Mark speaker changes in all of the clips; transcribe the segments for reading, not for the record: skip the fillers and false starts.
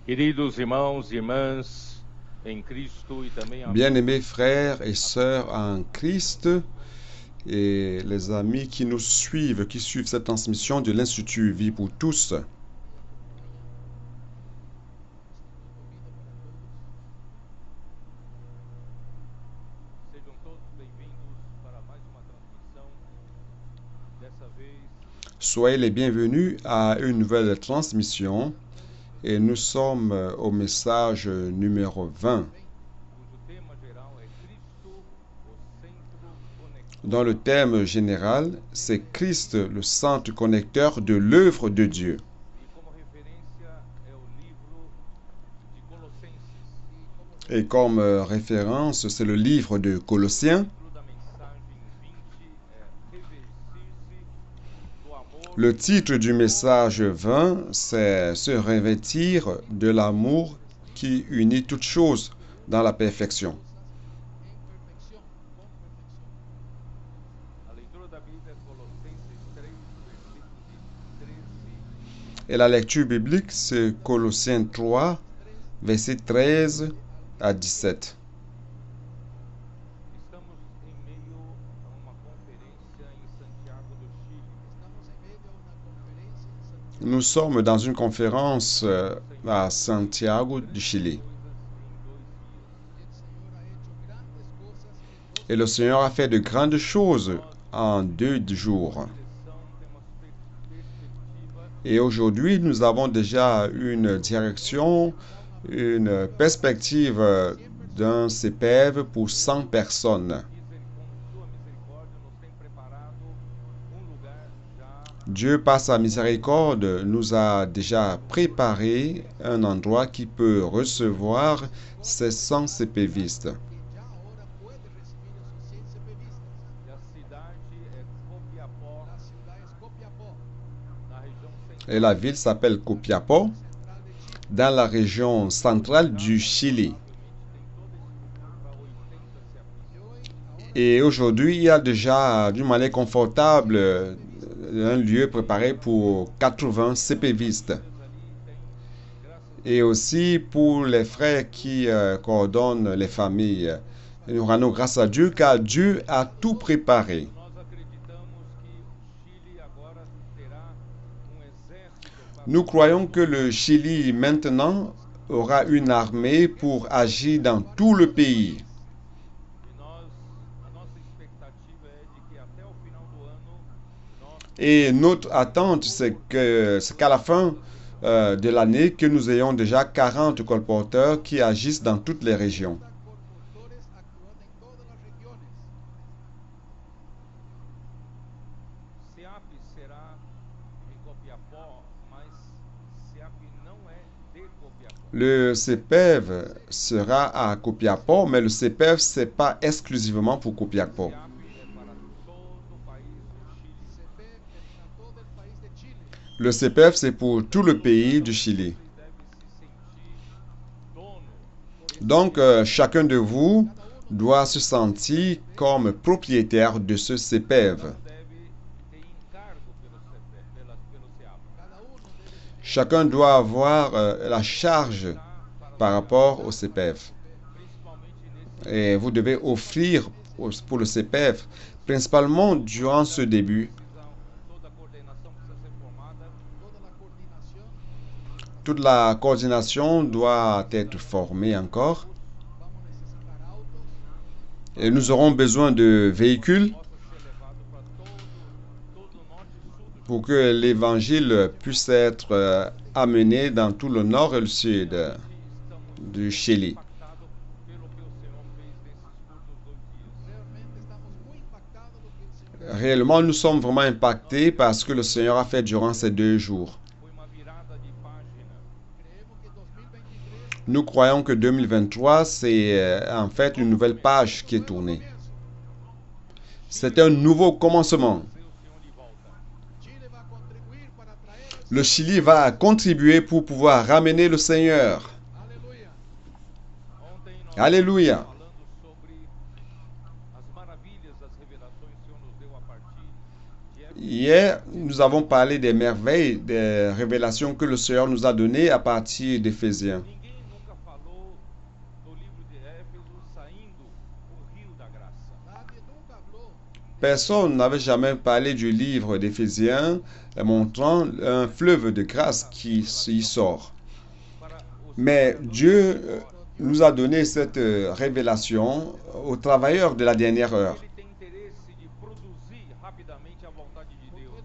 Speaker 1: Queridos irmãos e irmãs em Cristo e também
Speaker 2: Bien-aimés frères et sœurs en Christ et les amis qui nous suivent, qui suivent cette transmission de l'Institut Vie pour tous.
Speaker 1: sejam todos bem-vindos para mais uma transmissão. Dessa vez,
Speaker 2: Soyez les bienvenus à une nouvelle transmission et nous sommes au message numéro 20
Speaker 1: cujo tema geral é Cristo, o centro conector.
Speaker 2: dont le thème général c'est Christ, le centre connecteur de l'œuvre de Dieu.
Speaker 1: E como referência é o livro de Colossenses.
Speaker 2: Et comme référence, c'est le livre de Colossiens.
Speaker 1: O título da mensagem 20 é Revestir-se do amor
Speaker 2: Le titre du message 20, c'est se revêtir de l'amour qui unit toutes choses dans la perfection.
Speaker 1: A leitura da Bíblia é Colossenses 3, versículo de 13
Speaker 2: Et la lecture biblique, c'est Colossiens 3, versets 13 à 17.
Speaker 1: Estamos em meio a uma conferência em Santiago do Chile.
Speaker 2: Nous sommes dans une conférence à Santiago du Chili. Et le Seigneur a fait de grandes choses en 2 jours. Et aujourd'hui, nous avons déjà une direction, une perspective d'un CPEV pour 100 personnes. Dieu, par sa miséricorde, nous a déjà préparé un endroit qui peut recevoir ces 100 CPVistes. Et la ville s'appelle Copiapó, dans la région centrale du Chili. Et aujourd'hui, il y a déjà, d'une manière confortable, un lieu préparé pour 80 CPVistes. Et aussi pour les frères qui coordonnent les familles. Et nous rendons grâce à Dieu car Dieu a tout préparé. Nous croyons que le Chili maintenant aura une armée pour agir dans tout le pays. Et notre attente, c'est qu'à la fin de l'année, que nous ayons déjà 40 colporteurs qui agissent dans toutes les régions. Le CPEV sera à Copiapó, mais le CPEV, ce n'est pas exclusivement pour Copiapó. Le CPEV, c'est pour tout le pays du Chili. Donc, chacun de vous doit se sentir comme propriétaire de ce CPEV. Chacun doit avoir la charge par rapport au CPEV. Et vous devez offrir pour le CPEV, principalement durant ce début. Toute la coordination doit être formée encore. Et nous aurons besoin de véhicules pour que l'évangile puisse être amené dans tout le nord et le sud du Chili. Réellement, nous sommes vraiment impactés par ce que le Seigneur a fait durant ces 2 jours. Nous croyons que 2023, c'est en fait une nouvelle page qui est tournée. C'est un nouveau commencement. Le Chili va contribuer pour pouvoir ramener le Seigneur. Alléluia. Hier, nous avons parlé des merveilles, des révélations que le Seigneur nous a données à partir d'Éphésiens.
Speaker 1: Ninguém nunca falou do livro de Éfeso saindo o rio da graça.
Speaker 2: Personne n'avait jamais parlé du livre d'Éphésiens montrant un fleuve de grâce qui y sort.
Speaker 1: Para os
Speaker 2: Mais
Speaker 1: trabalhadores
Speaker 2: Dieu
Speaker 1: de agora,
Speaker 2: nous a donné cette révélation aux travailleurs de la dernière heure,
Speaker 1: ele tem interesse de produzir rapidamente a vontade de Deus.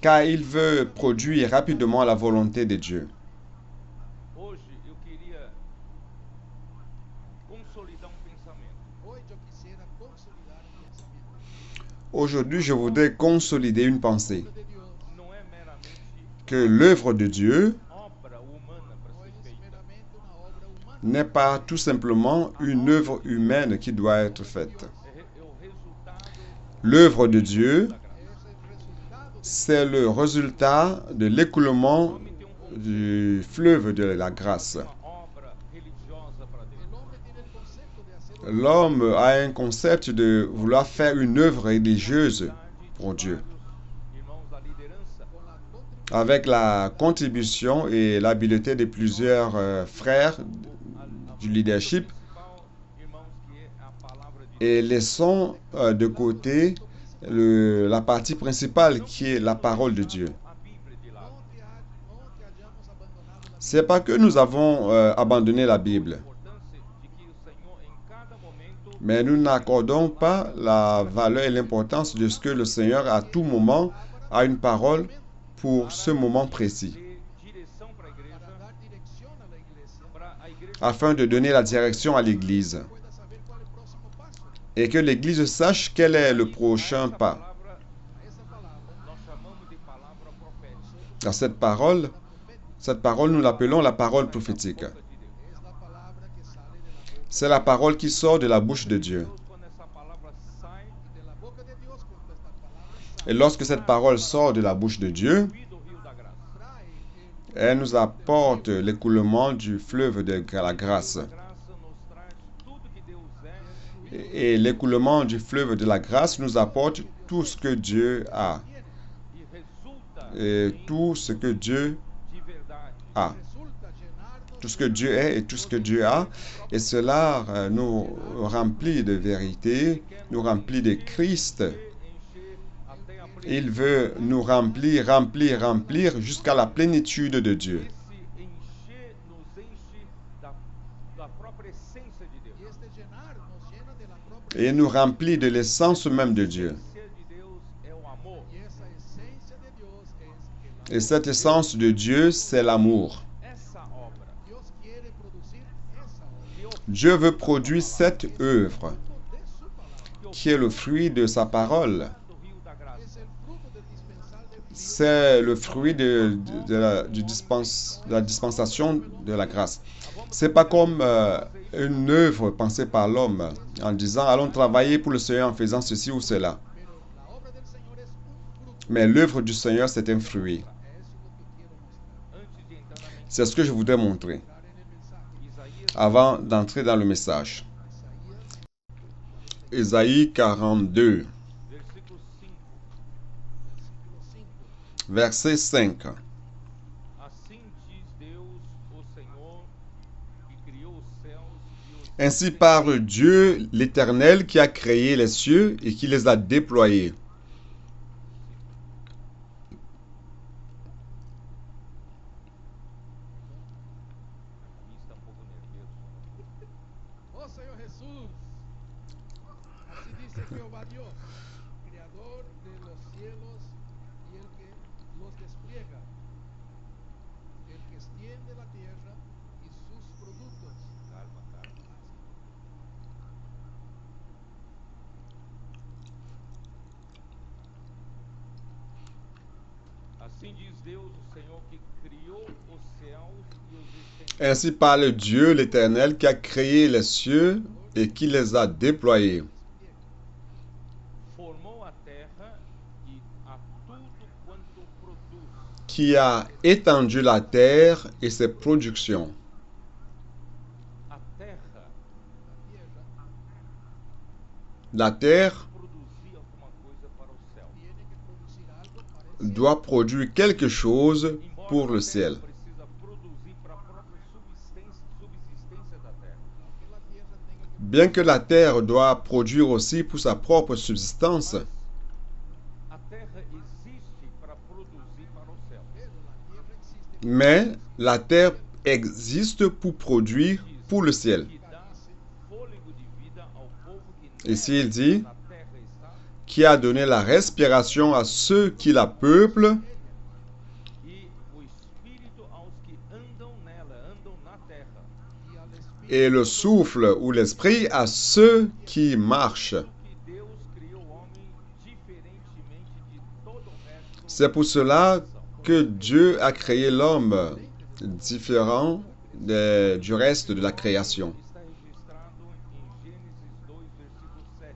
Speaker 2: car il veut produire rapidement la volonté de Dieu.
Speaker 1: Hoje eu queria consolidar um pensamento.
Speaker 2: Aujourd'hui, je voudrais consolider une pensée,
Speaker 1: Não é meramente
Speaker 2: que l'œuvre de Dieu
Speaker 1: obra humana para ser feita.
Speaker 2: n'est pas tout simplement une œuvre humaine qui doit être faite.
Speaker 1: É o resultado
Speaker 2: L'œuvre de Dieu,
Speaker 1: da graça.
Speaker 2: c'est le résultat de l'écoulement
Speaker 1: O homem tem
Speaker 2: du fleuve de la grâce.
Speaker 1: uma obra religiosa para Deus.
Speaker 2: L'homme a un concept de vouloir faire une œuvre religieuse pour Dieu,
Speaker 1: Irmãos da liderança,
Speaker 2: avec la contribution et l'habileté de plusieurs frères du leadership,
Speaker 1: principal, irmãos, que é a palavra de Deus.
Speaker 2: et laissons de côté la partie principale qui est la parole de Dieu.
Speaker 1: A Bíblia de lado.
Speaker 2: C'est pas que nous avons abandonné la Bible,
Speaker 1: Importância de que o Senhor em cada momento
Speaker 2: mais nous n'accordons pas la valeur et l'importance de ce que le Seigneur à tout moment a une parole pour ce moment précis,
Speaker 1: dê direção para a igreja,
Speaker 2: afin de donner la direction à l'Église et que l'Église sache quel est le prochain pas.
Speaker 1: palavra, nós chamamos de palavra profética.
Speaker 2: Dans cette parole, nous l'appelons la parole prophétique.
Speaker 1: Boca de Deus.
Speaker 2: C'est la parole qui sort de la bouche de Dieu.
Speaker 1: Deus, quando essa palavra sai,
Speaker 2: Et lorsque cette parole sort de la bouche de Dieu,
Speaker 1: fluida o rio da graça.
Speaker 2: elle nous apporte l'écoulement du fleuve de la grâce.
Speaker 1: A graça nos traz tudo que Deus é
Speaker 2: Et l'écoulement du fleuve de la grâce nous apporte tout ce que Dieu a.
Speaker 1: e resulta
Speaker 2: Et tout ce que Dieu
Speaker 1: de verdade.
Speaker 2: a. Tout ce que Dieu est et tout ce que Dieu a. Et cela nous remplit de vérité, nous remplit de Christ.
Speaker 1: Encher até a
Speaker 2: Il veut nous remplir, remplir, remplir jusqu'à la plénitude de Dieu.
Speaker 1: esse encher nos enche da própria essência de Deus.
Speaker 2: Et il nous remplit de l'essence même de Dieu.
Speaker 1: A essência de Deus é o amor.
Speaker 2: Et cette essence de Dieu, c'est l'amour.
Speaker 1: Essa obra,
Speaker 2: Dieu veut produire cette œuvre qui est le fruit de sa parole.
Speaker 1: do rio da graça.
Speaker 2: C'est le fruit de la dispensation de la grâce. C'est pas comme une œuvre pensée par l'homme en disant allons travailler pour le Seigneur en faisant ceci ou cela. Mais l'œuvre du Seigneur, c'est un fruit.
Speaker 1: Antes de entrar na
Speaker 2: C'est ce que je voudrais montrer
Speaker 1: Isaías
Speaker 2: avant d'entrer dans le message. Ésaïe 42,
Speaker 1: versículo 5.
Speaker 2: verset 5.
Speaker 1: Assim diz Deus, o Senhor, que criou os céus e os
Speaker 2: Ainsi parle Dieu, l'Éternel, qui a créé les cieux et qui les a déployés.
Speaker 1: Aqui está um pouco nervoso.
Speaker 3: Oh Señor Jesús, así dice Jehová Dios, creador de los cielos y el que los despliega, el que extiende la tierra y sus productos.
Speaker 1: Calma, calma. Assim diz Deus, o Senhor, que criou os céus e os estendeu.
Speaker 2: Ainsi parle Dieu, l'Éternel, qui a créé les cieux et qui les a déployés.
Speaker 1: Formou a terra e a tudo quanto produz.
Speaker 2: Qui a étendu la terre et ses productions.
Speaker 1: A terra
Speaker 2: La terre
Speaker 1: produzia alguma coisa para o céu.
Speaker 2: doit produire quelque chose
Speaker 1: embora
Speaker 2: pour
Speaker 1: a
Speaker 2: le
Speaker 1: terra
Speaker 2: ciel.
Speaker 1: precisa produzir para a própria subsistência da terra.
Speaker 2: Bien que la terre doit produire aussi pour sa propre subsistance,
Speaker 1: Mas a terra existe para produzir para o céu.
Speaker 2: mais la terre existe pour produire pour le ciel.
Speaker 1: Que dá fôlego de vida ao povo que
Speaker 2: Ici, il dit
Speaker 1: na terra está,
Speaker 2: qui a donné la respiration à ceux qui la peuplent
Speaker 1: e o espírito aos que andam nela, andam na terra.
Speaker 2: et le souffle ou l'esprit à ceux qui marchent.
Speaker 1: Que Deus criou o homem diferentemente de todo o resto
Speaker 2: C'est pour cela que Dieu a créé l'homme différent du reste de la création.
Speaker 1: está registrado em Gênesis 2, versículo 7.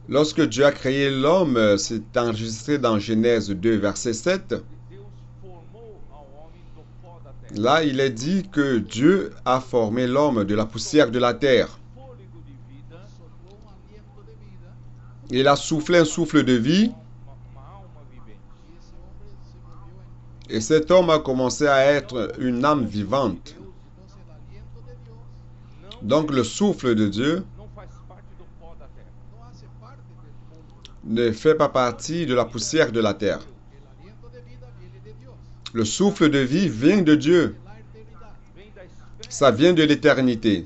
Speaker 2: Lorsque Dieu a créé l'homme, c'est enregistré dans Genèse 2, verset 7.
Speaker 1: Deus formou ao homem do pó da terra.
Speaker 2: Là, il est dit que Dieu a formé l'homme de la poussière de la terre.
Speaker 1: Fôlego de vida,
Speaker 2: Il a soufflé un souffle de vie
Speaker 1: uma alma vivente.
Speaker 2: et cet homme a commencé à être une âme vivante. Donc le souffle de Dieu
Speaker 1: Não faz parte do pó da terra.
Speaker 2: ne fait pas partie de la poussière de la terre. Le souffle de vie vient de Dieu.
Speaker 1: Vem da esfera,
Speaker 2: Ça vient de l'éternité.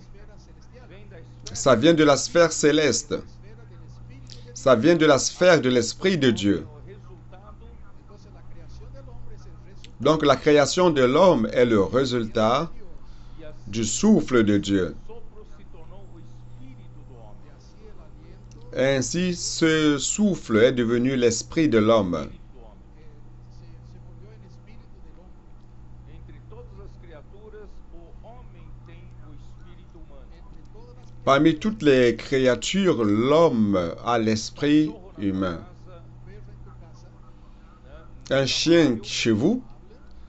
Speaker 1: vem da esfera
Speaker 2: Ça vient de la sphère céleste. Ça vient de la sphère de l'Esprit de Dieu.
Speaker 1: o resultado
Speaker 2: Donc la création de l'homme est le résultat
Speaker 1: e assim
Speaker 2: du souffle de Dieu.
Speaker 1: o sopro se tornou o espírito do homem.
Speaker 2: Ainsi, ce souffle est devenu l'esprit de l'homme.
Speaker 1: Do homem. Entre todas as criaturas, o homem tem o espírito humano.
Speaker 2: Parmi toutes les créatures, l'homme a l'esprit humain. Un chien chez vous,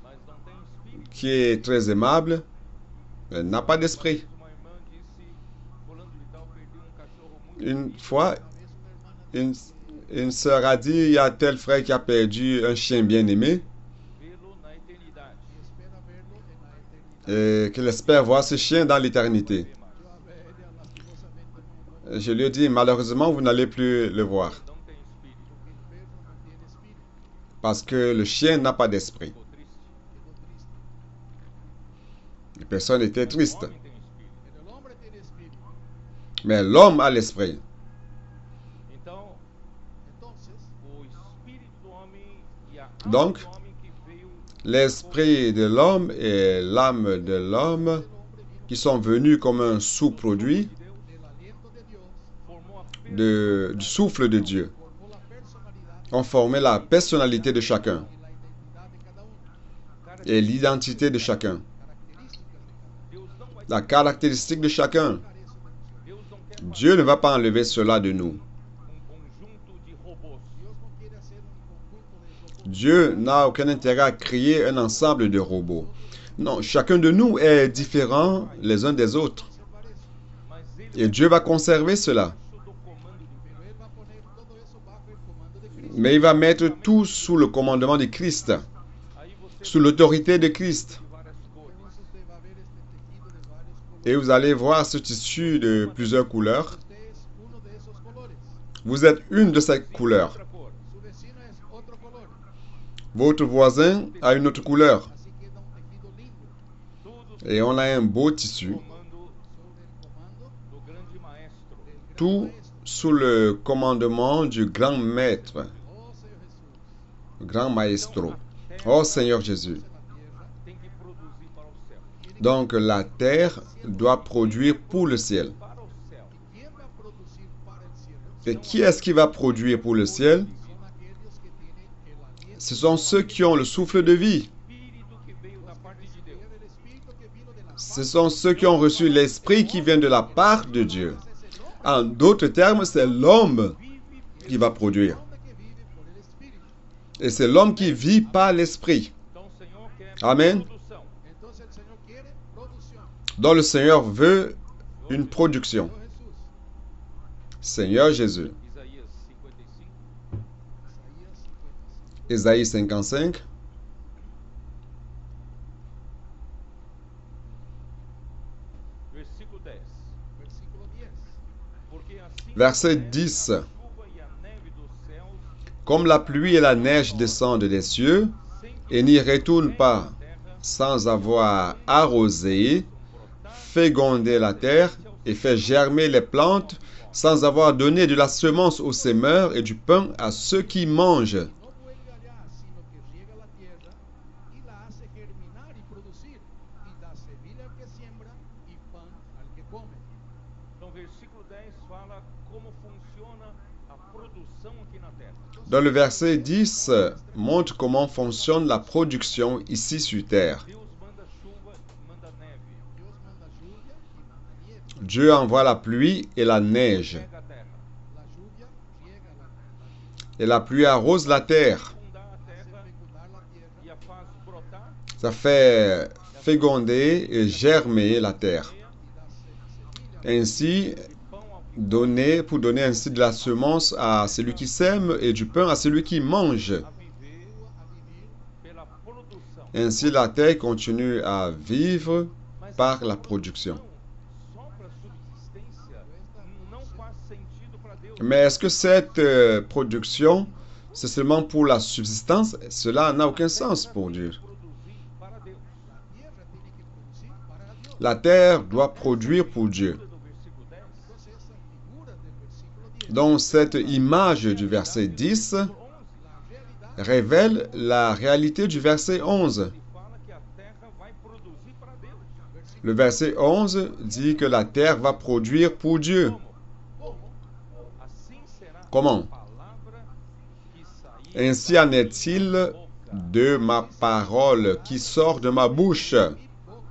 Speaker 1: Mas não tem espírito.
Speaker 2: qui est très aimable, n'a pas d'esprit.
Speaker 1: Uma irmã disse, fulano de tal perdeu cachorro muito
Speaker 2: Une fois, une sœur a dit, il y a tel frère qui a perdu un chien bien aimé
Speaker 1: vê-lo na eternidade.
Speaker 2: et qu'elle espère voir ce chien dans l'éternité. Je lui ai dit, malheureusement, vous n'allez plus le voir
Speaker 1: Não tem espírito.
Speaker 2: parce que le chien n'a pas d'esprit.
Speaker 1: Ficou triste.
Speaker 2: La personne était
Speaker 1: O
Speaker 2: triste.
Speaker 1: homem tem espírito.
Speaker 2: Mais l'homme a l'esprit.
Speaker 1: Então, o espírito do homem e a
Speaker 2: Donc,
Speaker 1: alma do homem que veio
Speaker 2: L'esprit de l'homme et l'âme de l'homme, qui sont venus comme un sous-produit
Speaker 1: de Deus, formou a
Speaker 2: du souffle de Dieu, ont formé la personnalité de chacun et l'identité de chacun,
Speaker 1: Deus não vai
Speaker 2: la caractéristique de chacun.
Speaker 1: Deus não quer
Speaker 2: Dieu ne va pas enlever cela de nous.
Speaker 1: conjunto de robôs.
Speaker 2: Dieu n'a aucun intérêt à créer un ensemble de robots. Non, chacun de nous est différent les uns des autres.
Speaker 1: Mas ele
Speaker 2: Et Dieu va conserver cela.
Speaker 1: do comando de
Speaker 2: Mais il va mettre tout sous le commandement de Christ,
Speaker 1: Aí você
Speaker 2: sous l'autorité de Christ.
Speaker 1: tem várias cores.
Speaker 2: Et vous allez voir ce tissu de plusieurs couleurs. Vous êtes une de ces couleurs.
Speaker 1: Outra cor.
Speaker 2: Votre voisin a une autre couleur.
Speaker 1: Tudo
Speaker 2: Et on a un beau tissu.
Speaker 1: comando do grande maestro.
Speaker 2: Tout sous le commandement du grand maître, le grand maestro. Oh Seigneur Jésus.
Speaker 1: Tem que produzir para o céu.
Speaker 2: Donc la terre doit produire pour le ciel.
Speaker 1: Para o céu.
Speaker 2: Et qui est-ce qui va produire pour le ciel? Ce sont ceux qui ont le souffle de vie.
Speaker 1: Espírito que veio da parte de Deus.
Speaker 2: Ce sont ceux qui ont reçu l'esprit qui vient de la part de Dieu. En d'autres termes, c'est l'homme qui va produire. Et c'est l'homme qui vit par l'esprit.
Speaker 1: Então o Senhor quer
Speaker 2: Amen.
Speaker 1: produção.
Speaker 2: Dont le Seigneur veut une production. Seigneur Jésus.
Speaker 1: Isaías 55.
Speaker 2: Ésaïe 55.
Speaker 1: Versículo 10.
Speaker 3: Versículo 10.
Speaker 1: Porque assim
Speaker 2: Verset
Speaker 1: como
Speaker 2: 10.
Speaker 1: desce a chuva e a neve dos céus,
Speaker 2: Comme la pluie et la neige descendent des cieux
Speaker 1: sem que
Speaker 2: et n'y
Speaker 1: produza
Speaker 2: retournent
Speaker 1: bem
Speaker 2: pas
Speaker 1: na terra,
Speaker 2: sans avoir arrosé, fait gronder la terre et fait germer les plantes, sans avoir donné de la semence aux semeurs et du pain à ceux qui mangent.
Speaker 3: no vuelve allá, sino que riega la tierra y la hace germinar y producir, y da semilla al que siembra y pan al que come.
Speaker 1: Então, versículo 10 fala como funciona a produção aqui na terra.
Speaker 2: Dans le verset 10, montre comment fonctionne la production ici sur terre.
Speaker 1: Deus manda chuva, manda neve,
Speaker 3: Dios manda lluvia y manda nieve.
Speaker 2: Dieu envoie la pluie et la neige,
Speaker 1: rega a terra,
Speaker 3: La lluvia riega
Speaker 2: et la pluie arrose la terre.
Speaker 1: fecundar a
Speaker 3: hace
Speaker 1: terra
Speaker 3: fecundar la tierra
Speaker 1: e a faz brotar,
Speaker 2: Ça fait féconder et germer la terre.
Speaker 1: semeia
Speaker 3: y da semilla
Speaker 2: Ainsi,
Speaker 1: e pão ao que
Speaker 2: pour donner ainsi de la semence à celui qui sème et du pain à celui qui mange.
Speaker 1: a viver
Speaker 3: a vivir,
Speaker 1: pela produção.
Speaker 2: Ainsi, la terre continue à vivre
Speaker 1: Mas
Speaker 2: par
Speaker 1: essa
Speaker 2: la production.
Speaker 1: só para subsistência não faz sentido para Deus.
Speaker 2: Mais est-ce que cette production, c'est seulement pour la subsistance? Cela n'a aucun sens pour Dieu.
Speaker 1: Produzir para Deus.
Speaker 3: la tierra tiene que producir para Dios.
Speaker 2: La terre doit produire pour Dieu.
Speaker 1: Do versículo 10,
Speaker 3: Entonces esa figura del versículo 10,
Speaker 2: Donc cette image du verset 10
Speaker 1: 11,
Speaker 3: la realidad
Speaker 2: révèle la réalité du verset 11.
Speaker 1: ele fala que a terra vai produzir para Deus.
Speaker 2: Le verset 11 dit que la terre va produire pour Dieu.
Speaker 1: Como? Assim será
Speaker 2: Comment?
Speaker 1: a palavra que sair
Speaker 2: Ainsi en est-il de ma parole qui sort de ma bouche.
Speaker 3: mi boca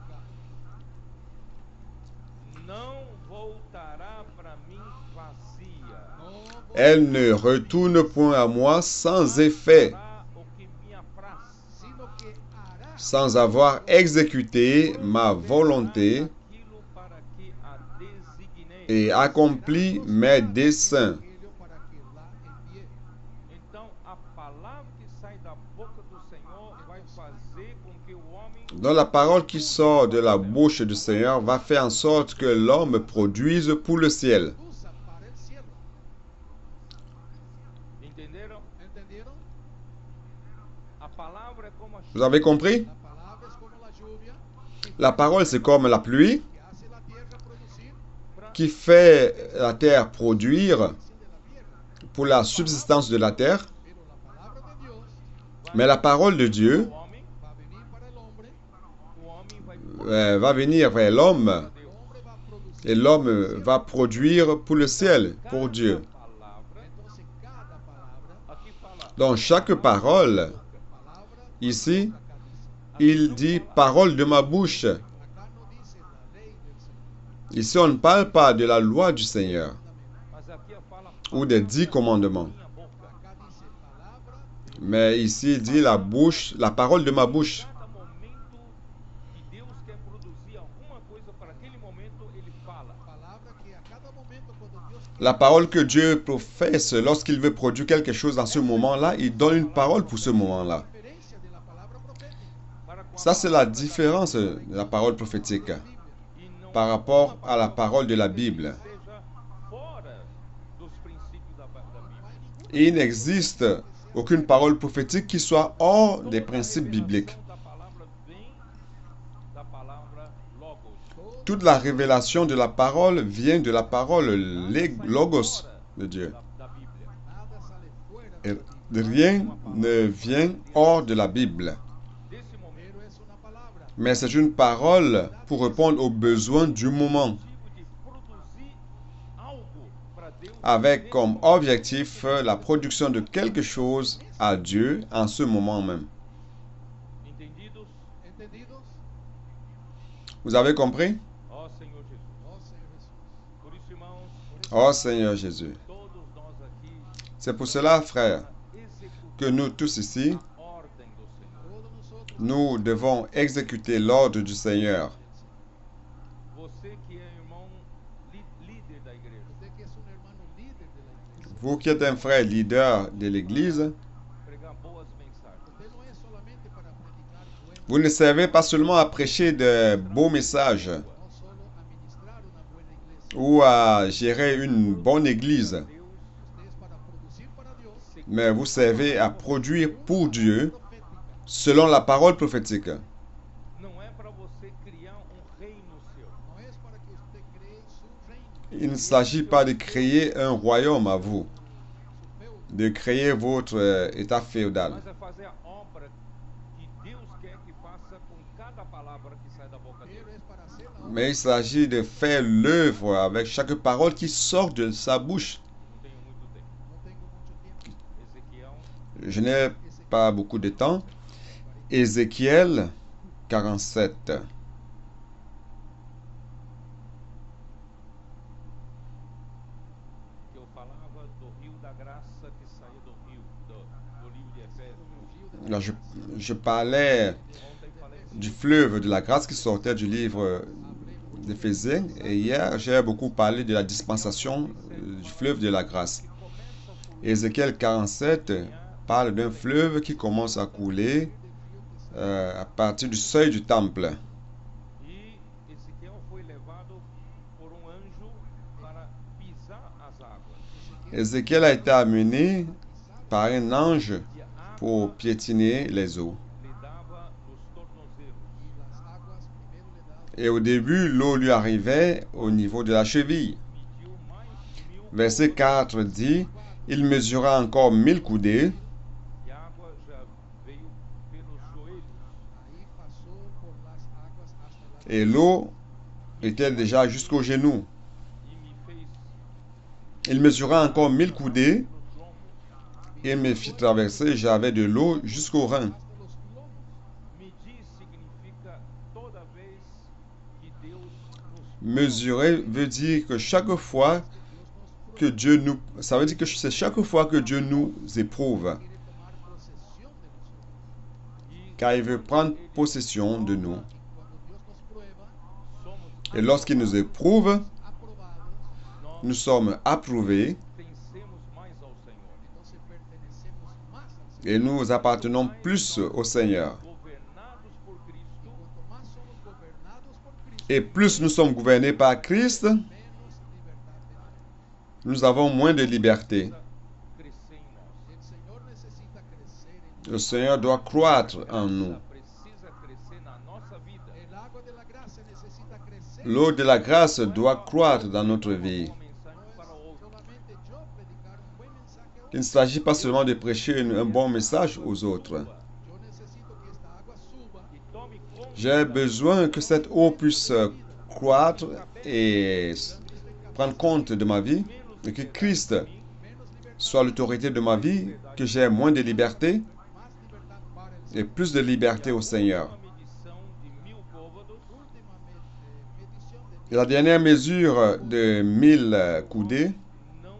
Speaker 1: não voltará para mim vazia.
Speaker 3: no
Speaker 2: Elle ne retourne point à moi sans effet,
Speaker 1: Fará o que me apraz.
Speaker 3: sino que hará
Speaker 2: sans avoir exécuté ma volonté
Speaker 1: Aquilo para que a designei.
Speaker 2: et accompli mes desseins.
Speaker 3: aquello para que la envíe.
Speaker 1: Então, a palavra que sai da boca do Senhor vai fazer com que o homem
Speaker 2: Donc la parole qui sort de la bouche du Seigneur va faire en sorte que l'homme produise pour le ciel.
Speaker 3: Usa para el cielo.
Speaker 1: entenderam?
Speaker 3: ¿Entendieron?
Speaker 1: A palavra é como a
Speaker 2: Vous avez compris?
Speaker 3: La palabra es como la lluvia
Speaker 2: La parole, c'est comme la pluie
Speaker 3: que hace la tierra producir
Speaker 2: qui fait la terre produire
Speaker 3: de la tierra.
Speaker 2: pour la subsistance de la terre.
Speaker 3: Pero la palabra de Dios
Speaker 2: Mais la parole de Dieu
Speaker 1: o homem,
Speaker 3: va a venir para el hombre.
Speaker 1: o homem vai
Speaker 2: va venir vers l'homme
Speaker 3: El hombre va a producir.
Speaker 2: et l'homme va produire pour le ciel, pour Dieu.
Speaker 1: palavra,
Speaker 3: Entonces cada palabra,
Speaker 1: aqui fala
Speaker 2: Dans chaque parole,
Speaker 3: palabra,
Speaker 2: ici,
Speaker 3: acá dice.
Speaker 2: il dit parole de ma bouche.
Speaker 3: Acá no dice la ley del Señor.
Speaker 2: Ici, on ne parle pas de la loi du Seigneur
Speaker 1: mas aqui fala
Speaker 2: ou des 10 commandements.
Speaker 1: minha boca.
Speaker 3: Acá dice palabra,
Speaker 2: Mais ici, il dit la bouche, la parole de ma bouche.
Speaker 1: Cada momento que Deus quer produzir alguma coisa para aquele momento, ele fala.
Speaker 3: palabra que a cada momento cuando Dios
Speaker 2: La parole que Dieu professe lorsqu'il veut produire quelque chose dans ce moment-là, il donne une parole pour ce moment-là.
Speaker 3: referencia de la palabra profética.
Speaker 1: Para com a
Speaker 2: Ça, c'est la différence de la parole prophétique
Speaker 3: Biblia.
Speaker 1: e não
Speaker 2: par rapport à la parole de la Bible.
Speaker 1: seja fora dos princípios da Bíblia.
Speaker 2: Il n'existe aucune parole prophétique qui soit hors des principes bibliques.
Speaker 1: Da palavra vem da palavra logos.
Speaker 2: Toute la révélation de la parole vient de la parole logos de Dieu.
Speaker 1: Da Bíblia.
Speaker 3: Nada sale fuera
Speaker 2: Et
Speaker 3: de la Biblia,
Speaker 2: rien ne vient hors de la Bible.
Speaker 1: Desse momento,
Speaker 3: pero es una palabra
Speaker 2: Mais c'est une parole pour répondre aux besoins du moment,
Speaker 1: de produzir algo para Deus.
Speaker 2: avec comme objectif la production de quelque chose à Dieu en ce moment même.
Speaker 1: Entendidos?
Speaker 3: ¿Entendidos?
Speaker 2: Vous avez compris?
Speaker 1: Ó Senhor Jesus.
Speaker 3: Oh Señor Jesús.
Speaker 1: Por isso, irmãos,
Speaker 2: Oh Seigneur Jésus.
Speaker 1: todos nós aqui
Speaker 2: C'est pour cela, frères,
Speaker 1: executamos
Speaker 2: que nous tous ici,
Speaker 1: a ordem do Senhor.
Speaker 3: Todos nosotros,
Speaker 2: nous devons exécuter l'ordre du Seigneur.
Speaker 1: Você que é irmão líder da igreja,
Speaker 3: usted que es un hermano líder de la iglesia,
Speaker 2: Vous qui êtes un frère leader de l'Église,
Speaker 1: pregar boas mensagens.
Speaker 3: Usted no es solamente para predicar buenos
Speaker 2: Vous ne servez pas seulement à prêcher de beaux messages
Speaker 3: no solo a ministrar una buena iglesia.
Speaker 2: ou à gérer une bonne église,
Speaker 1: Deus,
Speaker 3: Usted es para producir para Dios
Speaker 2: mais vous servez à produire pour Dieu
Speaker 3: profética.
Speaker 2: selon la parole prophétique.
Speaker 1: não é para você criar reino seu.
Speaker 3: No es para que usted cree su reino,
Speaker 2: Il ne s'agit pas de créer un royaume à vous,
Speaker 3: su feudo,
Speaker 2: de créer votre état féodal,
Speaker 1: Mas é fazer a obra que Deus quer que faça com cada palavra que sai da boca
Speaker 3: pero
Speaker 1: dele.
Speaker 3: es para hacer la obra.
Speaker 2: mais il s'agit de faire l'œuvre avec chaque parole qui sort de sa bouche.
Speaker 1: Não tenho muito tempo.
Speaker 3: No tengo mucho tiempo.
Speaker 1: Ezequiel,
Speaker 2: Je n'ai pas beaucoup de temps. Ézéchiel 47.
Speaker 1: que eu falava do rio da graça que saía do rio, do livro de Efésios.
Speaker 2: Là, je parlais
Speaker 1: Ontem falei
Speaker 2: du fleuve de la grâce qui sortait du livre d'Éphésiens. Et hier, j'ai beaucoup parlé de la dispensation du fleuve de la grâce. Ézéchiel 47 parle d'un fleuve qui commence à couler à partir du seuil du temple.
Speaker 1: E Ezequiel foi levado por anjo para pisar as águas.
Speaker 2: Ézéchiel a été amené par un ange
Speaker 1: E a
Speaker 2: pour
Speaker 1: água
Speaker 2: piétiner les eaux.
Speaker 1: lhe dava nos tornozelos.
Speaker 3: Y las aguas primero le daban
Speaker 2: Et au début, l'eau lui arrivait au niveau de la cheville.
Speaker 1: Mediu mais de 1000
Speaker 2: Verset 4 dit, il mesura encore 1000 coudées,
Speaker 1: e a água já veio pelos joelhos.
Speaker 3: ahí pasó por las aguas hasta la
Speaker 2: et l'eau était déjà jusqu'aux genoux.
Speaker 1: E me fez
Speaker 2: Il mesura encore 1000 coudées,
Speaker 1: nos lombos.
Speaker 2: et me fit traverser, j'avais de l'eau jusqu'aux reins.
Speaker 3: hasta los lomos.
Speaker 1: Medir significa toda vez que Deus nos
Speaker 2: Mesurer veut dire que chaque fois que Dieu nous... Ça veut dire que c'est chaque fois que Dieu nous éprouve,
Speaker 3: Quiere tomar posesión de nosotros.
Speaker 1: e
Speaker 2: car il veut prendre possession de nous.
Speaker 3: Cuando Dios nos prueba,
Speaker 1: somos
Speaker 2: Et lorsqu'il nous éprouve,
Speaker 3: aprobados,
Speaker 2: nous sommes approuvés
Speaker 1: pertencemos mais ao Senhor.
Speaker 3: entonces pertenecemos más al Señor.
Speaker 2: et nous appartenons plus au Seigneur.
Speaker 1: Governados por Cristo,
Speaker 3: Cuanto más somos gobernados por Cristo,
Speaker 2: Et plus nous sommes gouvernés par Christ,
Speaker 3: menos libertad tenemos.
Speaker 2: nous avons moins de liberté.
Speaker 1: crescer em nós.
Speaker 3: El Señor necesita crecer en
Speaker 2: Le Seigneur doit croître en nous.
Speaker 1: Precisa crescer na nossa vida.
Speaker 3: el agua de la gracia necesita crecer.
Speaker 2: L'eau de la grâce doit croître dans notre vie.
Speaker 1: Uma mensagem para o outro.
Speaker 3: Solamente yo predicar un buen mensaje a
Speaker 2: Il ne
Speaker 3: otros.
Speaker 2: s'agit pas seulement de prêcher un bon message aux autres.
Speaker 3: Yo necesito que esta agua suba
Speaker 1: E tome conta
Speaker 2: J'ai besoin que cette eau puisse croître et prendre compte de ma vie, et que Christ
Speaker 3: menos libertad,
Speaker 2: soit l'autorité de ma vie, que j'ai moins de liberté
Speaker 3: más libertad para el Señor.
Speaker 2: et plus de liberté au Seigneur.
Speaker 1: uma medição de 1000 côvados.
Speaker 3: Última medición de
Speaker 2: Et la dernière mesure de 1000 coudées
Speaker 1: Não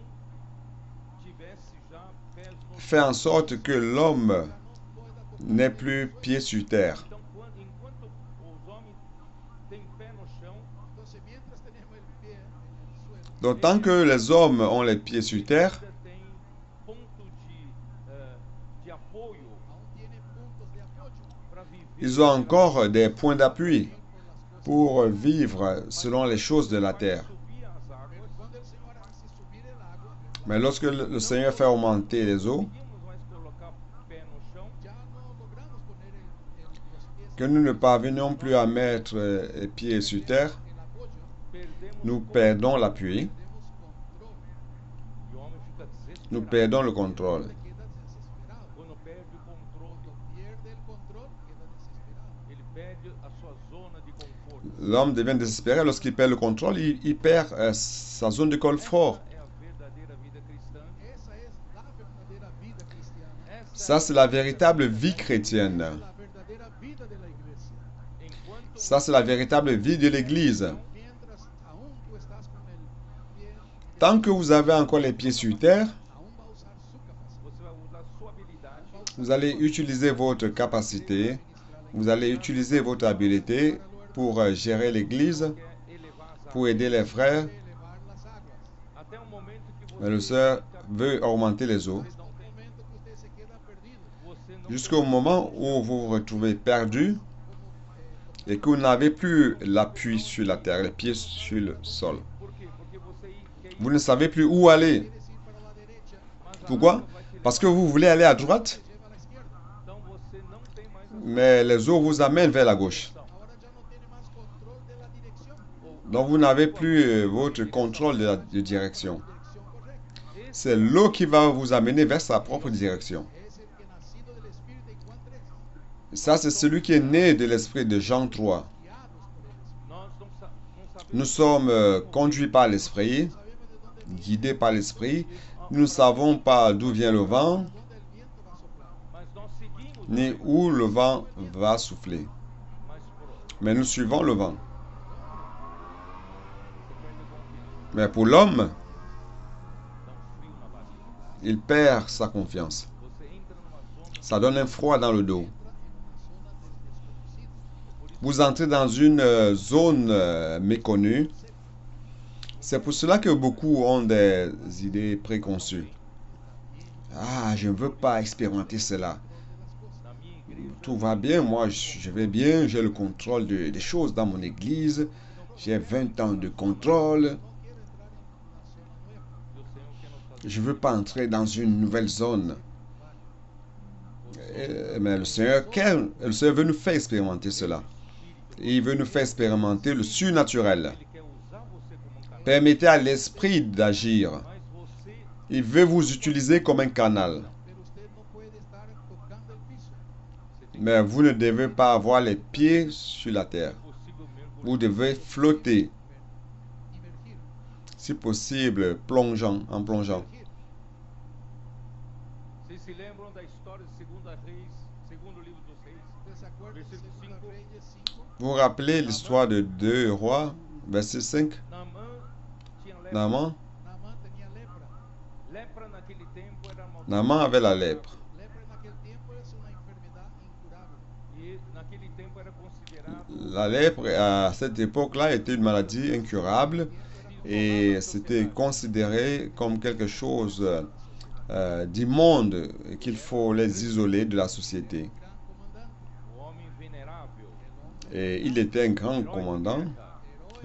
Speaker 1: tivesse já pés no
Speaker 2: fait en sorte que l'homme
Speaker 3: no pueda
Speaker 2: n'ait plus pied sur terre.
Speaker 1: Então, enquanto os homens têm pé no chão,
Speaker 3: Entonces, mientras tenemos el pie en el suelo,
Speaker 2: Donc tant que les hommes ont les pieds sur terre,
Speaker 1: ainda tem ponto de apoio
Speaker 3: aún tienen puntos de apoyo
Speaker 1: para viver.
Speaker 2: ils ont encore des points d'appui
Speaker 3: por las cosas.
Speaker 2: pour vivre selon les choses de la terre.
Speaker 1: Subir as
Speaker 3: Pero
Speaker 1: águas,
Speaker 3: cuando el Señor hace subir el agua,
Speaker 2: Mais lorsque le Seigneur fait augmenter les eaux,
Speaker 1: conseguimos mais colocar pé no chão,
Speaker 3: ya no logramos poner los pies
Speaker 2: que nous ne parvenons plus à mettre les pieds sur terre,
Speaker 3: el apoyo,
Speaker 1: perdemos
Speaker 2: nous
Speaker 1: o controle.
Speaker 2: perdons l'appui,
Speaker 3: perdemos control,
Speaker 1: E o homem fica desesperado.
Speaker 2: nous perdons le contrôle.
Speaker 3: queda desesperado.
Speaker 1: Quando perde o controle,
Speaker 3: Cuando pierde el control, queda desesperado.
Speaker 1: ele perde a sua zona de conforto.
Speaker 2: L'homme devient désespéré lorsqu'il perd le contrôle, il perd sa zone de confort.
Speaker 1: Essa é a verdadeira vida cristã.
Speaker 3: Esa es la verdadera vida cristiana.
Speaker 2: Ça, c'est la véritable vie chrétienne.
Speaker 3: La verdadera vida de la iglesia.
Speaker 1: Enquanto
Speaker 2: Ça, c'est la véritable vie de l'Église.
Speaker 3: Mientras aún tú estás con el pie,
Speaker 2: Tant que vous avez encore les pieds sur terre,
Speaker 3: aún va a usar su capacidad.
Speaker 1: você vai usar sua habilidade
Speaker 2: vous allez utiliser votre capacité, vous allez utiliser votre habileté pour gérer l'Église,
Speaker 1: quer elevar as águas.
Speaker 2: pour aider les frères.
Speaker 3: Elevar las aguas.
Speaker 1: Até o momento que
Speaker 2: Mais le
Speaker 1: você
Speaker 2: Seigneur veut augmenter les eaux.
Speaker 1: não
Speaker 3: Un
Speaker 1: tem,
Speaker 3: momento que usted se queda perdido.
Speaker 1: você não
Speaker 2: jusqu'au moment où vous vous retrouvez perdu et que vous n'avez plus l'appui sur la terre, les pieds sur le sol.
Speaker 1: Por quê? Porque você quer ir
Speaker 2: Vous ne savez plus où aller.
Speaker 3: quieres ir para la derecha,
Speaker 1: mas a
Speaker 2: Pourquoi?
Speaker 1: água vai te
Speaker 2: Parce que
Speaker 1: levar.
Speaker 2: vous voulez aller à droite,
Speaker 3: te lleva a la izquierda.
Speaker 1: Então você não tem mais a
Speaker 2: mais les eaux vous amènent vers la gauche.
Speaker 1: direção.
Speaker 3: Ahora ya no tiene más control de la dirección,
Speaker 1: Ou
Speaker 2: Donc vous n'avez plus votre contrôle de la de direction.
Speaker 3: dirección correcta.
Speaker 1: esse
Speaker 2: C'est l'eau qui va vous amener vers sa propre direction.
Speaker 3: Es el que nacido del Espíritu en Juan 3,
Speaker 2: Ça, c'est celui qui est né de l'esprit de Jean 3.
Speaker 3: guiados por el Espíritu.
Speaker 1: nós não sabemos
Speaker 2: Nous sommes conduits par l'esprit,
Speaker 3: Sabemos de dónde
Speaker 2: guidés par l'esprit. Nous ne savons pas d'où vient le vent,
Speaker 3: dónde el viento va a soplar.
Speaker 1: mas nós seguimos o
Speaker 2: ni
Speaker 1: vento,
Speaker 2: où le vent va souffler.
Speaker 1: mas por
Speaker 2: Mais nous suivons le vent.
Speaker 1: você perde a confiança,
Speaker 2: Mais pour l'homme,
Speaker 1: dá um frio na barriga.
Speaker 2: il perd sa confiance.
Speaker 1: Você entra numa zona,
Speaker 2: Ça donne un froid dans le dos.
Speaker 3: Entra en una zona del desconocido.
Speaker 2: Vous entrez dans une zone méconnue. C'est pour cela que beaucoup ont des idées préconçues. Ah, je ne veux pas expérimenter cela.
Speaker 1: na minha igreja,
Speaker 2: Tout va bien, moi je vais bien, j'ai le contrôle des choses dans mon église. J'ai 20 ans de contrôle.
Speaker 3: No quiero entrar en una zona nueva.
Speaker 1: e o Senhor quer nos fazer.
Speaker 2: Je ne veux pas entrer dans une nouvelle zone. Mais le Seigneur veut nous faire expérimenter cela. Et il veut nous faire expérimenter le surnaturel.
Speaker 1: Ele quer usar você como um canal,
Speaker 2: Permettez à l'esprit d'agir.
Speaker 1: mas você
Speaker 2: Il veut vous utiliser comme un canal.
Speaker 3: Pero usted no puede estar tocando el piso.
Speaker 1: você tem
Speaker 2: Mais vous ne devez pas avoir les pieds sur la terre.
Speaker 1: possível mergulhar.
Speaker 2: Vous devez flotter,
Speaker 3: Imergir.
Speaker 2: si possible, en plongeant.
Speaker 1: Vocês se lembram da história de segundo livro dos Reis?
Speaker 3: ¿Usted se acuerda de
Speaker 1: Versículo
Speaker 3: 2
Speaker 1: 5.
Speaker 3: Reyes 5?
Speaker 2: Vous vous rappelez l'histoire de 2 rois, verset 5?
Speaker 1: Naamã tinha lepra.
Speaker 2: Naaman,
Speaker 3: Naamán tenía lepra.
Speaker 1: Lepra naquele tempo era maldição.
Speaker 2: Naaman avait la lèpre.
Speaker 3: Lepra en aquel tiempo es una enfermedad incurable.
Speaker 1: E naquele tempo era considerado
Speaker 2: La lèpre, à cette époque-là, était une maladie incurable et c'était considéré comme quelque chose d'immonde et qu'il faut les isoler de la société.
Speaker 3: Un gran comandante,
Speaker 1: o homem venerável,
Speaker 2: Et il était un grand
Speaker 1: herói de
Speaker 2: commandant,
Speaker 1: guerra,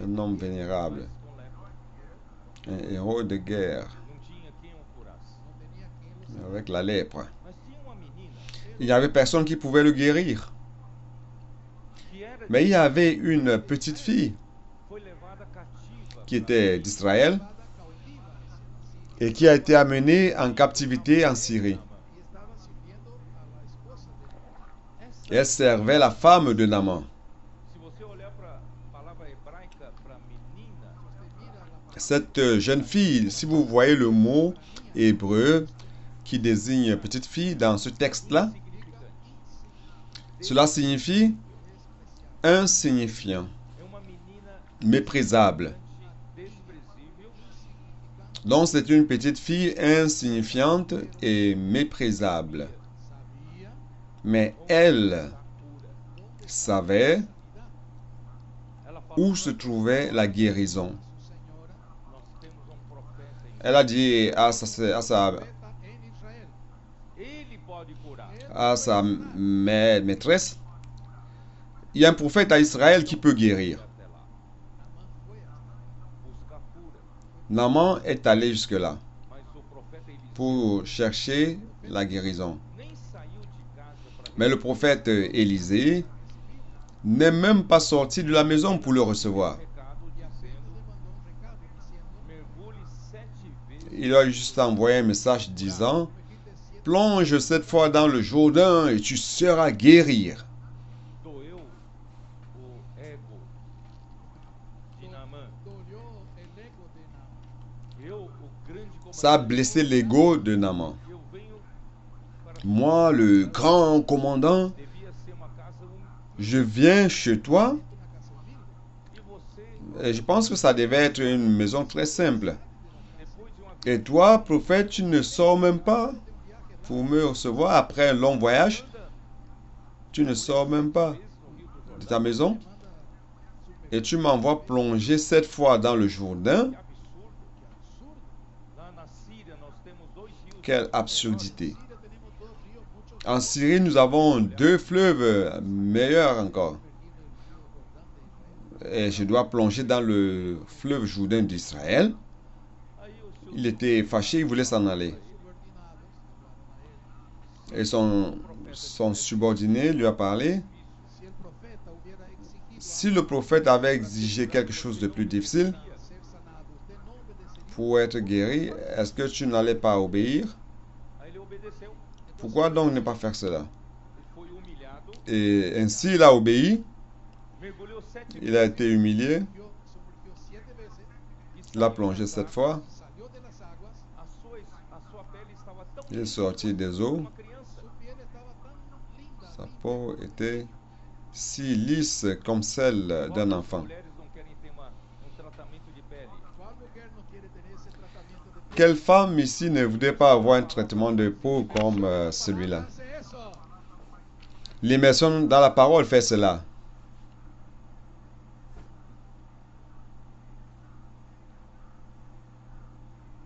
Speaker 2: un homme vénérable,
Speaker 1: mas com lepra.
Speaker 2: un héros de guerre
Speaker 1: Não tinha quem o curasse.
Speaker 3: no tenía quien lo
Speaker 2: avec la lèpre.
Speaker 1: Mas tinha uma menina
Speaker 2: Il n'y avait personne qui pouvait le guérir.
Speaker 1: que era
Speaker 2: Mais il y avait une petite fille
Speaker 1: foi levada cativa
Speaker 2: qui était d'Israël
Speaker 3: llevada cautiva hacia la Siria
Speaker 2: et qui a été amenée en captivité en Syrie.
Speaker 3: y estaba sirviendo a la esposa de
Speaker 1: Essa,
Speaker 2: Et elle servait la femme de Naaman.
Speaker 1: se você olhar para a palavra hebraica para menina,
Speaker 3: usted mira la palabra
Speaker 2: Cette jeune fille, si vous voyez le mot hébreu qui désigne petite fille dans ce texte-là,
Speaker 1: significa
Speaker 2: cela signifie insignifiant,
Speaker 1: é uma menina
Speaker 2: méprisable.
Speaker 1: desprezível,
Speaker 2: Donc c'est une petite fille insignifiante et méprisable.
Speaker 3: sabía
Speaker 2: Mais elle
Speaker 1: a cura.
Speaker 2: savait
Speaker 1: Ela falou,
Speaker 2: où se trouvait la guérison.
Speaker 3: su señora
Speaker 1: nós temos um profeta em
Speaker 2: Elle a dit à sa
Speaker 3: profeta en Israel.
Speaker 1: Ele pode curar.
Speaker 2: maîtresse, il y a un prophète à Israël qui peut guérir.
Speaker 1: Até lá,
Speaker 3: Naamán fue hasta
Speaker 1: buscar cura.
Speaker 2: Naaman est allé jusque-là
Speaker 1: Mas o profeta Eliseu
Speaker 2: pour chercher la guérison.
Speaker 1: nem saiu de casa para
Speaker 2: Mais le prophète Élisée n'est même pas sorti de la maison pour le recevoir.
Speaker 1: recado
Speaker 3: y apenas
Speaker 1: dizendo:
Speaker 3: le mandó un recado diciendo
Speaker 1: mergulhe 7 vezes.
Speaker 2: Il a juste envoyé un message disant,
Speaker 3: "Sumergite 7
Speaker 2: plonge cette fois dans le Jourdain et tu seras guéri.
Speaker 1: Doeu o ego de Naamã.
Speaker 3: dolió el ego de Naamán.
Speaker 1: Eu, o grande
Speaker 2: Ça a
Speaker 1: comandante,
Speaker 2: blessé l'ego de Naaman.
Speaker 1: eu venho para
Speaker 2: Moi, le grand commandant,
Speaker 1: devia ser uma casa
Speaker 2: je viens chez toi
Speaker 3: Una casa humilde.
Speaker 1: e você,
Speaker 2: et je pense que ça devait être une maison très simple.
Speaker 1: depois de uma
Speaker 2: Et toi, prophète, tu ne sors même pas pour me recevoir après un long voyage.
Speaker 1: anda
Speaker 2: Tu ne sors même pas
Speaker 1: vezes no Rio do
Speaker 2: de
Speaker 1: Jordão,
Speaker 2: ta maison
Speaker 3: Manda submergir.
Speaker 2: et tu m'envoies plonger 7 fois dans le Jourdain.
Speaker 1: que absurdo. Lá na Síria nós temos 2 rios.
Speaker 2: Quelle absurdité.
Speaker 3: En Siria tenemos 2 ríos mucho
Speaker 2: En Syrie, nous avons 2 fleuves meilleurs encore. Et je dois plonger dans le fleuve Jourdain d'Israël.
Speaker 1: Aí o seu
Speaker 2: Il était fâché, il voulait s'en aller.
Speaker 3: Subordinados falaram a ele:
Speaker 2: Et son subordonné lui a parlé.
Speaker 3: se el profeta hubiera exigido
Speaker 2: Si le prophète avait exigé quelque chose de plus difficile
Speaker 3: ser sanado, usted no obedecería.
Speaker 2: pour être guéri, est-ce que tu n'allais pas obéir?
Speaker 1: Aí ele obedeceu,
Speaker 2: Pourquoi donc ne pas faire cela?
Speaker 1: ele foi humilhado,
Speaker 2: Et ainsi il a obéi,
Speaker 1: mergulhou 7
Speaker 2: il a été humilié,
Speaker 3: Sumergió 7 veces,
Speaker 2: il a plongé 7 fois,
Speaker 3: salió de las aguas,
Speaker 1: a sua pele estava tão
Speaker 2: il est
Speaker 1: limpa
Speaker 2: sorti des eaux,
Speaker 1: como uma criança.
Speaker 3: su piel estaba tan linda,
Speaker 2: sa peau était si lisse comme celle d'un
Speaker 1: Quantas
Speaker 2: enfant.
Speaker 1: mulheres não querem ter tratamento de pele?
Speaker 3: ¿Cuál mujer no quiere tener ese tratamiento de piel?
Speaker 2: Quelle femme ici ne voudrait pas avoir un traitement de peau comme celui-là?
Speaker 3: Hace eso.
Speaker 2: L'immersion dans la parole fait cela.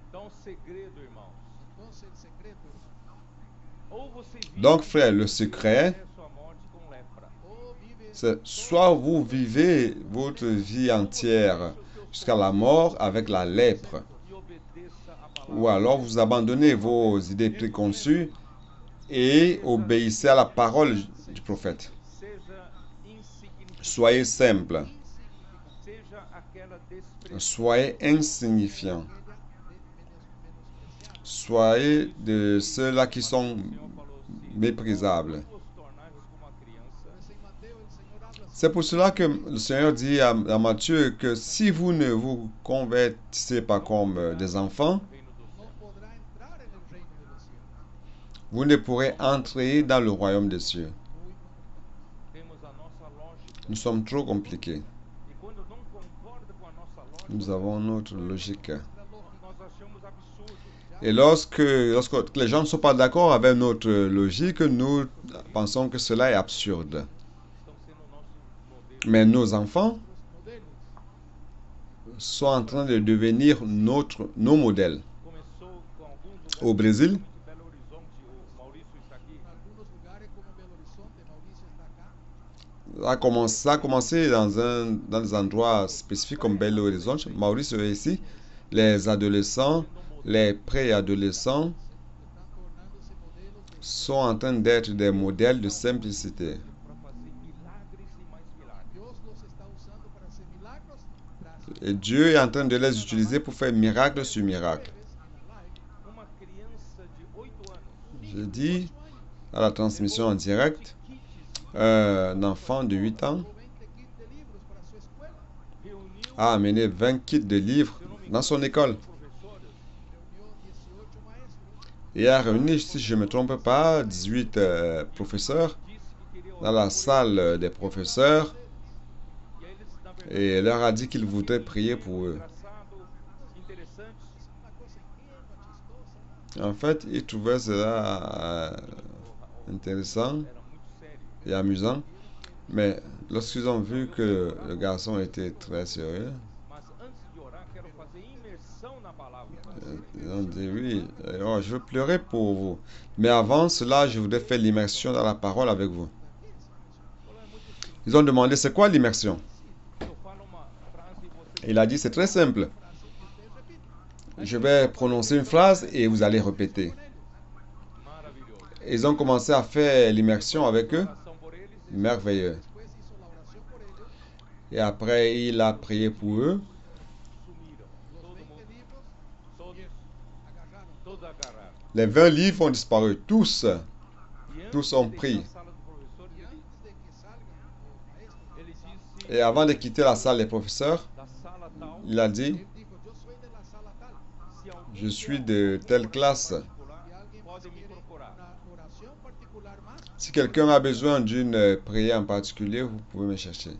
Speaker 1: Então, o segredo, irmãos,
Speaker 3: Entonces el secreto, hermano,
Speaker 1: ou você vive
Speaker 2: Donc, frère, le secret,
Speaker 1: até sua morte com lepra,
Speaker 3: o vive
Speaker 2: c'est soit vous vivez votre vie entière jusqu'à la mort avec la lèpre,
Speaker 1: e obedeça a palavra.
Speaker 2: ou alors vous abandonnez vos idées préconçues et obéissez à la parole du prophète.
Speaker 1: Seja insignificante,
Speaker 2: Soyez simple,
Speaker 3: insignificante,
Speaker 1: seja aquela desprezível.
Speaker 2: soyez insignifiant,
Speaker 3: aquella menospreciada.
Speaker 2: soyez de ceux-là qui sont
Speaker 1: O Senhor falou assim:
Speaker 2: méprisables.
Speaker 1: vos tornares como a criança,
Speaker 3: Entonces en Mateo el Señor habla así,
Speaker 2: C'est pour cela que le Seigneur dit à Matthieu que si vous ne vous convertissez pas comme des enfants,
Speaker 1: reino do
Speaker 3: no
Speaker 1: céu.
Speaker 3: podrá entrar en el reino de los cielos.
Speaker 2: vous ne pourrez entrer dans le royaume des cieux.
Speaker 3: Muy complicado.
Speaker 1: Temos a nossa lógica.
Speaker 2: Nous sommes trop compliqués.
Speaker 1: E quando não concorda com a nossa lógica,
Speaker 2: Nous avons notre logique.
Speaker 3: Nuestra lógica.
Speaker 1: nós achamos absurdo.
Speaker 2: Et lorsque les gens ne sont pas d'accord avec notre logique, nous pensons que cela est absurde.
Speaker 1: Estão sendo o nosso modelo.
Speaker 2: Mais nos enfants
Speaker 3: Los modelos.
Speaker 2: sont en train de devenir nos modèles.
Speaker 1: Começou com alguns
Speaker 2: Au
Speaker 1: lugares,
Speaker 2: Brésil,
Speaker 1: de Belo Horizonte, o Maurício está aqui.
Speaker 3: En algunos lugares como Belo Horizonte, Mauricio está acá.
Speaker 2: ça a commencé dans des endroits spécifiques comme Belo Horizonte. Maurice est ici. Les adolescents, les préadolescents
Speaker 3: Están tornándose modelos de
Speaker 2: sont en train d'être des modèles de simplicité.
Speaker 1: Para fazer milagres e mais milagres.
Speaker 3: Dios los está usando para hacer milagros tras
Speaker 2: Et Dieu est en train de les utiliser pour faire miracle sur miracle.
Speaker 3: jueves en la live.
Speaker 1: Uma criança de 8 anos
Speaker 2: Je dis à la transmission en direct,
Speaker 1: kits
Speaker 2: un enfant de 8 ans
Speaker 3: O 20 kits de libros para su escuela.
Speaker 1: reuniu,
Speaker 2: a amené 20 kits de livres
Speaker 1: se eu não me
Speaker 2: dans son
Speaker 1: engano,
Speaker 2: école.
Speaker 1: professores
Speaker 3: Reunió 18 maestros.
Speaker 2: Et a réuni, si je ne me trompe pas, 18 professeurs
Speaker 1: disse que queria
Speaker 2: dans
Speaker 1: orar
Speaker 2: la
Speaker 1: por
Speaker 2: salle des professeurs
Speaker 1: eles. E aí eles, na verdade,
Speaker 2: et leur a dit qu'il voudrait prier pour eux.
Speaker 1: engraçado, interessante.
Speaker 3: Una cosa ingenua, chistosa.
Speaker 2: En fait, ils trouvaient cela intéressant
Speaker 1: Era muito sério.
Speaker 2: et amusant, mais lorsqu'ils ont vu que le garçon était très sérieux,
Speaker 1: Mas antes de orar, quero fazer imersão na palavra.
Speaker 2: ils ont dit oui, oh, je veux pleurer pour vous. Mais avant cela, je voudrais faire l'immersion dans la parole avec vous.
Speaker 1: Falou, é muito simples.
Speaker 2: Ils ont demandé c'est quoi l'immersion?
Speaker 1: Eu falo uma frase e você
Speaker 2: Il a dit c'est très simple.
Speaker 3: Frase que usted repite.
Speaker 2: Je vais prononcer une phrase et vous allez répéter.
Speaker 1: maravilhoso.
Speaker 2: Ils ont commencé à faire l'immersion avec eux.
Speaker 1: Oração por eles e
Speaker 2: Merveilleux.
Speaker 3: Después hizo la oración por ellos.
Speaker 2: Et après, il a prié pour eux.
Speaker 1: sumiram.
Speaker 3: Los
Speaker 1: Todo
Speaker 3: 20
Speaker 1: mundo,
Speaker 3: libros
Speaker 1: todos,
Speaker 3: agarraron.
Speaker 1: todos agarraram.
Speaker 2: Les 20 livres ont disparu. Tous.
Speaker 1: E antes
Speaker 2: Tous ont
Speaker 1: de
Speaker 2: pris.
Speaker 1: deixar a sala do professor,
Speaker 3: Y antes de que salgan los maestros,
Speaker 1: ele disse
Speaker 2: Et avant de quitter la salle des professeurs,
Speaker 1: da sala tal,
Speaker 2: il a dit,
Speaker 3: él dijo, yo soy de la sala tal.
Speaker 1: se alguém
Speaker 2: je suis
Speaker 1: quer
Speaker 2: de telle classe.
Speaker 1: particular,
Speaker 3: Si alguien más
Speaker 1: pode me
Speaker 3: quiere
Speaker 1: procurar.
Speaker 3: una oración particular más,
Speaker 2: Si quelqu'un a besoin d'une prière en particulier, vous pouvez me chercher.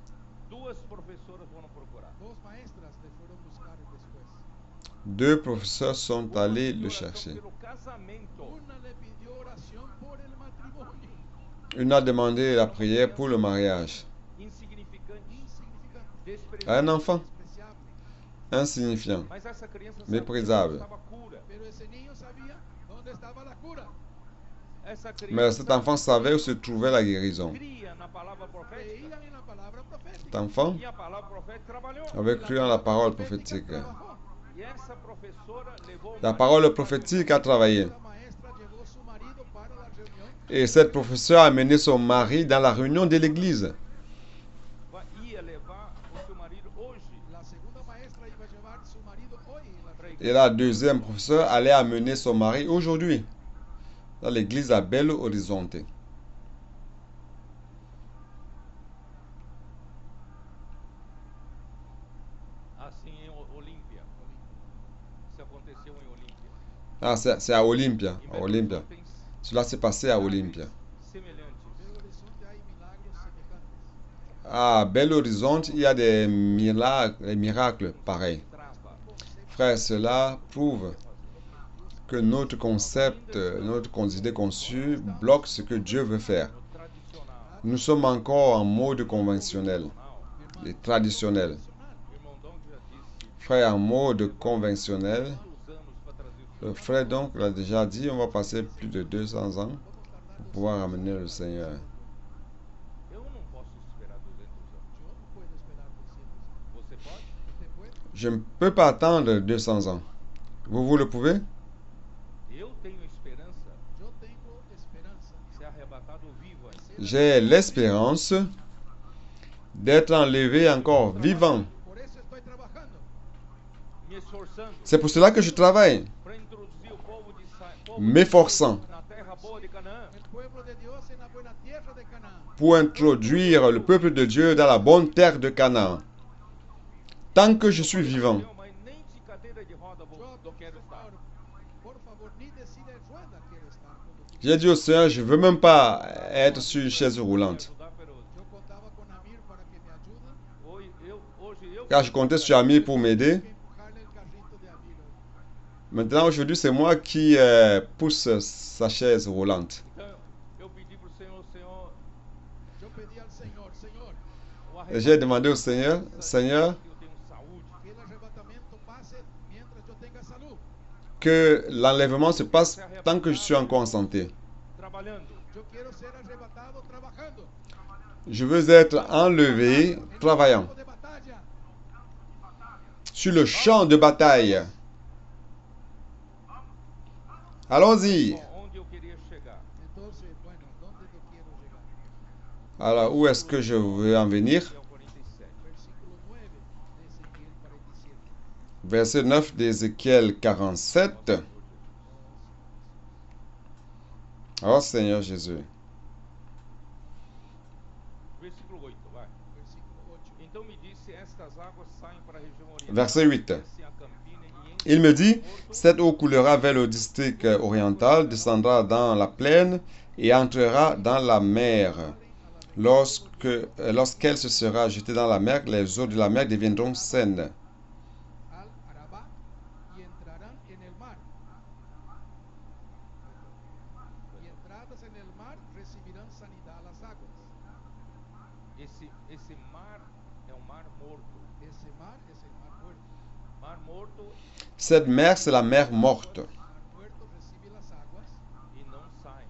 Speaker 1: Duas professoras foram procurar.
Speaker 3: dos maestras le fueron a buscar después.
Speaker 2: 2 professeurs sont
Speaker 1: Uma
Speaker 2: allés
Speaker 1: pediu
Speaker 2: le
Speaker 1: oração
Speaker 2: chercher.
Speaker 1: pelo casamento.
Speaker 3: Una le pidió oración por el matrimonio.
Speaker 2: Une a demandé la prière pour le mariage.
Speaker 1: Insignificante,
Speaker 3: Insignificante,
Speaker 2: À un
Speaker 1: desprezível.
Speaker 2: enfant
Speaker 3: despreciable.
Speaker 2: insignifiant.
Speaker 1: Mas essa criança sabia
Speaker 2: Méprisable.
Speaker 1: onde estava a cura.
Speaker 3: Pero ese niño sabía dónde estaba la cura.
Speaker 1: essa
Speaker 2: Mais cet enfant
Speaker 1: criança
Speaker 2: savait où se trouvait la guérison.
Speaker 1: cria na palavra profética
Speaker 3: Creían en la palabra profética.
Speaker 2: Cet enfant
Speaker 1: e a palavra profética trabalhou.
Speaker 2: avait
Speaker 3: Y
Speaker 2: cru en la parole
Speaker 3: profética
Speaker 2: prophétique.
Speaker 3: trabajó.
Speaker 1: E essa professora levou o
Speaker 2: La
Speaker 1: marido
Speaker 2: parole
Speaker 1: para a
Speaker 2: prophétique a travaillé.
Speaker 3: La maestra llevó su marido para la reunión
Speaker 2: Et cette professeure a amené son mari dans la réunion de l'église.
Speaker 1: ia levar o seu marido hoje
Speaker 3: La segunda maestra iba a llevar su marido hoy en la
Speaker 1: para a
Speaker 3: reunión.
Speaker 2: Et la deuxième professeure allait amener son mari aujourd'hui dans l'église à Belo Horizonte.
Speaker 1: assim em Olímpia. Isso aconteceu em Olímpia.
Speaker 2: Ah, c'est à Olympia.
Speaker 1: Em
Speaker 2: À
Speaker 1: Belo
Speaker 2: Olympia.
Speaker 1: Horizonte tem
Speaker 2: Cela s'est passé à Olympia.
Speaker 1: semelhantes.
Speaker 3: En Belo Horizonte hay milagros semejantes.
Speaker 2: À Belo Horizonte, il y a des miracles pareils.
Speaker 1: Trava.
Speaker 2: Frère, cela prouve que notre concept, notre idée conçue bloque ce que Dieu veut faire.
Speaker 1: No tradicional.
Speaker 2: Nous sommes encore en mode conventionnel et traditionnel.
Speaker 1: O irmão Dom já disse
Speaker 2: Frère, en mode conventionnel,
Speaker 1: quantos anos para trazer o
Speaker 2: le
Speaker 1: Senhor.
Speaker 2: frère donc l'a déjà dit, on va passer plus de 200 ans pour pouvoir amener le Seigneur.
Speaker 1: Eu não posso esperar 200 anos.
Speaker 3: Yo no puedo esperar 200 años.
Speaker 1: Você pode?
Speaker 3: ¿Usted puede?
Speaker 2: Je ne peux pas attendre 200 ans. Vous le pouvez?
Speaker 1: Eu tenho esperança
Speaker 3: Yo tengo esperanza.
Speaker 1: de ser arrebatado vivo ainda.
Speaker 2: J'ai l'espérance d'être enlevé encore vivant.
Speaker 3: Por eso estoy trabajando.
Speaker 1: Me esforçando
Speaker 2: C'est pour cela que je travaille,
Speaker 1: para introduzir o povo de
Speaker 2: m'efforçant
Speaker 1: na terra boa de Canaã.
Speaker 3: El pueblo de Dios en la buena tierra de Canaán.
Speaker 2: pour introduire le peuple de Dieu dans la bonne terre de Canaan. Tant que je suis vivant,
Speaker 1: Mas nem de cadeira de roda não quero estar.
Speaker 3: Por favor, ni de silla de rueda quiero estar. Como tú.
Speaker 2: j'ai dit au Seigneur, je ne veux même pas être sur une chaise roulante.
Speaker 1: Ajudar, pero
Speaker 3: Yo contaba con Amir para que me ayude.
Speaker 1: hoje eu
Speaker 2: Car je comptais sur Ami pour m'aider.
Speaker 3: Que empujarle el carrito de Amir.
Speaker 2: Maintenant, aujourd'hui, c'est moi qui pousse sa chaise roulante.
Speaker 1: então eu pedi pro Senhor,
Speaker 3: Yo pedí al Señor, Señor,
Speaker 1: o
Speaker 2: Et j'ai demandé au Seigneur, Seigneur,
Speaker 1: que eu tenho saúde,
Speaker 3: que el arrebatamiento pase mientras yo tenga salud.
Speaker 2: que l'enlèvement se passe tant que je suis encore en santé.
Speaker 1: trabalhando.
Speaker 3: Yo quiero ser arrebatado trabajando.
Speaker 2: Je veux être enlevé
Speaker 3: En el
Speaker 2: travaillant
Speaker 3: campo de batalla.
Speaker 2: sur le champ de bataille. Allons-y.
Speaker 1: Bom, onde eu queria chegar?
Speaker 3: Entonces, bueno, ¿dónde yo quiero llegar?
Speaker 2: Alors, où est-ce que je veux en venir?
Speaker 1: Ezequiel 47.
Speaker 3: Versículo 9 de Ezequiel 47.
Speaker 2: Verset 9 d'Ézéchiel 47. Oh Seigneur Jésus.
Speaker 1: Versículo 8, vai.
Speaker 3: Versículo 8.
Speaker 1: Então me disse, estas águas saem para a região oriental,
Speaker 2: Verset 8.
Speaker 1: descem a campina e enchem
Speaker 2: Il me dit,
Speaker 1: o porto,
Speaker 2: cette eau coulera vers le district oriental, descendra dans la plaine et entrera dans la mer. Lorsqu'elle se sera jetée dans la mer, les eaux de la mer deviendront saines.
Speaker 3: Al Arabá y entrarán en el mar. Y entradas en el mar recibirán sanidad las aguas.
Speaker 1: esse mar é um mar morto.
Speaker 3: Ese mar es el mar muerto.
Speaker 1: Mar morto
Speaker 2: Cette mer, c'est la mer morte.
Speaker 3: El mar muerto recibe las aguas.
Speaker 1: e não sai.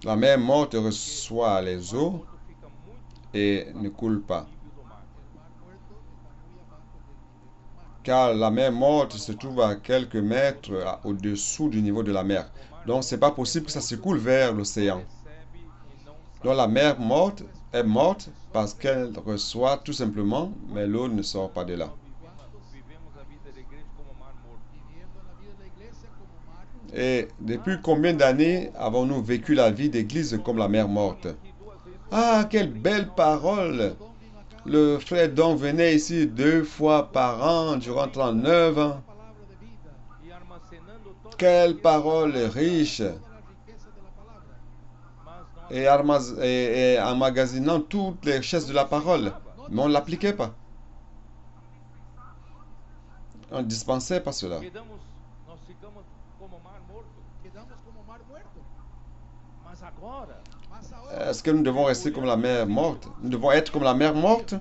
Speaker 2: La mer morte reçoit les
Speaker 1: O mar
Speaker 2: eaux
Speaker 1: morto fica muito
Speaker 2: et ne coule pas.
Speaker 1: nível do mar.
Speaker 3: El mar muerto está muy abajo del nivel del mar.
Speaker 2: Car la mer morte se trouve à quelques mètres au-dessous du niveau de la mer. Donc, c'est pas possible que ça se coule vers l'océan.
Speaker 1: Recebe e não sai.
Speaker 2: Donc, la mer morte est morte parce qu'elle reçoit tout simplement, mais l'eau ne sort pas de là.
Speaker 1: Vivemos a vida da igreja como mar morto.
Speaker 3: Viviendo la vida de la iglesia como mar.
Speaker 2: Et depuis combien d'années avons-nous vécu la vie d'église comme la mer morte?
Speaker 1: Aqui 2 vezes
Speaker 2: Ah, quelle belle parole!
Speaker 3: Don vino acá.
Speaker 2: Le frère Don venait ici 2 fois par an durant 39 ans.
Speaker 3: La palabra de vida.
Speaker 1: e armazenando toda
Speaker 2: Quelle parole riche!
Speaker 3: Toda la riqueza de la palabra.
Speaker 1: mas nós
Speaker 2: Et emmagasinant toutes les richesses de la parole. Mais on ne l'appliquait pas. On ne dispensait pas cela.
Speaker 1: nós ficamos como mar morto.
Speaker 3: Quedamos como mar muerto.
Speaker 1: Mas agora
Speaker 3: Mas ahora
Speaker 2: Est-ce que nous devons rester comme la mer morte? Nous devons être comme la mer morte?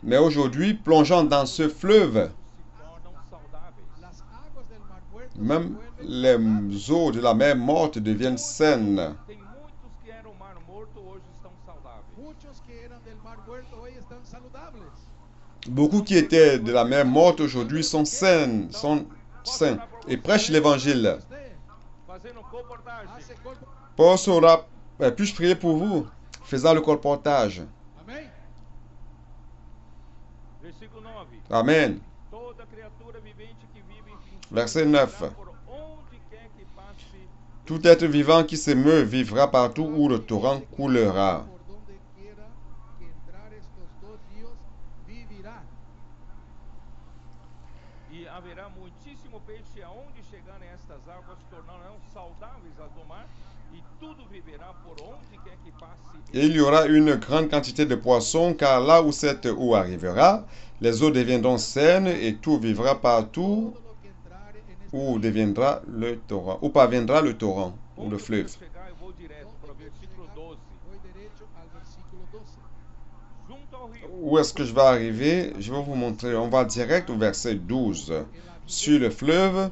Speaker 2: Mais aujourd'hui, plongeant dans ce fleuve,
Speaker 1: se tornam saudáveis.
Speaker 3: las aguas del mar muerto
Speaker 2: même
Speaker 3: se vuelven
Speaker 2: les eaux de la mer morte deviennent saines.
Speaker 1: Tem muitos que eram mar morto, hoje estão saudáveis.
Speaker 3: Muchos que eran del mar muerto hoy están saludables.
Speaker 2: Beaucoup qui étaient de la mer morte aujourd'hui sont sains, et prêchent l'évangile.
Speaker 3: Usted
Speaker 1: Fazendo comportagem.
Speaker 3: hace colpo.
Speaker 2: Puis-je prier pour vous? Faisant le colportage.
Speaker 3: Amén.
Speaker 1: Versículo 9.
Speaker 2: Amen.
Speaker 1: Toda criatura vivente que vive em
Speaker 2: Verset 9.
Speaker 1: por onde quer que passe,
Speaker 2: Tout être vivant qui se meut vivra partout où le torrent coulera.
Speaker 3: Por donde quiera que entrar estos dos ríos, vivirá.
Speaker 1: e haverá muitíssimo peixe aonde chegarem estas águas, tornarão saudáveis as do mar, e tudo viverá por onde quer que passe.
Speaker 2: Et il y aura une grande quantité de poissons, car là où cette eau arrivera, les eaux deviendront saines et tout vivra partout
Speaker 3: Todo lo que entrare en este
Speaker 2: où deviendra le torrent, où parviendra le torrent ou
Speaker 1: Onde
Speaker 2: le
Speaker 1: eu
Speaker 2: fleuve.
Speaker 1: quero chegar, eu vou direto para o versículo 12.
Speaker 3: voy derecho al versículo 12.
Speaker 1: Junto ao rio,
Speaker 2: Où est-ce que je vais arriver? Je vais vous montrer. On va direct au verset 12. Sur le fleuve,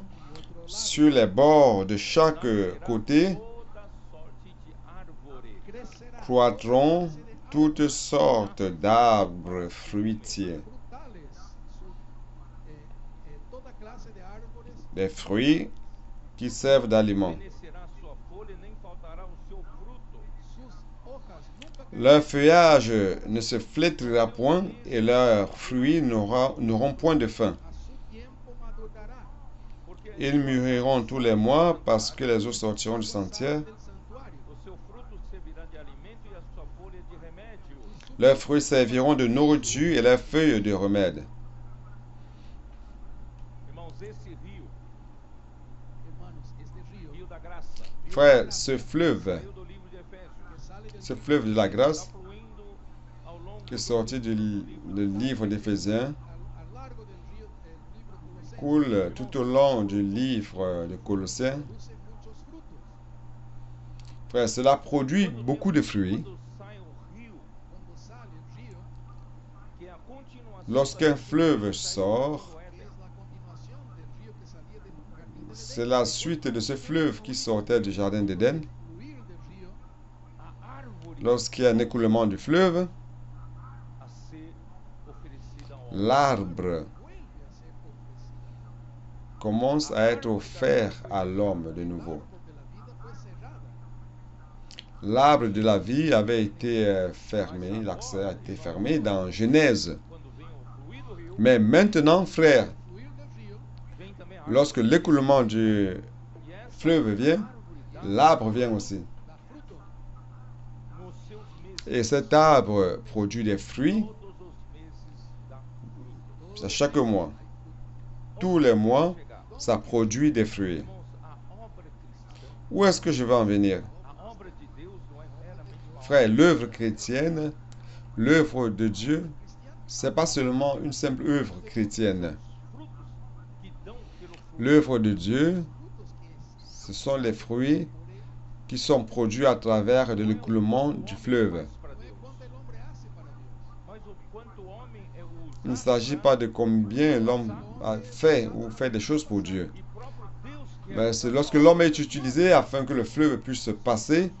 Speaker 2: sur les bords de chaque côté,
Speaker 1: toda sorte de árvore,
Speaker 3: Crecerá
Speaker 2: croîtront toutes sortes d'arbres fruitiers.
Speaker 3: frutales, toda clase de árboles,
Speaker 2: Des fruits qui servent d'aliment.
Speaker 1: fenecerá sua folha, nem faltará o seu fruto.
Speaker 3: sus hojas nunca
Speaker 2: Leur feuillage ne se flétrira point et leurs fruits n'auront point de fin.
Speaker 3: a su tiempo madurará.
Speaker 1: Porque
Speaker 2: Ils mûriront tous les mois parce que les eaux sortiront du sentier.
Speaker 3: Del santuario.
Speaker 1: o seu fruto servirá de alimento e a sua folha de remédio.
Speaker 2: Leurs fruits serviront de nourriture et leurs feuilles de remède.
Speaker 1: Irmãos, esse rio,
Speaker 3: Hermanos, este río
Speaker 1: rio da graça, rio
Speaker 2: Frère, ce fleuve,
Speaker 1: saiu do livro de Efésios,
Speaker 3: que sale del
Speaker 2: ce fleuve de la
Speaker 1: está
Speaker 2: grâce,
Speaker 1: fluindo ao longo
Speaker 2: qui est sorti du livre d'Éphésiens,
Speaker 3: al largo del río, del libro Colosenses,
Speaker 2: coule tout au long du livre de Colossiens.
Speaker 3: produce muchos frutos.
Speaker 2: Frère, cela produit beaucoup de fruits.
Speaker 1: quando sai o rio,
Speaker 3: Cuando sale el río,
Speaker 1: que é a continuação
Speaker 2: Lorsqu'un
Speaker 1: daquele
Speaker 2: fleuve
Speaker 1: que saiu
Speaker 2: sort,
Speaker 1: do
Speaker 3: que
Speaker 1: Éden.
Speaker 3: es la continuación del río que salía del jardín del
Speaker 2: c'est
Speaker 3: Edén,
Speaker 2: la suite de ce fleuve qui sortait du jardin d'Éden.
Speaker 3: fluir del río,
Speaker 1: A árvore
Speaker 2: Lorsqu'il y a un écoulement du fleuve,
Speaker 1: a ser oferecida ao homem.
Speaker 2: l'arbre
Speaker 3: vuelve a ser ofrecida.
Speaker 2: commence à être offert à l'homme de nouveau.
Speaker 3: Árbol de la vida fue cerrada.
Speaker 2: L'arbre de la vie avait été fermé, l'accès a été fermé dans Genèse.
Speaker 1: Quando vem o fluir do rio,
Speaker 2: Mais maintenant, frère,
Speaker 3: Fluir del río,
Speaker 1: vem também a árvore.
Speaker 2: lorsque l'écoulement du
Speaker 1: E essa
Speaker 2: fleuve vient,
Speaker 1: árvore dá
Speaker 2: l'arbre vient aussi.
Speaker 3: da fruto.
Speaker 1: nos seus meses,
Speaker 2: Et cet arbre produit des fruits
Speaker 1: todos os meses dá fruto.
Speaker 2: à chaque mois. Tous les mois,
Speaker 1: Chegar.
Speaker 2: ça produit des fruits.
Speaker 1: Irmãos, a obra cristã,
Speaker 2: Où est-ce que je vais en venir?
Speaker 1: a obra de Deus não é meramente uma
Speaker 2: Frère, l'œuvre chrétienne, l'œuvre de Dieu, c'est pas seulement une simple œuvre chrétienne.
Speaker 1: frutos que dão pelo fruto.
Speaker 2: L'œuvre de Dieu,
Speaker 3: Frutos que
Speaker 2: ce sont les fruits qui sont produits à travers de l'écoulement du fleuve.
Speaker 1: Para
Speaker 3: no es
Speaker 1: Deus,
Speaker 3: cuanto el hombre hace para Dios,
Speaker 1: mas o quanto o homem é
Speaker 2: Il ne
Speaker 1: usado
Speaker 2: s'agit pas de combien l'homme a fait ou fait des choses pour Dieu.
Speaker 1: e próprio Deus quer
Speaker 2: Mais c'est lorsque l'homme est utilisé afin que le fleuve puisse se passer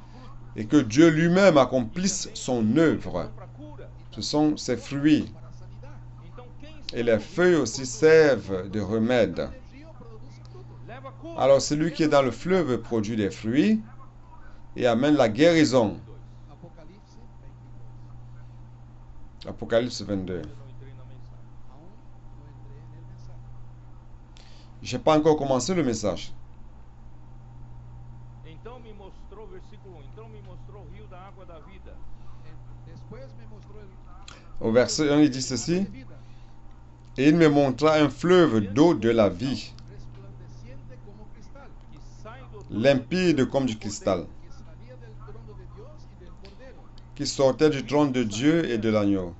Speaker 2: et que Dieu lui-même accomplisse son œuvre.
Speaker 1: para cura.
Speaker 2: Ce sont ses fruits.
Speaker 3: para sanidad.
Speaker 1: Então quem
Speaker 2: Et les feuilles aussi servent de remède.
Speaker 3: El río produce frutos.
Speaker 1: leva cura.
Speaker 2: Alors celui qui est dans le fleuve produit des fruits et amène la guérison.
Speaker 3: Apocalipsis 22.
Speaker 2: Apocalypse 22.
Speaker 1: Eu não entrei na mensagem.
Speaker 3: Aún no entré en el mensaje.
Speaker 2: Je n'ai pas encore commencé le message.
Speaker 1: Então me mostrou, versículo 1, então me mostrou o rio da água da vida,
Speaker 3: Después me mostró el
Speaker 2: Au verset 1, il dit ceci.
Speaker 3: de vida,
Speaker 2: Et il me montra un fleuve d'eau de la vie,
Speaker 3: resplandeciente como cristal,
Speaker 1: que sai do trono
Speaker 2: limpide comme du cristal,
Speaker 3: que salía del trono de Dios y del Cordero,
Speaker 2: qui sortait du trône de Dieu et de l'agneau.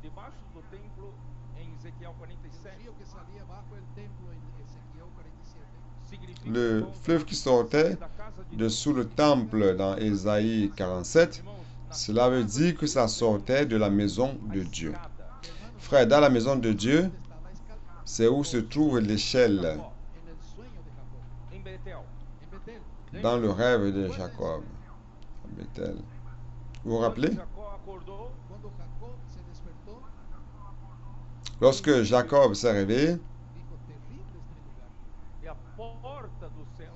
Speaker 1: debaixo do templo em Ezequiel 47.
Speaker 3: río que salía bajo el templo en Ezequiel 47.
Speaker 1: Significa,
Speaker 2: Le
Speaker 1: irmãos,
Speaker 2: fleuve qui sortait
Speaker 1: da casa de
Speaker 2: dessous le temple dans Ésaïe 47,
Speaker 1: Irmãos, na
Speaker 2: cela veut dire que ça sortait de la maison de Dieu.
Speaker 1: escada,
Speaker 2: Frère, dans la maison de Dieu,
Speaker 3: Está la escala
Speaker 2: c'est où se trouve l'échelle.
Speaker 3: en el sueño
Speaker 2: dans le rêve de Jacob. Bethel. Vous vous rappelez?
Speaker 1: Jacó acordou,
Speaker 3: Cuando Jacob se despertó,
Speaker 2: Lorsque Jacob s'est réveillé,
Speaker 3: dijo, terrible este lugar.
Speaker 1: e a porta do céu,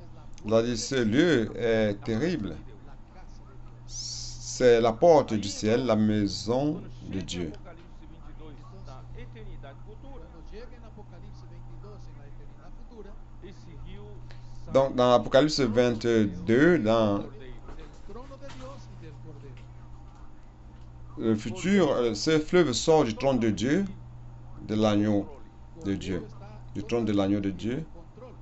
Speaker 2: il a dit, ce lieu est terrible.
Speaker 3: La casa de Dios.
Speaker 2: C'est la porte du ciel, la maison
Speaker 1: quando
Speaker 2: de
Speaker 1: chega
Speaker 2: Dieu.
Speaker 1: em Apocalipse 22, na eternidade futura,
Speaker 3: Cuando llega en Apocalipsis 22 en la eternidad futura,
Speaker 1: esse rio sai
Speaker 2: Donc, dans Apocalypse 22, dans
Speaker 1: do cordeiro.
Speaker 3: del trono de Dios y del Cordero.
Speaker 2: le futur, ce fleuve sort du trône de Dieu, de l'agneau de Dieu,
Speaker 3: Cordero está
Speaker 2: du trône de l'agneau de Dieu
Speaker 3: control.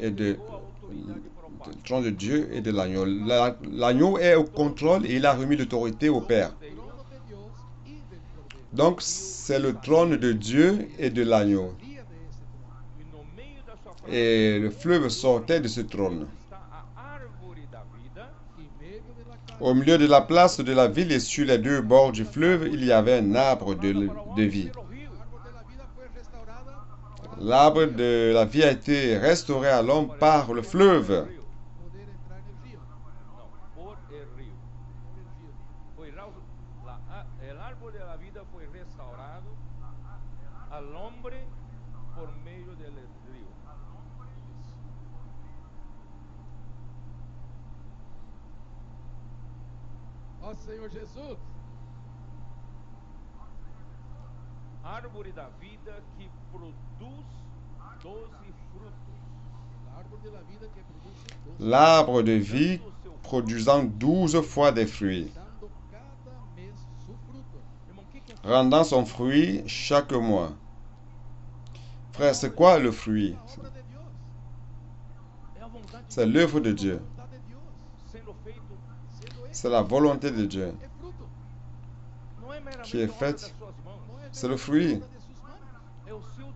Speaker 2: et de,
Speaker 1: Entregou a autoridade para o Pai.
Speaker 2: du trône de Dieu et de l'agneau. L'agneau est au contrôle et il a remis l'autorité au Père.
Speaker 3: Trono de Dios y del Cordero.
Speaker 2: Donc, c'est le trône de Dieu et de l'agneau.
Speaker 3: Día de ese trono.
Speaker 1: E no meio da sua frente
Speaker 2: Et le fleuve sortait de ce trône.
Speaker 1: está a árvore da vida,
Speaker 3: Y medio de la casa
Speaker 2: Au milieu de la place de la ville et sur les deux bords du fleuve, il y avait un arbre de vie.
Speaker 1: pelo rio.
Speaker 3: el árbol de la vida fue restaurada para
Speaker 2: L'arbre de la vie a été restauré à l'homme par le fleuve.
Speaker 3: poder entrar en el río.
Speaker 1: Não, por el rio.
Speaker 3: Por el río.
Speaker 1: El árbol de la vida foi restaurado al hombre por meio del río.
Speaker 3: Ó Senhor Jesus,
Speaker 1: Árvore da vida que produz 12 frutos.
Speaker 3: el árbol de la vida que produce 12,
Speaker 2: L'arbre de vie produisant 12 fois des fruits,
Speaker 3: dando cada mes su fruto.
Speaker 1: Irmão, o que é
Speaker 2: rendant son fruit chaque mois. Frère, c'est quoi le fruit?
Speaker 3: La obra de Dios,
Speaker 1: É a vontade
Speaker 2: C'est l'œuvre de Dieu.
Speaker 3: la voluntad de Dios,
Speaker 1: sendo feito.
Speaker 3: siendo hecho,
Speaker 2: C'est la volonté de Dieu.
Speaker 3: es fruto.
Speaker 1: Não é meramente
Speaker 2: Que é
Speaker 1: obra
Speaker 2: feito.
Speaker 1: das suas mãos.
Speaker 3: No es
Speaker 2: C'est le
Speaker 3: meramente
Speaker 2: fruit.
Speaker 3: obra de sus manos,
Speaker 1: É o seu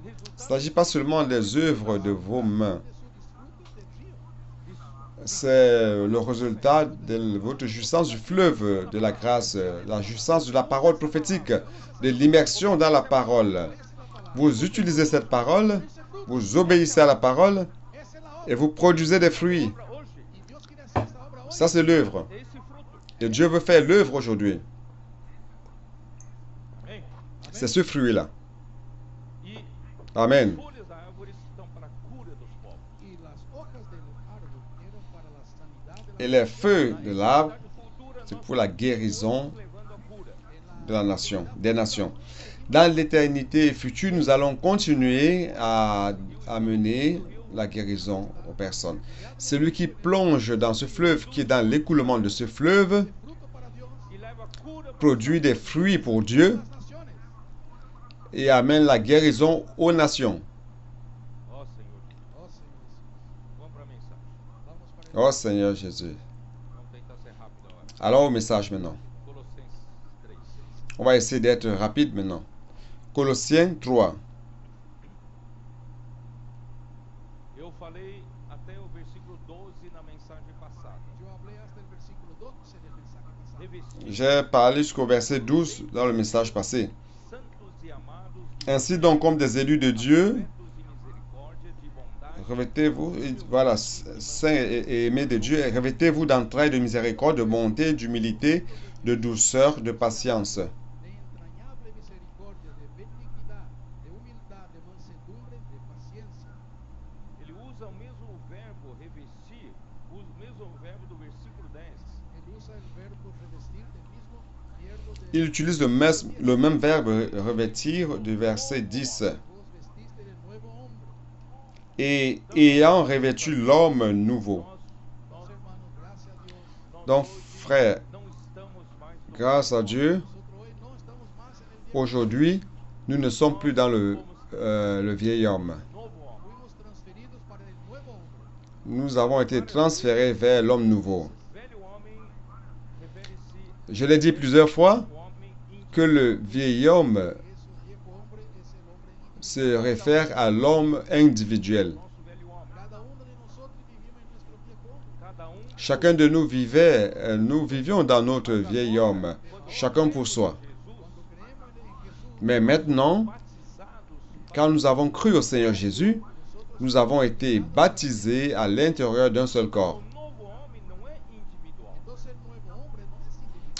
Speaker 2: Il ne
Speaker 1: resultado.
Speaker 2: s'agit pas seulement des œuvres de vos mains.
Speaker 3: de su disfrute del río.
Speaker 2: C'est le résultat de votre jouissance du fleuve de la grâce, la jouissance de la parole prophétique, de l'immersion dans la parole. Vous utilisez cette parole, vous obéissez à la parole
Speaker 3: Esa es la obra.
Speaker 2: et vous produisez des fruits.
Speaker 1: Obra hoje
Speaker 3: Y Dios quiere hacer esta obra hoy.
Speaker 2: Ça, c'est l'œuvre.
Speaker 1: é esse fruto.
Speaker 2: Et Dieu veut faire l'œuvre aujourd'hui.
Speaker 1: Amém?
Speaker 2: C'est ce fruit-là.
Speaker 1: E
Speaker 2: Amen.
Speaker 1: as folhas da árvore estão para a cura dos povos.
Speaker 3: Y las hojas del árbol eran para la sanidad de
Speaker 2: Et
Speaker 3: la
Speaker 2: les feuilles de l'arbre,
Speaker 1: Na futura,
Speaker 2: c'est
Speaker 1: nós
Speaker 2: pour la guérison
Speaker 1: estamos levando a cura.
Speaker 2: de la nation, des nations. Dans l'éternité future, nous allons continuer à amener la guérison aux personnes. Celui qui plonge dans ce fleuve, qui est dans l'écoulement de ce fleuve,
Speaker 3: fruto para Dios
Speaker 1: E leva a cura para
Speaker 2: produit des fruits pour Dieu
Speaker 3: las naciones.
Speaker 2: et amène la guérison aux nations.
Speaker 1: Ó Senhor,
Speaker 3: Oh Señor Jesús,
Speaker 1: vamos para a mensagem.
Speaker 3: vamos para el
Speaker 2: Oh Seigneur Jésus.
Speaker 1: Vamos tentar ser rápido agora.
Speaker 2: Allons au message maintenant.
Speaker 1: Colossenses 3.
Speaker 2: On va essayer d'être rapide maintenant. Colossiens 3.
Speaker 1: Eu falei até o versículo 12 na mensagem passada.
Speaker 3: Yo hablé hasta el versículo 12 del mensaje pasado.
Speaker 1: Revestidos
Speaker 2: J'ai parlé jusqu'au verset 12 dans le message passé.
Speaker 1: santos e amados de
Speaker 2: Ainsi donc, comme des élus de Dieu,
Speaker 1: afetos e misericórdia, de bondade,
Speaker 2: revêtez-vous, voilà, saints et aimés de Dieu, et revêtez-vous d'entrailles de miséricorde, de bonté, d'humilité, de douceur, de patience.
Speaker 3: De entrañable misericordia, de benignidad, de humildad, de mansedumbre, de paciencia.
Speaker 1: ele usa o mesmo verbo revestir, o mesmo verbo do versículo 10.
Speaker 3: Él usa el verbo revestir del mismo verbo de
Speaker 2: Il utilise le même verbe revêtir du verset 10.
Speaker 3: vos vestiste del nuevo hombre.
Speaker 2: Et ayant revêtu l'homme nouveau.
Speaker 1: Nós,
Speaker 3: Hermanos, gracias a Dios.
Speaker 1: nós
Speaker 2: Donc,
Speaker 1: hoje
Speaker 2: frère,
Speaker 1: não estamos mais no
Speaker 2: grâce à Dieu,
Speaker 3: Nosotros hoy no estamos más en el viejo.
Speaker 2: aujourd'hui, nous ne sommes plus dans le vieil homme.
Speaker 1: novo homem.
Speaker 3: Fuimos transferidos para el nuevo hombre.
Speaker 2: Nous avons été transférés vers l'homme nouveau.
Speaker 1: Velho homem refere-se
Speaker 2: Je l'ai dit plusieurs fois
Speaker 1: ao homem íntimo.
Speaker 2: que le vieil homme
Speaker 3: Ese viejo hombre es el hombre íntimo.
Speaker 2: se réfère à l'homme individuel.
Speaker 1: Nosso velho homem.
Speaker 3: Cada uno de nosotros vivimos en nuestro viejo hombre.
Speaker 1: Cada
Speaker 2: Chacun de nous nous vivions dans notre vieil homme, chacun pour soi.
Speaker 1: Jesus,
Speaker 3: Cuando creemos en Jesús,
Speaker 2: Mais maintenant,
Speaker 1: batizados
Speaker 2: quand nous avons cru au Seigneur Jésus, nous avons été baptisés à l'intérieur d'un seul corps.
Speaker 1: ao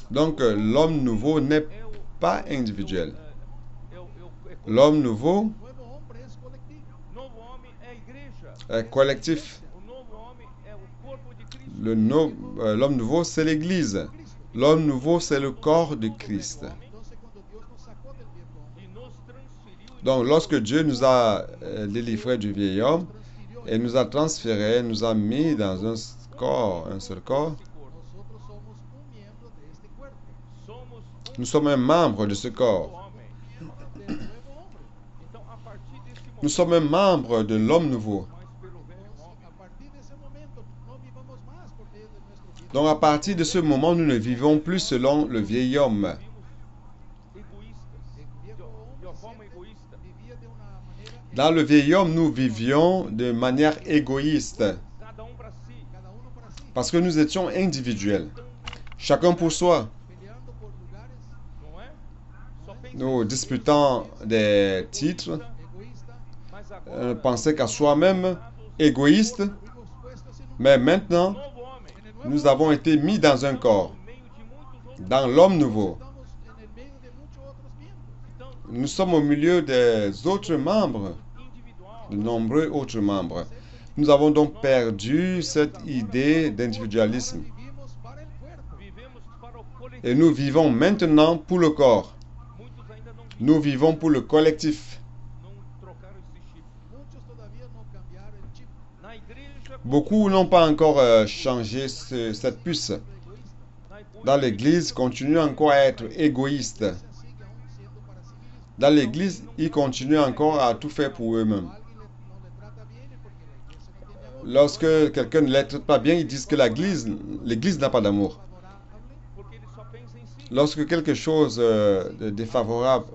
Speaker 2: Donc, l'homme nouveau n'est
Speaker 1: é o
Speaker 2: pas individuel.
Speaker 1: é
Speaker 2: L'homme nouveau
Speaker 3: O nuevo hombre es colectivo.
Speaker 1: novo homem é a igreja.
Speaker 2: est collectif.
Speaker 1: O novo homem é o corpo de Cristo.
Speaker 2: L'homme nouveau, c'est l'Église. L'homme nouveau, c'est le corps de Christ.
Speaker 3: Entonces, cuando Dios nos sacó del viejo hombre,
Speaker 1: E nos transferiu
Speaker 2: Donc, lorsque Dieu nous a délivrés du vieil homme
Speaker 3: transfirió
Speaker 2: et nous a transférés, nous a mis dans un corps, un seul corps,
Speaker 1: esse corpo.
Speaker 3: nosotros somos un miembro de este cuerpo,
Speaker 1: Somos
Speaker 2: nous sommes un membre de ce corps.
Speaker 1: homem.
Speaker 3: del nuevo hombre.
Speaker 1: Então, a partir desse momento,
Speaker 2: Nous sommes un membre de l'homme nouveau.
Speaker 1: mais pelo velho
Speaker 3: Entonces,
Speaker 1: homem,
Speaker 3: a partir de ese momento, no vivamos más por medio de nuestro viejo
Speaker 2: Donc, à partir de ce moment, nous ne vivons plus selon le vieil homme.
Speaker 1: vimos egoístas.
Speaker 3: El viejo
Speaker 1: De uma
Speaker 3: hombre
Speaker 1: forma
Speaker 3: siempre
Speaker 1: egoísta.
Speaker 3: vivía de una manera
Speaker 2: Dans le vieil homme, nous vivions de manière égoïste
Speaker 1: Cada para si.
Speaker 3: cada uno para sí,
Speaker 2: parce que nous étions individuels, chacun pour soi.
Speaker 3: peleando por lugares,
Speaker 1: Não é? Só pensa
Speaker 2: Nous disputant des titres,
Speaker 3: egoísta,
Speaker 1: mas agora
Speaker 2: pensaient qu'à soi-même, égoïste,
Speaker 3: fuimos puestos en un
Speaker 2: mais maintenant,
Speaker 1: novo homem
Speaker 3: en el nuevo
Speaker 2: nous avons été mis dans un corps,
Speaker 1: no meio de muitos outros.
Speaker 2: dans l'homme nouveau.
Speaker 3: estamos en el medio de muchos otros miembros.
Speaker 1: Então,
Speaker 2: Nous sommes au milieu des autres membres,
Speaker 1: individual.
Speaker 2: de nombreux autres membres. Nous avons donc perdu cette idée d'individualisme
Speaker 3: Vivimos para el cuerpo.
Speaker 1: Vivemos para o coletivo.
Speaker 2: et nous vivons maintenant pour le corps.
Speaker 1: Muitos ainda não
Speaker 2: Nous vivons pour le collectif.
Speaker 1: não trocaram esse chip.
Speaker 3: Muchos todavía no cambiaron el chip.
Speaker 1: Na igreja,
Speaker 2: Beaucoup n'ont pas encore changé cette puce.
Speaker 3: Egoísta.
Speaker 2: Dans l'Église, continuent encore à être égoïstes.
Speaker 3: Se sigue aún siendo para sí mismo.
Speaker 2: Dans l'Église, ils continuent encore à tout faire pour eux-mêmes.
Speaker 3: Alguien no le trata bien es porque la iglesia no tiene amor.
Speaker 2: Lorsque quelqu'un ne les traite pas bien, ils disent que l'Église n'a pas d'amour.
Speaker 3: Favorable
Speaker 1: porque ele só pensa em si.
Speaker 2: Lorsque quelque chose de défavorable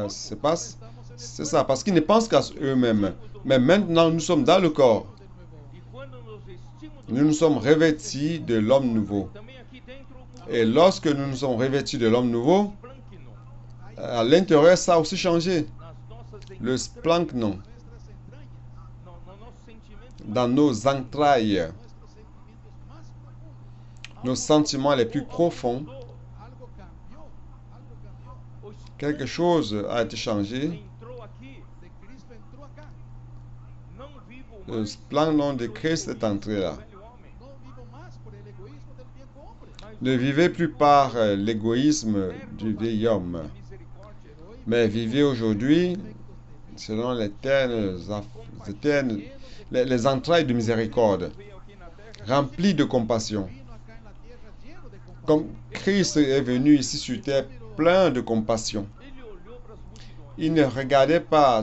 Speaker 2: se passe, c'est ça, parce qu'ils ne pensent qu'à eux-mêmes. Mais maintenant, nous sommes dans le corps.
Speaker 1: E quando nos vestimos do
Speaker 2: Nous nous sommes revêtis de l'homme nouveau.
Speaker 1: também aqui dentro
Speaker 2: Et lorsque nous nous sommes revêtis de l'homme nouveau,
Speaker 1: Plancknon,
Speaker 2: à l'intérieur, ça a aussi changé.
Speaker 1: nas nossas
Speaker 2: Le splancnon,
Speaker 3: nuestras entrañas,
Speaker 1: no nossos sentimentos,
Speaker 2: dans nos entrailles,
Speaker 3: nuestros sentimientos más profundos.
Speaker 2: nos sentiments les plus profonds,
Speaker 1: mudou.
Speaker 3: Algo cambió, algo cambió.
Speaker 1: O
Speaker 2: quelque chose a été changé.
Speaker 1: entrou aqui.
Speaker 3: De Cristo entró acá.
Speaker 1: Não vivo
Speaker 2: Le
Speaker 1: mais
Speaker 2: splancnon de Christ est entré là.
Speaker 1: pelo velho homem,
Speaker 3: No vivo más por el egoísmo del viejo hombre.
Speaker 1: mas
Speaker 2: Ne vivez plus par l'égoïsme du vieil homme,
Speaker 1: misericórdia.
Speaker 3: Pero hoy
Speaker 2: mais vivez aujourd'hui
Speaker 3: efectos de
Speaker 2: selon les entrailles de miséricorde,
Speaker 1: Veio aqui na terra,
Speaker 2: remplies de compassion.
Speaker 3: vino acá en la tierra lleno de compasión.
Speaker 2: Comme Christ est venu ici sur terre plein de compassion.
Speaker 1: ele olhou para as multidões.
Speaker 2: Il ne regardait pas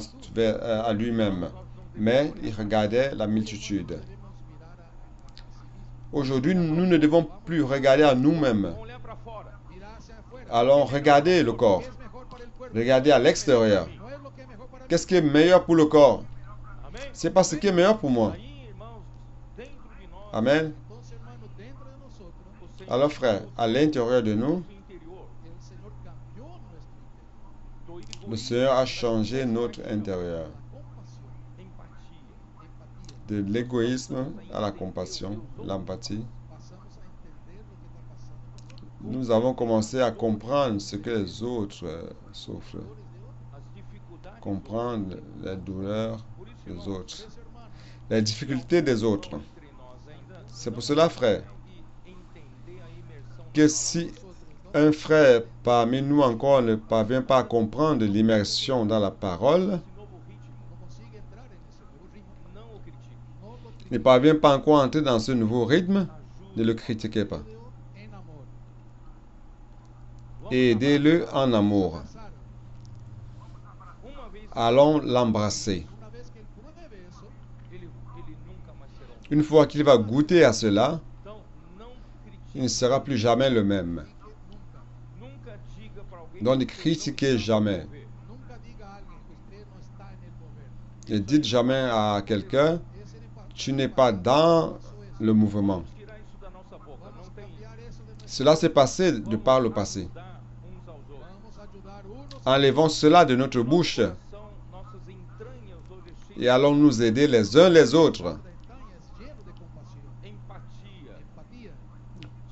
Speaker 2: à lui-même, mais il regardait la multitude.
Speaker 3: Debemos mirar a sí mismo.
Speaker 2: Aujourd'hui, nous ne devons plus regarder à nous-mêmes.
Speaker 1: Vamos olhar para fora.
Speaker 3: Mirar hacia afuera.
Speaker 2: Allons regarder le corps,
Speaker 3: ¿Qué es mejor para el cuerpo?
Speaker 2: regarder à l'extérieur.
Speaker 3: No es lo que es mejor para mí.
Speaker 2: Qu'est-ce qui est meilleur pour le corps?
Speaker 1: Amém?
Speaker 2: C'est pas ce qui est meilleur pour moi.
Speaker 1: Aí, irmãos, dentro de nós,
Speaker 2: Amen.
Speaker 3: Entonces, hermano, dentro de nosotros,
Speaker 1: o Senhor
Speaker 2: Alors frère, à l'intérieur de nous,
Speaker 1: nosso interior
Speaker 3: el Señor cambió nuestro interior.
Speaker 1: do
Speaker 2: le
Speaker 1: egoísmo,
Speaker 2: Seigneur a changé notre intérieur.
Speaker 3: La compasión,
Speaker 1: empatia.
Speaker 3: empatía.
Speaker 2: De l'égoïsme à la compassion, l'empathie.
Speaker 3: Pasamos a entender lo que está pasando.
Speaker 2: Nous avons commencé à comprendre ce que les autres souffrent,
Speaker 1: As dificuldades
Speaker 2: comprendre les douleurs
Speaker 1: Por isso,
Speaker 2: des
Speaker 1: irmãos,
Speaker 2: autres,
Speaker 3: Ese hermano,
Speaker 2: les difficultés des autres.
Speaker 1: entre nós ainda
Speaker 2: C'est pour cela, frère,
Speaker 1: de entender a imersão
Speaker 2: que si
Speaker 3: nosotros no
Speaker 2: un frère parmi nous encore ne parvient pas à comprendre l'immersion dans la parole,
Speaker 1: esse novo ritmo,
Speaker 3: no consigue entrar en ese nuevo ritmo.
Speaker 1: não o critique.
Speaker 3: No lo
Speaker 2: ne
Speaker 3: critique,
Speaker 2: parvient pas encore à entrer dans ce nouveau rythme, ne le critiquez pas.
Speaker 3: en amor.
Speaker 1: Vamos
Speaker 2: Aidez-le en amour.
Speaker 3: Abrazar.
Speaker 1: uma vez
Speaker 2: Allons l'embrasser.
Speaker 3: Una vez que él pruebe eso,
Speaker 1: ele nunca mais será um.
Speaker 2: Une fois qu'il va goûter à cela,
Speaker 1: Então, não critique.
Speaker 2: il ne sera plus jamais le même.
Speaker 3: nunca,
Speaker 1: Nunca diga para alguém
Speaker 2: Donc ne
Speaker 1: que você não
Speaker 2: critiquez
Speaker 1: está
Speaker 2: jamais.
Speaker 1: no mover.
Speaker 3: nunca diga a alguien que usted no está en el mover.
Speaker 2: Ne dites jamais à quelqu'un,
Speaker 3: Ese era el
Speaker 2: tu n'es pas dans le mouvement.
Speaker 1: Vamos tirar isso da nossa boca.
Speaker 3: Vamos
Speaker 1: Não tem
Speaker 3: cambiar eso de nuestra
Speaker 2: Cela s'est passé de par le passé.
Speaker 1: ajudar uns aos outros.
Speaker 3: Vamos a ayudar unos
Speaker 2: Enlevons cela de notre bouche
Speaker 1: Nosso coração, nossas entranhas hoje é cheio
Speaker 2: et allons nous aider les uns les autres.
Speaker 3: de entrañas lleno de compasión,
Speaker 1: de empatia,
Speaker 3: empatía,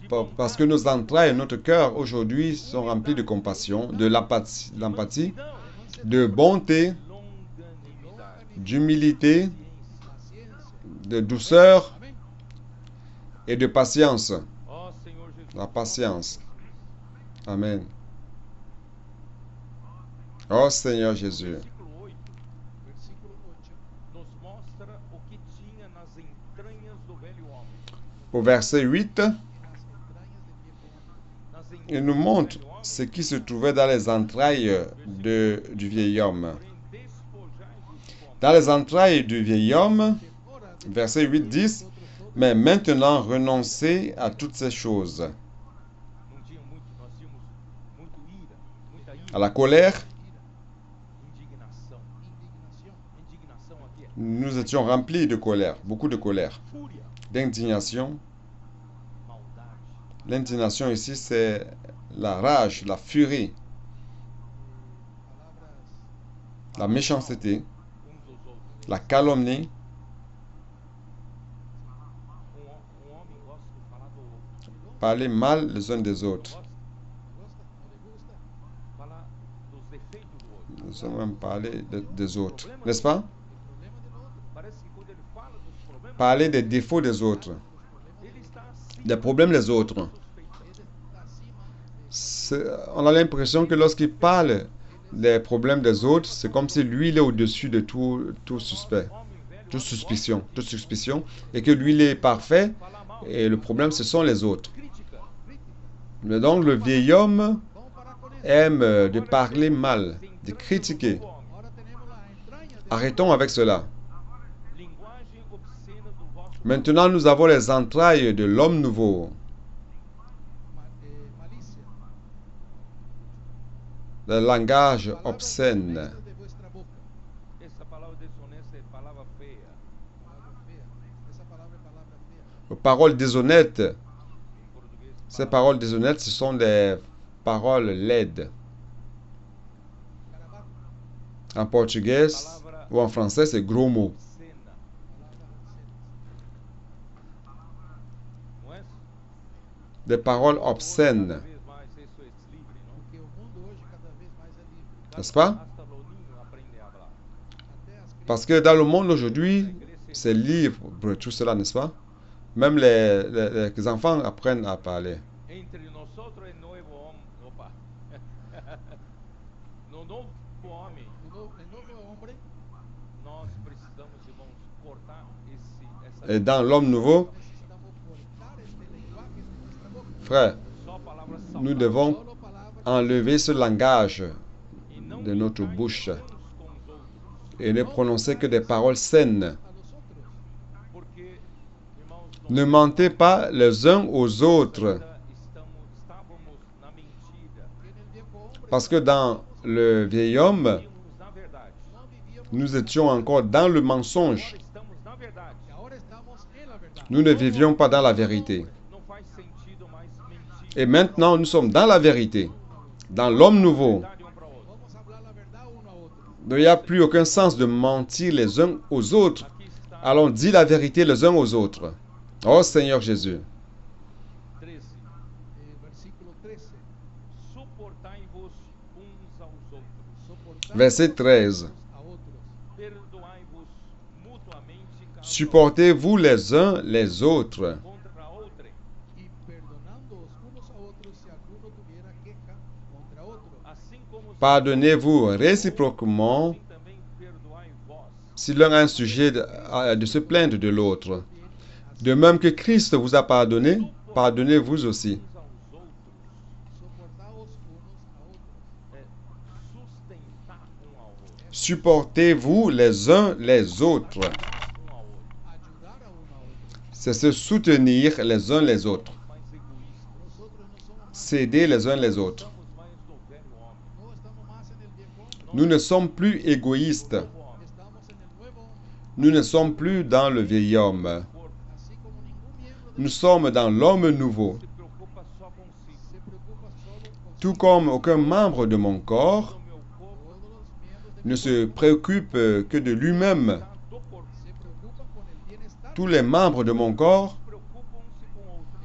Speaker 1: de
Speaker 2: parce que nos entrailles et notre cœur aujourd'hui sont remplis de compassion, de l'empathie, de bonté, d'humilité, de douceur
Speaker 3: Amén.
Speaker 2: et de patience.
Speaker 1: Ó Senhor Jesus,
Speaker 2: La patience. Amen. Oh Seigneur Jésus.
Speaker 1: versículo 8
Speaker 3: Versículo 8.
Speaker 1: nos mostra o que tinha nas entranhas do velho homem.
Speaker 2: Au verset 8,
Speaker 3: En las entrañas del viejo hombre.
Speaker 1: Nas
Speaker 2: il
Speaker 1: entranhas
Speaker 2: nous
Speaker 1: do
Speaker 2: montre
Speaker 1: velho homem,
Speaker 2: ce qui se trouvait dans les entrailles du vieil homme.
Speaker 1: porém despojai-vos como
Speaker 2: Dans les entrailles du vieil homme,
Speaker 3: Temor de
Speaker 2: verset 8 dit,
Speaker 3: nosotros todos.
Speaker 2: mais maintenant renoncez à toutes ces choses,
Speaker 1: nós tínhamos muito ira, muita ira,
Speaker 2: à la colère.
Speaker 1: indignação.
Speaker 3: Indignación.
Speaker 1: Indignação aqui é
Speaker 2: Nous étions remplis de colère, beaucoup de colère,
Speaker 1: fúria,
Speaker 2: d'indignation.
Speaker 1: maldade,
Speaker 2: L'indignation ici, c'est la rage, la furie,
Speaker 3: Palabras.
Speaker 2: la méchanceté,
Speaker 1: uns aos outros.
Speaker 2: la calomnie.
Speaker 1: Um homem gosta de falar do outro.
Speaker 2: Parler mal les uns des autres.
Speaker 1: Gosta
Speaker 3: ¿Gosta? ¿No le gusta?
Speaker 1: de falar dos defeitos do outro.
Speaker 2: Nous sommes même parler des autres, n'est-ce pas?
Speaker 3: El problema del otro.
Speaker 1: Parece que quando ele fala dos problemas,
Speaker 2: Parler des défauts des autres,
Speaker 1: ele está acima
Speaker 2: des problèmes des autres.
Speaker 1: dos feitos.
Speaker 3: Él está acima de
Speaker 2: On a l'impression que lorsqu'il parle des problèmes des autres, c'est comme si lui, il est au-dessus de tout suspect, toute suspicion, et que lui, il est parfait,
Speaker 1: Falar mal,
Speaker 2: et le problème, ce sont les autres.
Speaker 1: crítica.
Speaker 2: Mais donc, le vieil homme
Speaker 3: Vamos para con eso.
Speaker 2: aime de parler mal, de critiquer.
Speaker 3: Ahora tenemos la entraña de
Speaker 2: Arrêtons avec cela.
Speaker 1: Linguagem obscena do vosso
Speaker 2: Maintenant, nous avons les entrailles de l'homme nouveau,
Speaker 3: malicia.
Speaker 2: le langage
Speaker 3: Palabras
Speaker 2: obscène.
Speaker 3: deshonestas de vuestra boca.
Speaker 1: Essa palavra desonesta é palavra feia.
Speaker 3: Palabra fea. Esa palabra es palabra fea.
Speaker 2: Les paroles déshonnêtes,
Speaker 1: Em português,
Speaker 2: ces paroles déshonnêtes, ce sont des paroles laides.
Speaker 3: Garabato.
Speaker 2: En portugais ou en français, c'est gros mots.
Speaker 1: obscena,
Speaker 3: Palabras obscenas.
Speaker 1: não é?
Speaker 2: Des paroles obscènes,
Speaker 1: Cada vez mais isso é livre, não?
Speaker 3: Porque o mundo hoje cada vez mais é livre.
Speaker 2: n'est-ce pas?
Speaker 1: Hasta los niños aprenden a hablar.
Speaker 3: Até as crianças.
Speaker 2: Parce que dans le monde aujourd'hui, c'est libre, tout cela, n'est-ce pas? Même les enfants apprennent à parler.
Speaker 1: Entre nosotros el nuevo hombre. Opa. No novo homem,
Speaker 3: El nuevo hombre.
Speaker 1: nós precisamos, irmãos, cortar essa.
Speaker 2: Et dans l'homme nouveau,
Speaker 3: Necesitamos cortar este lenguaje de nuestra boca.
Speaker 2: frère,
Speaker 1: Só palavras
Speaker 2: nous
Speaker 1: saudáveis.
Speaker 2: devons
Speaker 3: Solo palabras
Speaker 2: enlever ce langage
Speaker 1: E não
Speaker 2: de notre
Speaker 1: imitar
Speaker 2: bouche
Speaker 1: uns com os outros.
Speaker 2: et ne prononcer que des paroles saines.
Speaker 3: a los otros.
Speaker 1: Porque, irmãos,
Speaker 2: Ne mentez pas les uns aux autres,
Speaker 1: ainda estávamos na mentira.
Speaker 3: Que en el viejo hombre
Speaker 2: parce que dans le vieil homme,
Speaker 1: Vivíamos na verdade.
Speaker 3: no vivíamos.
Speaker 2: nous étions encore dans le mensonge.
Speaker 1: Agora estamos na verdade.
Speaker 3: Y ahora estamos en la verdad.
Speaker 2: Nous ne vivions pas dans la vérité.
Speaker 1: Não faz sentido mais mentir.
Speaker 2: Et maintenant, nous sommes dans la vérité, dans l'homme nouveau.
Speaker 1: Verdade um para o outro.
Speaker 3: Vamos a hablar la verdad uno a otro.
Speaker 2: Il n'y a plus aucun sens de mentir les uns aux autres.
Speaker 1: Aqui está
Speaker 2: Allons, dis la vérité les uns aux autres. Oh Seigneur Jésus.
Speaker 1: 13.
Speaker 3: Versículo 13.
Speaker 1: Suportai-vos uns aos outros.
Speaker 3: Soportar
Speaker 2: Verset 13.
Speaker 3: a otros.
Speaker 1: Perdoai-vos mutuamente caso
Speaker 2: Supportez-vous les uns les autres.
Speaker 1: contra outrem.
Speaker 3: Y perdonándoos unos a otros si alguno tuviera queja contra otro.
Speaker 1: Assim como
Speaker 2: Pardonnez-vous réciproquement
Speaker 1: assim também perdoai vós.
Speaker 2: si l'un a un sujet de se plaindre de l'autre. De même que Christ vous a pardonné, pardonnez-vous aussi.
Speaker 1: Uns aos outros.
Speaker 3: Soportaos unos a otros.
Speaker 1: É sustentar um ao outro.
Speaker 2: Supportez-vous les uns les autres.
Speaker 1: Um ao outro.
Speaker 3: Ayudar a uno a otro.
Speaker 2: C'est se soutenir les uns les autres.
Speaker 1: Mais egoístas.
Speaker 3: Nosotros no somos más,
Speaker 2: S'aider les uns les autres.
Speaker 1: Estamos mais no velho homem.
Speaker 3: no estamos más en el viejo hombre.
Speaker 2: Nous ne sommes plus égoïstes.
Speaker 1: Novo homem.
Speaker 3: Estamos en el nuevo hombre.
Speaker 2: Nous ne sommes plus dans le vieil homme.
Speaker 1: Corpo
Speaker 3: Así como ningún miembro de
Speaker 2: Nous sommes dans l'homme nouveau.
Speaker 1: se preocupa só consigo.
Speaker 3: se preocupa solo con
Speaker 2: Tout comme aucun membre de mon corps
Speaker 1: O meu corpo
Speaker 3: todos los miembros de
Speaker 2: ne se préoccupe que de lui-même.
Speaker 1: está do corpo.
Speaker 3: se preocupan con el bienestar.
Speaker 2: Tous les membres de mon corps
Speaker 1: Preocupam-se com o outro.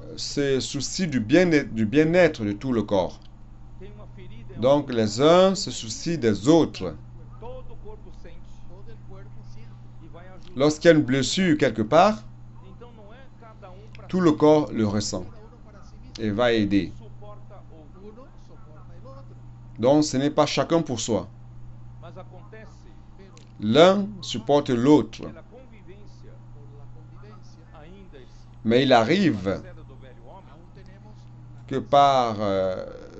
Speaker 3: Entonces
Speaker 2: se soucient du bien-être de tout le corps.
Speaker 1: Tem uma ferida,
Speaker 2: Donc les uns se soucient des autres.
Speaker 1: todo o corpo sente
Speaker 3: todo el cuerpo siente.
Speaker 1: e vai ajudar.
Speaker 2: Lorsqu'il y a une blessure quelque part,
Speaker 1: Então não é cada para
Speaker 2: tout le corps le ressent
Speaker 3: Uno para sí mismo,
Speaker 2: et va aider.
Speaker 1: suporta outro.
Speaker 3: uno soporta el otro.
Speaker 2: Donc ce n'est pas chacun pour soi.
Speaker 1: Mas acontece
Speaker 3: Pero
Speaker 2: L'un supporte l'autre.
Speaker 1: pela convivência
Speaker 3: por la convivencia
Speaker 1: ainda existe
Speaker 2: Mais il arrive
Speaker 1: a queda do velho homem.
Speaker 3: aún tenemos una
Speaker 2: que par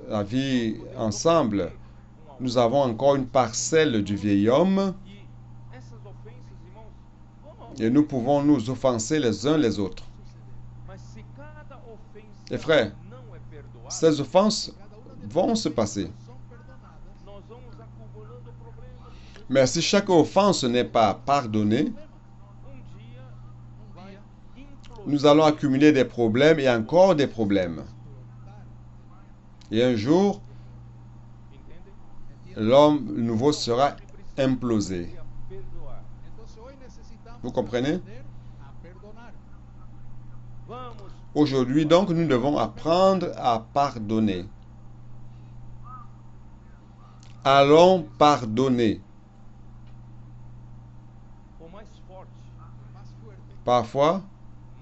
Speaker 2: la vie ensemble, nous avons encore une parcelle du vieil homme
Speaker 1: E essas ofensas, irmãos, vão
Speaker 2: et nous pouvons nous offenser les uns les autres.
Speaker 3: suceder.
Speaker 1: mas se cada ofensa
Speaker 2: Et frères,
Speaker 1: não é perdoada,
Speaker 2: Ces offenses
Speaker 3: Cada una de
Speaker 2: vont se passer.
Speaker 3: son perdonadas.
Speaker 1: nós vamos acumulando problemas.
Speaker 2: Mais si chaque offense n'est pas pardonnée,
Speaker 1: Dia vai implodir.
Speaker 2: nous allons accumuler des problèmes et encore des problèmes. Et un jour,
Speaker 1: Entendem?
Speaker 2: l'homme nouveau sera implosé.
Speaker 1: A perdoar.
Speaker 3: Entonces hoy necesitamos
Speaker 2: Vous comprenez?
Speaker 3: aprender a perdonar.
Speaker 1: Vamos
Speaker 2: Aujourd'hui donc, nous devons apprendre à pardonner. Allons pardonner.
Speaker 1: o mais forte,
Speaker 3: El más fuerte,
Speaker 2: Parfois,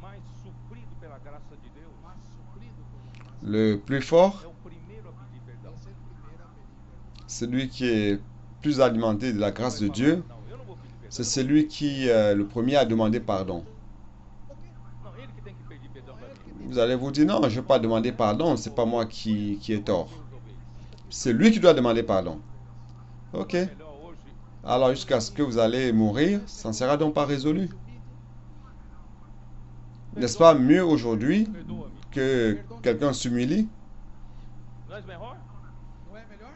Speaker 1: mais suprido pela graça de Deus,
Speaker 3: más suplido por la gracia,
Speaker 2: le plus fort,
Speaker 1: é o primeiro a pedir perdão.
Speaker 3: es el primero a pedir perdón.
Speaker 2: celui qui est plus alimenté de la grâce de Dieu,
Speaker 1: Não, eu não vou pedir perdão.
Speaker 2: c'est celui qui est le premier à demander pardon.
Speaker 1: Não, ele que tem que pedir perdão para mim.
Speaker 2: Vous allez vous dire, non, je ne vais pas demander pardon, c'est pas moi qui ai tort.
Speaker 1: Resolver isso.
Speaker 2: C'est lui qui doit demander pardon. Ok.
Speaker 1: Melhor hoje,
Speaker 2: Alors jusqu'à ce que vous allez mourir, ça ne sera donc pas résolu. N'est-ce pas mieux aujourd'hui
Speaker 1: perdoa-me.
Speaker 2: que quelqu'un s'humilie?
Speaker 1: Não és melhor?
Speaker 3: ¿No es mejor?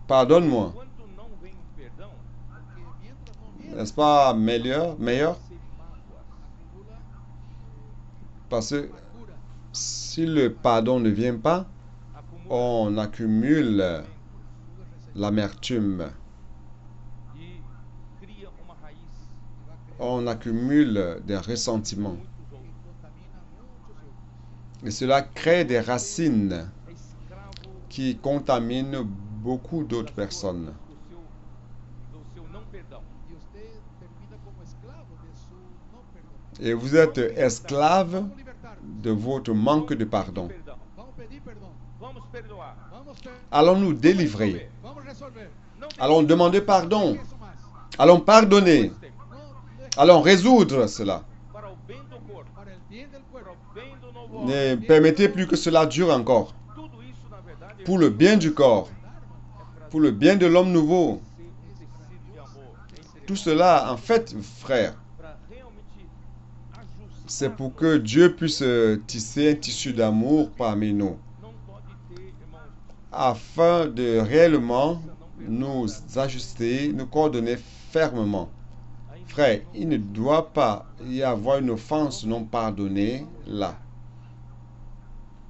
Speaker 2: Pardonne-moi.
Speaker 1: Enquanto não vem o perdão,
Speaker 3: Porque mientras no viene,
Speaker 2: N'est-ce pas meilleur?
Speaker 1: se mágoas.
Speaker 3: acumula
Speaker 2: Parce que
Speaker 3: amargura,
Speaker 2: si le pardon ne vient pas,
Speaker 1: Acumula
Speaker 2: on accumule
Speaker 3: sube resentimiento
Speaker 2: l'amertume,
Speaker 1: e cria uma raiz
Speaker 3: y va a crear
Speaker 2: on accumule des ressentiments.
Speaker 1: muitos
Speaker 3: y
Speaker 1: outros.
Speaker 3: contamina muchos otros.
Speaker 2: Et cela crée des racines
Speaker 1: É escravo
Speaker 2: qui contaminent beaucoup d'autres personnes.
Speaker 1: do seu não perdão.
Speaker 3: Y usted termina como esclavo de su no perdón.
Speaker 2: Et vous êtes esclave
Speaker 3: Vamos a libertarnos,
Speaker 2: de votre manque de pardon.
Speaker 1: Perdão.
Speaker 3: vamos a pedir perdón,
Speaker 1: Vamos perdoar.
Speaker 3: vamos a
Speaker 2: Allons nous délivrer.
Speaker 3: vamos a resolver.
Speaker 1: Não tem
Speaker 2: Allons demander pardon.
Speaker 3: Eso más.
Speaker 2: Allons pardonner.
Speaker 1: tempo.
Speaker 3: No deje
Speaker 2: Allons résoudre cela.
Speaker 1: Para o bem do corpo,
Speaker 3: para el bien del
Speaker 1: para
Speaker 3: cuerpo,
Speaker 1: o bem do novo homem.
Speaker 2: Ne permettez plus que cela dure encore.
Speaker 1: Tudo isso, na verdade,
Speaker 2: Pour le bien du corps,
Speaker 1: é
Speaker 2: pour le bien de l'homme nouveau.
Speaker 1: ser um tecido de amor entre
Speaker 2: Tout
Speaker 1: nós,
Speaker 2: cela, en fait, frère,
Speaker 1: para realmente ajustar.
Speaker 2: c'est pour que Dieu puisse tisser un tissu d'amour parmi nous,
Speaker 1: Não pode ter, irmãos,
Speaker 2: afin de réellement nous ajuster, nous coordonner fermement. Frère, il ne doit pas y avoir une offense non pardonnée là,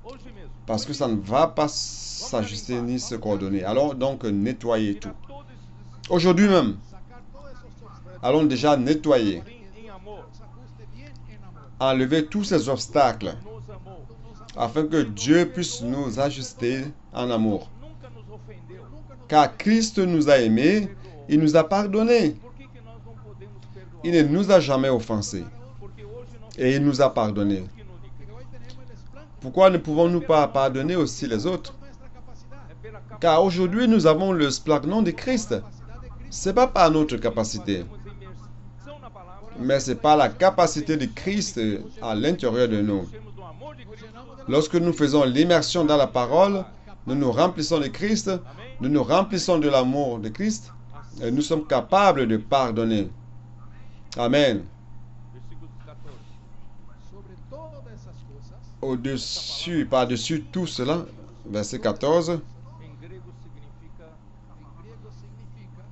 Speaker 1: hoje mesmo.
Speaker 2: parce que ça ne va pas s'ajuster ni se coordonner. Allons donc nettoyer tout.
Speaker 1: Tirar todos esses
Speaker 2: Aujourd'hui même,
Speaker 3: sacar todos esos obstáculos,
Speaker 2: allons déjà nettoyer,
Speaker 1: em amor.
Speaker 3: ajuste bien en amor.
Speaker 2: enlever tous ces obstacles,
Speaker 1: Nos amou.
Speaker 2: afin que Dieu puisse nous ajuster en amour.
Speaker 1: Nunca nos ofendeu.
Speaker 2: Car Christ nous a aimés, il nous a pardonnés.
Speaker 1: Por que nós não podemos perdoar?
Speaker 2: Il ne nous a jamais offensés
Speaker 1: Porque hoje nós
Speaker 2: et il nous a pardonnés.
Speaker 1: que no de
Speaker 3: Porque hoy tenemos el esplanto
Speaker 2: Pourquoi ne pouvons-nous pas pardonner aussi les autres?
Speaker 3: por nuestra capacidad,
Speaker 1: é pela
Speaker 2: Car aujourd'hui nous avons le splagnon de Christ.
Speaker 3: capacidad de Cristo.
Speaker 2: Ce n'est pas par notre capacité,
Speaker 1: fazemos imersão na palavra,
Speaker 2: mais c'est par la capacité de Christ à l'intérieur de nous.
Speaker 1: temos do amor de
Speaker 3: Nos
Speaker 1: Cristo.
Speaker 3: llenamos de la
Speaker 2: Lorsque nous faisons l'immersion dans la parole, nous nous remplissons de Christ, nous nous remplissons de l'amour de Christ et nous sommes capables de pardonner. Amen.
Speaker 1: Versículo 14.
Speaker 3: sobre todas esas cosas.
Speaker 2: Au-dessus, par-dessus tout cela, verset 14,
Speaker 1: Em grego significa
Speaker 3: En griego significa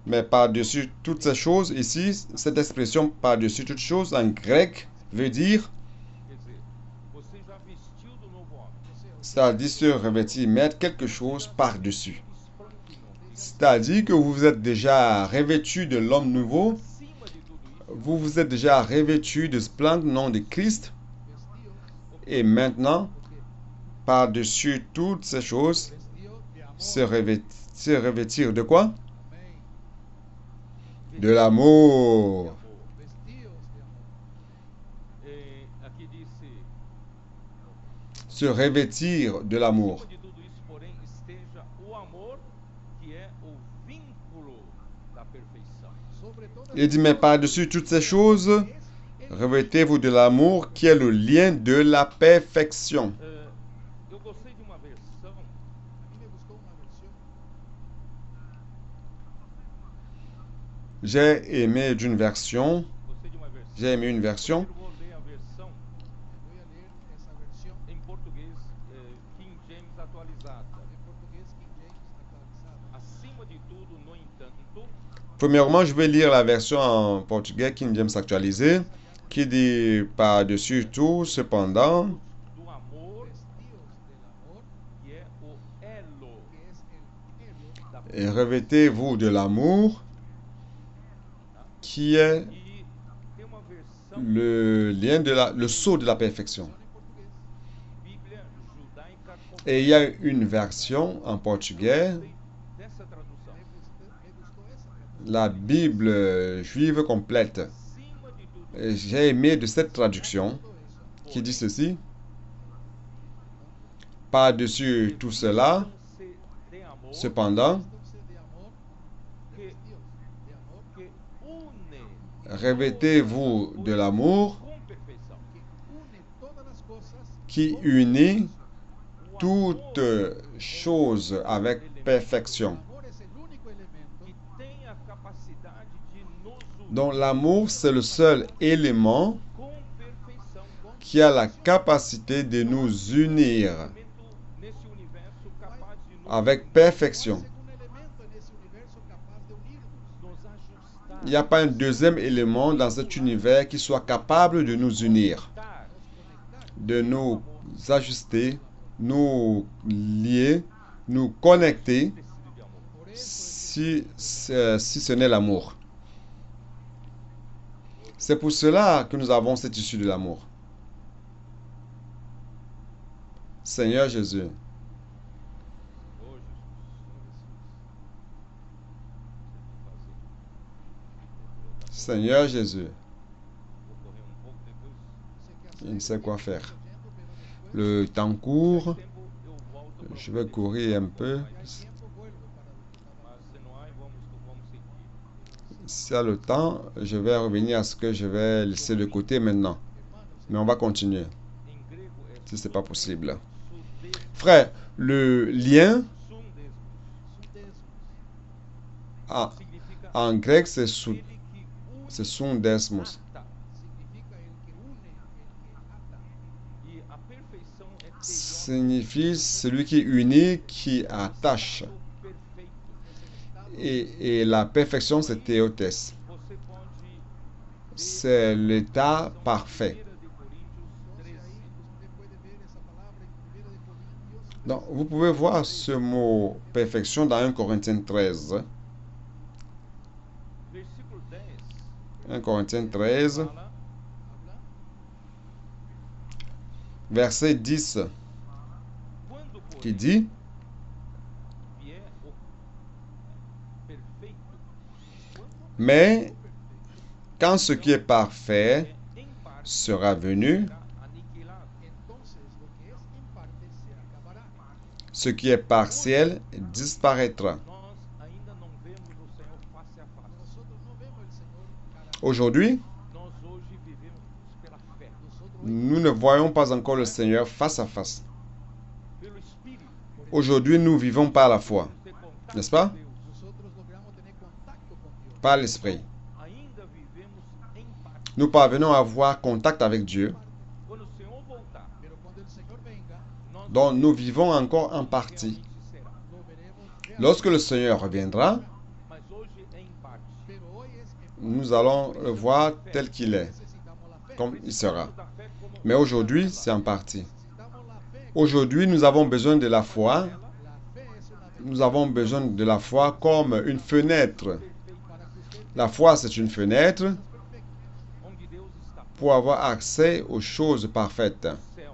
Speaker 2: mais par-dessus toutes ces choses, ici, cette expression par-dessus toutes choses en grec veut dire,
Speaker 1: quer dizer, você já vestiu do novo homem.
Speaker 2: c'est-à-dire se revêtir, mettre quelque chose par-dessus.
Speaker 1: Espanque no
Speaker 2: C'est-à-dire que vous vous êtes déjà revêtu de l'homme nouveau,
Speaker 1: acima de tudo isso,
Speaker 2: vous vous êtes déjà revêtu de ce plein nom de Christ,
Speaker 3: vestido
Speaker 2: Et maintenant, par-dessus toutes ces choses,
Speaker 3: vestidos de amor.
Speaker 2: se revêtir de quoi?
Speaker 3: Amén.
Speaker 2: De l'amour.
Speaker 3: Vestidos de amor.
Speaker 1: Aqui disse,
Speaker 2: Se revêtir de l'amour.
Speaker 1: acima de tudo isso, porém, esteja o amor, que é o vínculo da perfeição.
Speaker 3: Sobre todas
Speaker 2: Il dit, mais par-dessus toutes ces choses,
Speaker 3: es el
Speaker 2: revêtez-vous de l'amour qui est le lien de la perfection.
Speaker 1: Eu gostei de uma versão
Speaker 3: A mí me gustó una versión.
Speaker 2: J'ai aimé d'une version.
Speaker 1: Gostei de uma versão.
Speaker 2: J'ai aimé une version.
Speaker 1: Primeiro vou ler a versão
Speaker 3: Voy a leer esa versión
Speaker 1: em português, King James atualizada.
Speaker 3: en portugués King James actualizado.
Speaker 1: Acima de tudo, no entanto,
Speaker 2: Premièrement, je vais lire la version en portugais King James actualisée, qui dit par-dessus tout, cependant,
Speaker 1: do amor,
Speaker 3: Vestidos del amor,
Speaker 1: que é o elo
Speaker 3: que es el elo,
Speaker 1: da
Speaker 2: et revêtez-vous de l'amour, qui est
Speaker 1: E tem uma versão,
Speaker 2: le lien de le sceau de la perfection.
Speaker 3: en portugués.
Speaker 1: Bíblia judaica,
Speaker 2: Et il y a une version en portugais,
Speaker 1: dessa tradução.
Speaker 3: Me gustó esa traducción.
Speaker 2: la Bible juive complète.
Speaker 1: Acima de tudo,
Speaker 2: Et j'ai aimé de cette traduction
Speaker 3: Todo eso.
Speaker 2: qui dit ceci. Par-dessus tout cela,
Speaker 1: vestam-se de amor,
Speaker 2: cependant,
Speaker 3: Vestídense de amor, vestidos de amor,
Speaker 1: que une
Speaker 2: revêtez-vous de l'amour
Speaker 1: com perfeição.
Speaker 3: que une todas las cosas
Speaker 2: qui
Speaker 3: con
Speaker 2: unit
Speaker 1: O
Speaker 2: toutes
Speaker 1: amor
Speaker 2: choses avec perfection.
Speaker 3: El amor es el único elemento
Speaker 1: que tem a capacidade de nos unir
Speaker 2: Donc l'amour, c'est le seul élément
Speaker 1: com perfeição, com
Speaker 2: qui a la capacité de nous unir
Speaker 1: elemento nesse universo capaz de nos
Speaker 2: avec
Speaker 1: unir,
Speaker 2: perfection.
Speaker 3: no hay ningún elemento en ese universo capaz de unirnos,
Speaker 1: nos ajustar,
Speaker 2: Il n'y a pas un deuxième élément dans cet univers qui soit capable de nous unir,
Speaker 1: conectar
Speaker 2: de nous ajuster, nous lier, nous connecter,
Speaker 1: tecido de amor.
Speaker 3: por eso
Speaker 2: si ce n'est l'amour. C'est pour cela que nous avons cette issue de l'amour. Seigneur Jésus,
Speaker 1: Oh, Jesus.
Speaker 2: Seigneur Jésus,
Speaker 1: Vou correr um pouco depois.
Speaker 3: sé que
Speaker 2: il ne sait quoi faire.
Speaker 3: haciendo, pero después
Speaker 2: Le temps court,
Speaker 1: Tempo eu volto para
Speaker 2: je vais courir un peu.
Speaker 3: si hay tiempo vuelvo para lo que estaba
Speaker 1: mas se não há, vamos seguir.
Speaker 2: S'il y a le temps, je vais revenir à ce que je vais laisser de côté maintenant.
Speaker 3: hermanos.
Speaker 2: Mais on va continuer,
Speaker 1: Em grego é
Speaker 2: si ce n'est pas possible.
Speaker 1: sudesmos.
Speaker 2: Frère, le lien
Speaker 1: Sundesmos.
Speaker 3: Sudesmos.
Speaker 2: en,
Speaker 1: Significa
Speaker 2: en grec, c'est
Speaker 1: aquele que une
Speaker 2: sundesmos.
Speaker 1: ata.
Speaker 3: Significa el que une, el que ata.
Speaker 1: E a perfeição é teion,
Speaker 2: Signifie celui qui unit, qui attache.
Speaker 1: perfeito.
Speaker 2: Et la perfection, c'est théotes.
Speaker 1: Você pode
Speaker 2: C'est l'état parfait.
Speaker 1: 1 de Coríntios
Speaker 3: Entonces
Speaker 1: 13.
Speaker 3: ahí usted puede ver esa palabra en 1 de Corintios.
Speaker 2: Donc, vous pouvez voir ce mot perfection dans 1 Corinthiens 13.
Speaker 1: Versículo 10
Speaker 2: 1 Corinthiens 13,
Speaker 1: fala
Speaker 3: Habla
Speaker 2: verset 10,
Speaker 1: quando
Speaker 2: qui
Speaker 1: porém
Speaker 2: dit,
Speaker 1: vier o perfeito,
Speaker 2: mais quand ce qui est parfait
Speaker 1: é em parte
Speaker 2: sera venu,
Speaker 1: será aniquilado.
Speaker 3: entonces lo que es en parte se acabará.
Speaker 2: ce qui est partiel disparaîtra.
Speaker 1: Nós ainda não vemos o Senhor face a face.
Speaker 3: Nosotros no vemos el Señor cara a cara.
Speaker 2: Aujourd'hui,
Speaker 1: Nós hoje vivemos pela fé,
Speaker 3: Nosotros hoy
Speaker 2: nous ne voyons pas encore le Seigneur face à face.
Speaker 1: pelo Espírito.
Speaker 2: Aujourd'hui, nous vivons par la foi,
Speaker 1: Ter contato
Speaker 2: n'est-ce pas?
Speaker 1: com Deus.
Speaker 3: nosotros logramos tener contacto con Dios.
Speaker 2: par l'Esprit.
Speaker 1: Ainda vivemos em parte.
Speaker 2: Nous parvenons à avoir contact avec Dieu,
Speaker 1: Quando o Senhor voltar,
Speaker 3: Pero cuando el Señor venga,
Speaker 1: nós
Speaker 2: dont nous vivons encore en partie.
Speaker 1: realmente será.
Speaker 3: lo veremos realmente.
Speaker 2: Lorsque le Seigneur reviendra,
Speaker 1: Mas hoje é em parte.
Speaker 3: Pero hoy es en
Speaker 2: nous allons le voir tel qu'il est,
Speaker 3: necesitamos la fe.
Speaker 2: comme il sera.
Speaker 1: Da fé como
Speaker 2: Mais aujourd'hui, c'est en partie.
Speaker 3: Necesitamos la fe.
Speaker 2: Aujourd'hui, nous avons besoin de la foi.
Speaker 1: ela
Speaker 3: La fe es una
Speaker 2: Nous avons besoin de la foi comme une fenêtre.
Speaker 1: perfeita,
Speaker 3: para que usted
Speaker 2: La foi, c'est une fenêtre
Speaker 3: perfecto.
Speaker 1: onde Deus está.
Speaker 2: pour avoir accès aux choses parfaites.
Speaker 1: Céu,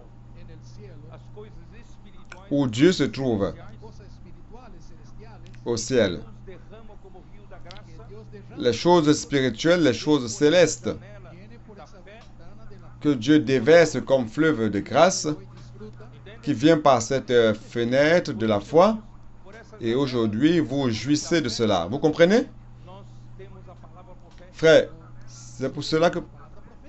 Speaker 2: où Dieu se trouve,
Speaker 3: cosas espirituales, celestiales,
Speaker 2: au ciel.
Speaker 1: Deus derrama como rio da graça.
Speaker 3: que Dios derrama
Speaker 2: Les choses spirituelles, les choses célestes,
Speaker 1: Janela
Speaker 3: viene por
Speaker 1: da
Speaker 3: esa
Speaker 1: fé.
Speaker 3: ventana de la
Speaker 2: que Dieu déverse comme fleuve de grâce,
Speaker 3: hoy disfruta
Speaker 2: qui vient par cette fenêtre de la foi.
Speaker 1: Por essa
Speaker 2: Et
Speaker 1: janela,
Speaker 2: aujourd'hui, vous jouissez de cela. Vous comprenez?
Speaker 1: nós temos a palavra profética.
Speaker 2: Frère, c'est pour cela que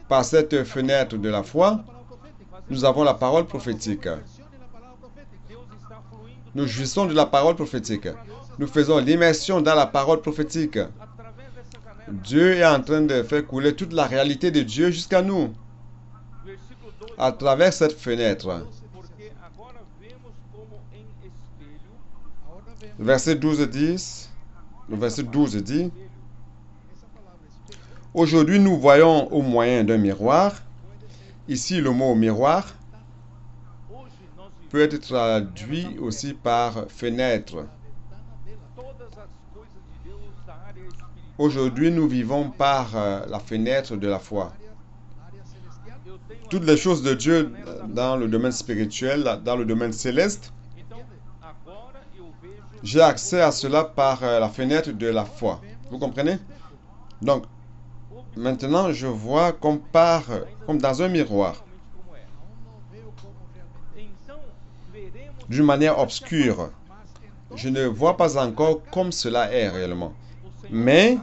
Speaker 2: par cette fenêtre de la foi,
Speaker 3: la palabra profética.
Speaker 2: nous avons la parole prophétique.
Speaker 3: Conversión en la palabra profética.
Speaker 1: Deus está fluindo
Speaker 2: Nous jouissons de la parole prophétique. Nous faisons l'immersion dans la parole prophétique.
Speaker 1: através dessa janela.
Speaker 2: Dieu est en train de faire couler toute la réalité de Dieu jusqu'à nous,
Speaker 1: Versículo 12.
Speaker 2: à travers cette fenêtre.
Speaker 1: Porque agora vemos como em espelho.
Speaker 3: Ahora vemos
Speaker 2: Verset 12 dit, le verset 12 dit,
Speaker 3: esa palabra espíritu.
Speaker 2: aujourd'hui nous voyons au moyen d'un miroir. Ici, le mot miroir
Speaker 1: Hoje nós
Speaker 2: peut
Speaker 1: vivemos
Speaker 2: être traduit aussi par fenêtre.
Speaker 3: Ventana de la
Speaker 1: todas as coisas de Deus da área espiritual.
Speaker 2: Aujourd'hui, nous vivons par la fenêtre de la foi.
Speaker 3: área celestial.
Speaker 1: Eu tenho
Speaker 2: Toutes les choses de Dieu dans le domaine spirituel, dans le domaine céleste,
Speaker 1: Então, agora eu vejo
Speaker 2: j'ai accès à cela par la fenêtre de la foi. Vous comprenez? Donc, maintenant, je vois comme dans un miroir,
Speaker 1: realmente como é.
Speaker 3: Aún no veo como realmente
Speaker 1: Então, veremos
Speaker 2: d'une manière obscure.
Speaker 3: mas
Speaker 2: Je ne vois pas encore comme cela est réellement.
Speaker 1: o Senhor.
Speaker 2: Mais,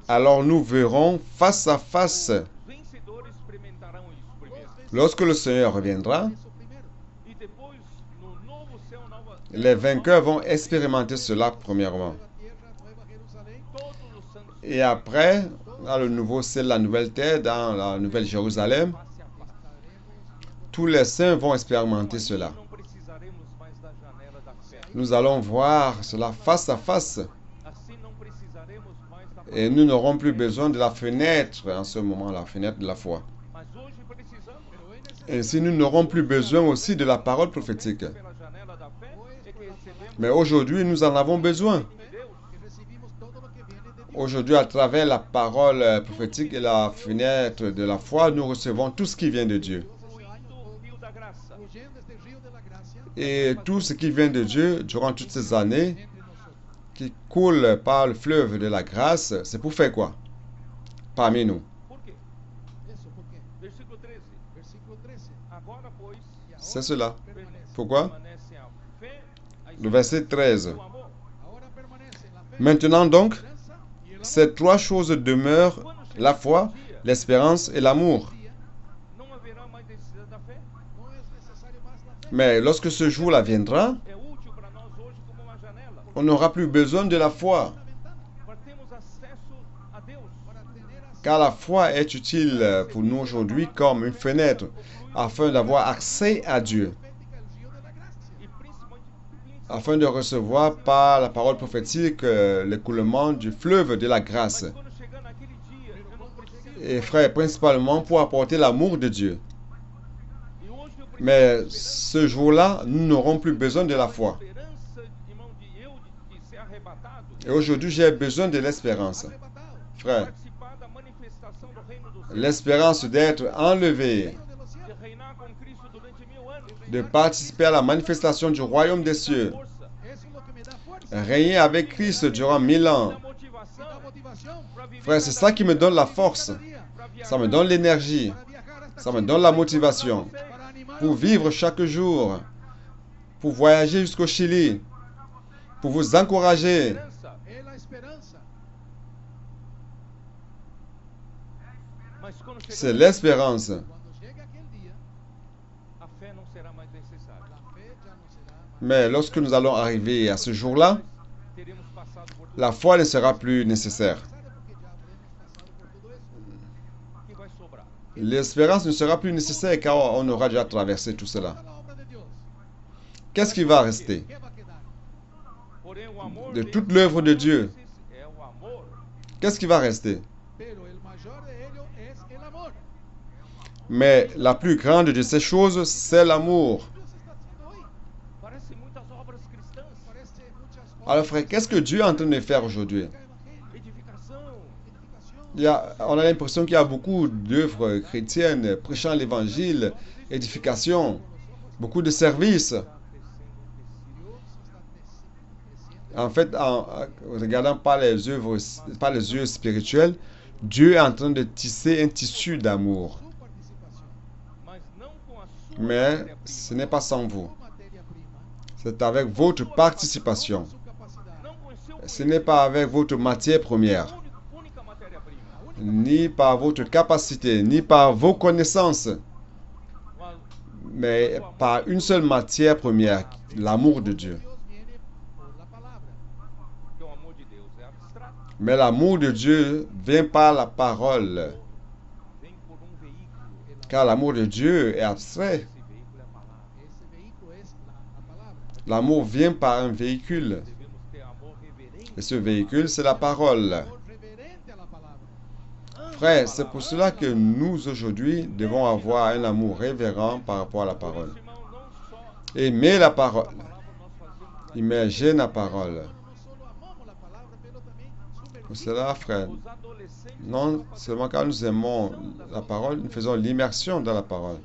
Speaker 2: alors nous verrons face à face,
Speaker 1: Os vencedores experimentarão isso primeiro.
Speaker 2: lorsque le Seigneur reviendra,
Speaker 3: eso primero.
Speaker 1: E depois, no novo céu, nova
Speaker 2: les vainqueurs vont expérimenter cela premièrement.
Speaker 3: Nueva tierra, nueva Jerusalén.
Speaker 1: todos os santos
Speaker 2: Et après, dans le nouveau ciel, la nouvelle terre, dans la nouvelle Jérusalem,
Speaker 1: face a face.
Speaker 2: tous les saints vont expérimenter cela.
Speaker 1: Não precisaremos mais da janela da fé.
Speaker 2: Nous allons voir cela face à face
Speaker 1: Assim não precisaremos mais da
Speaker 2: et nous n'aurons plus besoin de la fenêtre en ce moment, la fenêtre de la foi.
Speaker 1: Mas hoje precisamos.
Speaker 3: Pero hoy necesitamos
Speaker 2: Ainsi, nous n'aurons plus besoin aussi de la parole prophétique.
Speaker 1: Pela janela da fé é que recebemos
Speaker 2: Mais aujourd'hui, nous en avons besoin.
Speaker 1: de Deus.
Speaker 3: que recibimos todo lo que viene de Dios.
Speaker 2: Aujourd'hui, à travers la parole prophétique et la fenêtre de la foi, nous recevons tout ce qui vient de Dieu.
Speaker 1: Fluindo o rio da graça.
Speaker 3: Fluyendo este río de la gracia
Speaker 2: Et tout ce qui vient de Dieu durant toutes ces années,
Speaker 3: entre nosotros.
Speaker 2: qui coule par le fleuve de la grâce, c'est pour faire quoi? Parmi nous.
Speaker 1: Por quê?
Speaker 3: Eso, ¿por qué?
Speaker 1: Versículo 13.
Speaker 3: Versículo 13.
Speaker 1: Agora, pois,
Speaker 3: Y ahora
Speaker 2: C'est cela.
Speaker 3: permanece.
Speaker 2: Pourquoi?
Speaker 1: permanecem a fé, a
Speaker 2: Le
Speaker 1: esperança
Speaker 2: verset 13.
Speaker 1: e o amor.
Speaker 3: Ahora permanece la fe,
Speaker 2: Maintenant donc,
Speaker 3: la esperanza y el amor.
Speaker 2: ces trois choses demeurent, la foi, l'espérance et l'amour.
Speaker 3: Día,
Speaker 1: Não haverá mais necessidade da fé.
Speaker 3: no es necesario más la fe.
Speaker 2: Mais lorsque ce jour-là viendra,
Speaker 1: É útil para nós hoje como uma janela.
Speaker 2: on n'aura plus besoin de la foi,
Speaker 3: Una ventana
Speaker 1: Para termos acesso a Deus.
Speaker 3: para tener así
Speaker 2: car la foi est utile pour nous aujourd'hui comme une fenêtre afin d'avoir accès à Dieu,
Speaker 3: profética el río de la gracia.
Speaker 1: E principalmente
Speaker 2: afin de recevoir par la parole prophétique l'écoulement du fleuve de la grâce.
Speaker 1: Mas quando chegar naquele dia, eu não preciso.
Speaker 2: Et frère, principalement pour apporter l'amour de Dieu.
Speaker 1: E hoje eu preciso
Speaker 2: Mais
Speaker 1: de
Speaker 2: ce jour-là, nous n'aurons plus besoin de la foi.
Speaker 1: esperança, irmão, de ser arrebatado.
Speaker 2: Et aujourd'hui, j'ai besoin de l'espérance.
Speaker 3: Arrebatado.
Speaker 2: Frère,
Speaker 1: Participar da manifestação do reino dos céus.
Speaker 2: l'espérance d'être enlevé,
Speaker 3: Reino de los cielos.
Speaker 1: De reinar com Cristo durante 1000 anos.
Speaker 2: de participer à la manifestation du royaume des cieux,
Speaker 1: Força.
Speaker 3: Eso es lo que me da fuerza.
Speaker 2: régner avec Christ durant 1000 ans.
Speaker 1: Da motivação
Speaker 3: Da motivación
Speaker 1: para viver
Speaker 2: Frère, c'est ça qui me donne la force.
Speaker 3: cada día
Speaker 1: para viajar,
Speaker 2: Ça me donne l'énergie.
Speaker 3: para viajar hasta
Speaker 2: Ça me
Speaker 3: Chile,
Speaker 2: donne la motivation
Speaker 3: para animar
Speaker 2: pour
Speaker 3: a
Speaker 2: vivre chaque jour, pour voyager jusqu'au Chili, pour vous encourager.
Speaker 1: esperança.
Speaker 3: es la esperanza.
Speaker 1: Mas quando chegar
Speaker 2: C'est l'espérance.
Speaker 3: Cuando llegue aquel día,
Speaker 1: a fé não será mais necessária.
Speaker 3: la fe ya no será más.
Speaker 2: Mais lorsque nous allons arriver à ce jour-là,
Speaker 1: Teremos passado por tudo
Speaker 2: la foi ne sera plus nécessaire.
Speaker 3: Necesario porque ya habremos pasado por todo eso.
Speaker 1: que vai sobrar.
Speaker 2: L'espérance ne sera plus nécessaire car on aura déjà traversé tout cela.
Speaker 3: Toda la obra de Dios.
Speaker 2: Qu'est-ce qui va rester
Speaker 3: ¿Qué va a quedar?
Speaker 1: Porém, o amor
Speaker 2: de
Speaker 1: Deus,
Speaker 2: toute l'œuvre de Dieu?
Speaker 1: é o amor.
Speaker 2: Qu'est-ce qui va rester?
Speaker 3: Pero el mayor de ellos es el amor.
Speaker 2: Mais la plus grande de ces choses, c'est l'amour.
Speaker 3: Dios está haciendo hoy.
Speaker 1: Parece muitas obras cristãs.
Speaker 3: Parece muchas cosas.
Speaker 2: Alors frère, qu'est-ce que Dieu est en train de faire aujourd'hui?
Speaker 1: Edificação,
Speaker 3: Edificación.
Speaker 2: On a l'impression qu'il y a beaucoup d'œuvres chrétiennes prêchant l'évangile, édification, beaucoup de services.
Speaker 1: está crescendo, crescendo.
Speaker 2: En fait, en regardant par les œuvres, par les yeux spirituels, Dieu est en train de tisser un tissu d'amour.
Speaker 3: Su participación,
Speaker 1: mas não com a sua
Speaker 2: Mais
Speaker 1: matéria-prima.
Speaker 2: ce n'est pas sans vous.
Speaker 3: su materia-prima,
Speaker 2: C'est avec votre participation.
Speaker 3: su capacidad,
Speaker 1: Não com o seu
Speaker 2: Ce n'est pas avec votre matière première,
Speaker 1: única matéria-prima.
Speaker 2: ni par votre capacité, ni par vos connaissances,
Speaker 1: Mas
Speaker 2: mais par une seule matière première, l'amour de Dieu.
Speaker 3: Dios viene por la palabra.
Speaker 1: que o amor de Deus é abstrato,
Speaker 2: Mais l'amour de Dieu vient par la parole,
Speaker 1: vem por veículo.
Speaker 2: car l'amour de Dieu est abstrait.
Speaker 1: Esse veículo é a palavra.
Speaker 3: Ese vehículo es la palabra.
Speaker 2: L'amour vient par un véhicule,
Speaker 1: Devemos ter amor reverente.
Speaker 2: et ce véhicule, c'est la parole.
Speaker 3: Amor reverente a la palabra.
Speaker 2: Frère, c'est pour cela que nous, aujourd'hui, devons avoir un amour révérent par rapport à la parole.
Speaker 1: Irmão, não só
Speaker 2: Aimer la parole,
Speaker 1: a palavra nós fazemos
Speaker 2: immerger la parole.
Speaker 3: No solo amamos la palabra, pero también
Speaker 2: Pour
Speaker 3: sumergimos.
Speaker 2: cela, frère,
Speaker 1: os adolescentes
Speaker 2: non seulement car nous aimons la parole, nous faisons l'immersion dans la parole.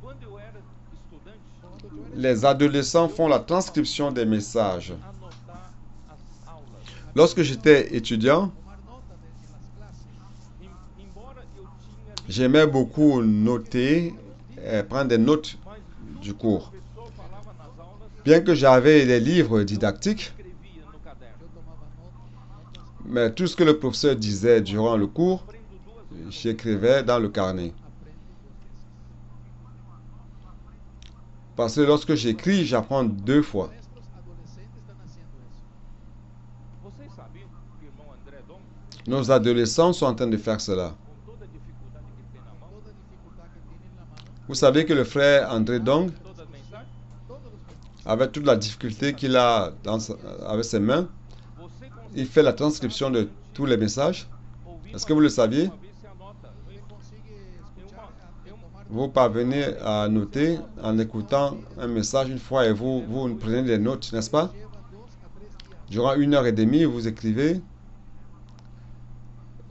Speaker 1: quando eu era estudante,
Speaker 3: Cuando yo era
Speaker 2: Les adolescents font la transcription des messages.
Speaker 1: anotar as aulas.
Speaker 2: Lorsque j'étais étudiant,
Speaker 3: tomar nota de las clases,
Speaker 1: Embora eu tinha
Speaker 2: j'aimais beaucoup noter, prendre des notes
Speaker 1: mas
Speaker 2: du
Speaker 1: tudo que o
Speaker 2: cours.
Speaker 1: professor falava nas aulas,
Speaker 2: Bien que j'avais des livres didactiques,
Speaker 1: escrevia no caderno.
Speaker 3: yo tomaba notas,
Speaker 2: mais tout ce que le professeur disait durant le cours,
Speaker 1: Aprendo duas vezes.
Speaker 2: j'écrivais dans le carnet.
Speaker 3: aprendo 2 veces.
Speaker 2: Parce que lorsque j'écris, j'apprends 2 fois.
Speaker 3: Nuestros adolescentes están haciendo eso.
Speaker 1: Vocês sabiam que o irmão André Dom,
Speaker 2: Nos adolescents sont en train de faire cela.
Speaker 1: com toda a dificuldade que ele tem na mão,
Speaker 3: Toda dificultad que tiene en la mano,
Speaker 2: Vous savez que le frère André Dong,
Speaker 1: todas as mensagens,
Speaker 3: todos los mensajes,
Speaker 2: avec toute la difficulté qu'il a avec ses mains,
Speaker 1: você
Speaker 2: il fait la transcription de tous les messages.
Speaker 1: ouvir
Speaker 2: Est-ce que vous le saviez?
Speaker 1: uma vez se anota.
Speaker 3: consigue escuchar, tomar
Speaker 2: Vous parvenez à noter en écoutant un message une fois et vous prenez des notes, n'est-ce pas?
Speaker 3: lleva 2 a 3 días,
Speaker 2: Durant 1 heure et demie, vous écrivez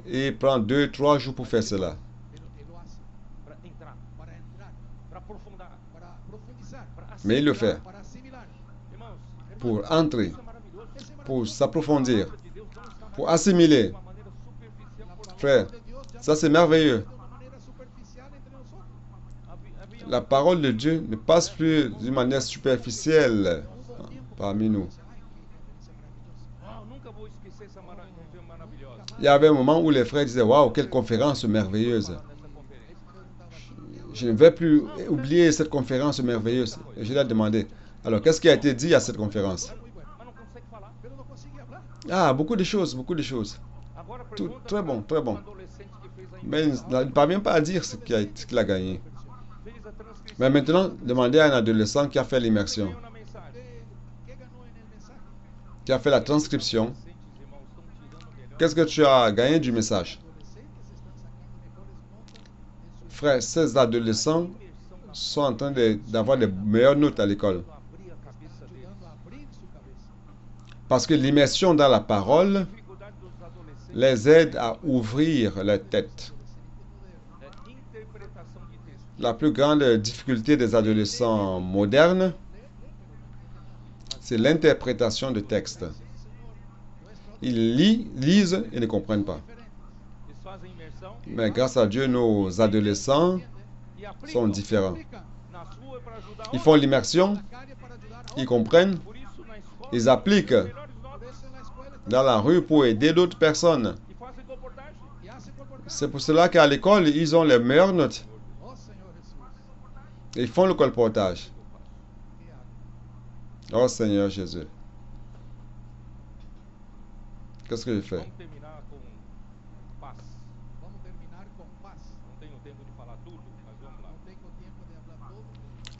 Speaker 2: et prend 2-3 jours pour faire cela.
Speaker 3: pero él lo hace
Speaker 1: Para entrar,
Speaker 3: para entrar,
Speaker 1: para aprofundar,
Speaker 3: para profundizar,
Speaker 1: para
Speaker 2: Mais il le fait
Speaker 3: para asimilar.
Speaker 1: Irmãos,
Speaker 2: pour entrer,
Speaker 1: isso é maravilhoso.
Speaker 3: Ese es
Speaker 2: pour
Speaker 3: maravilloso.
Speaker 2: s'approfondir,
Speaker 1: A palavra de Deus não está
Speaker 2: pour
Speaker 1: de
Speaker 2: assimiler.
Speaker 1: uma maneira superficial
Speaker 3: La
Speaker 1: por
Speaker 3: palabra
Speaker 2: Frère,
Speaker 3: de Dios ya
Speaker 2: ça
Speaker 3: no
Speaker 2: c'est merveilleux.
Speaker 3: de una manera superficial entre nosotros.
Speaker 1: Havia
Speaker 2: La parole de Dieu ne passe plus d'une manière superficielle
Speaker 3: Hubo tiempo
Speaker 2: parmi nous.
Speaker 3: que ay, qué conferencia maravillosa.
Speaker 1: nunca vou esquecer essa conferência maravilhosa.
Speaker 2: Il y avait un moment où les frères disaient, waouh, quelle conférence merveilleuse.
Speaker 1: Nessa conferência.
Speaker 2: Je ne vais plus oublier cette conférence merveilleuse. Et je lui ai demandé, alors qu'est-ce qui a été dit à cette conférence?
Speaker 3: Muy bueno,
Speaker 1: Mas não consegue falar.
Speaker 3: pero no consigue hablar.
Speaker 2: Ah, beaucoup de choses, beaucoup de choses.
Speaker 1: Agora
Speaker 2: Tout,
Speaker 1: pergunta
Speaker 2: très bon, très bon.
Speaker 1: adolescente que fez a
Speaker 2: Mais il ne parvient pas à dire ce qu'il a gagné.
Speaker 1: fez a transcrição.
Speaker 2: Mais maintenant, demandez à un adolescent qui a fait l'immersion,
Speaker 1: Ganhou na mensagem.
Speaker 3: ¿Qué ganó en el mensaje?
Speaker 2: qui a fait la transcription.
Speaker 1: Adolescentes, irmãos, estão tirando o melhor.
Speaker 2: Qu'est-ce que tu as gagné du message?
Speaker 3: Adolescentes están sacando mejores notas en su
Speaker 2: Frère, ces adolescents
Speaker 1: Imersão
Speaker 2: sont en train d'avoir des meilleures notes à l'école.
Speaker 1: abrir a cabeça deles.
Speaker 3: ayudando a abrir su cabeza.
Speaker 2: Parce que l'immersion dans la parole
Speaker 1: A dificuldade dos adolescentes
Speaker 2: les aide à ouvrir leur tête.
Speaker 1: é interpretação de texto.
Speaker 2: La plus grande difficulté des adolescents modernes, c'est l'interprétation de textes. Ils lisent et ne comprennent pas.
Speaker 1: Eles fazem imersão
Speaker 2: Mais grâce à Dieu, nos adolescents
Speaker 1: e aplicam
Speaker 2: sont différents.
Speaker 1: nas ruas para ajudar
Speaker 2: Ils
Speaker 1: outros.
Speaker 2: font l'immersion,
Speaker 3: Calle para ayudar a
Speaker 2: ils
Speaker 3: otros.
Speaker 2: comprennent,
Speaker 1: Por isso, na escola,
Speaker 2: ils appliquent
Speaker 1: melhores notas
Speaker 3: Por eso en la escuela están
Speaker 2: dans la rue pour aider d'autres personnes.
Speaker 1: e fazem comportagem.
Speaker 3: y hacen comportar.
Speaker 2: C'est pour cela qu'à l'école, ils ont les meilleures notes.
Speaker 3: Oh Señor Jesús,
Speaker 2: Ils font le colportage.
Speaker 3: ¿qué hago?
Speaker 2: Oh Seigneur Jésus. Qu'est-ce que je fais?
Speaker 1: Vamos terminar com paz.
Speaker 3: Vamos a terminar con paz.
Speaker 1: Não tenho tempo de falar tudo, mas vamos lá.
Speaker 3: No tengo tiempo de hablar todo.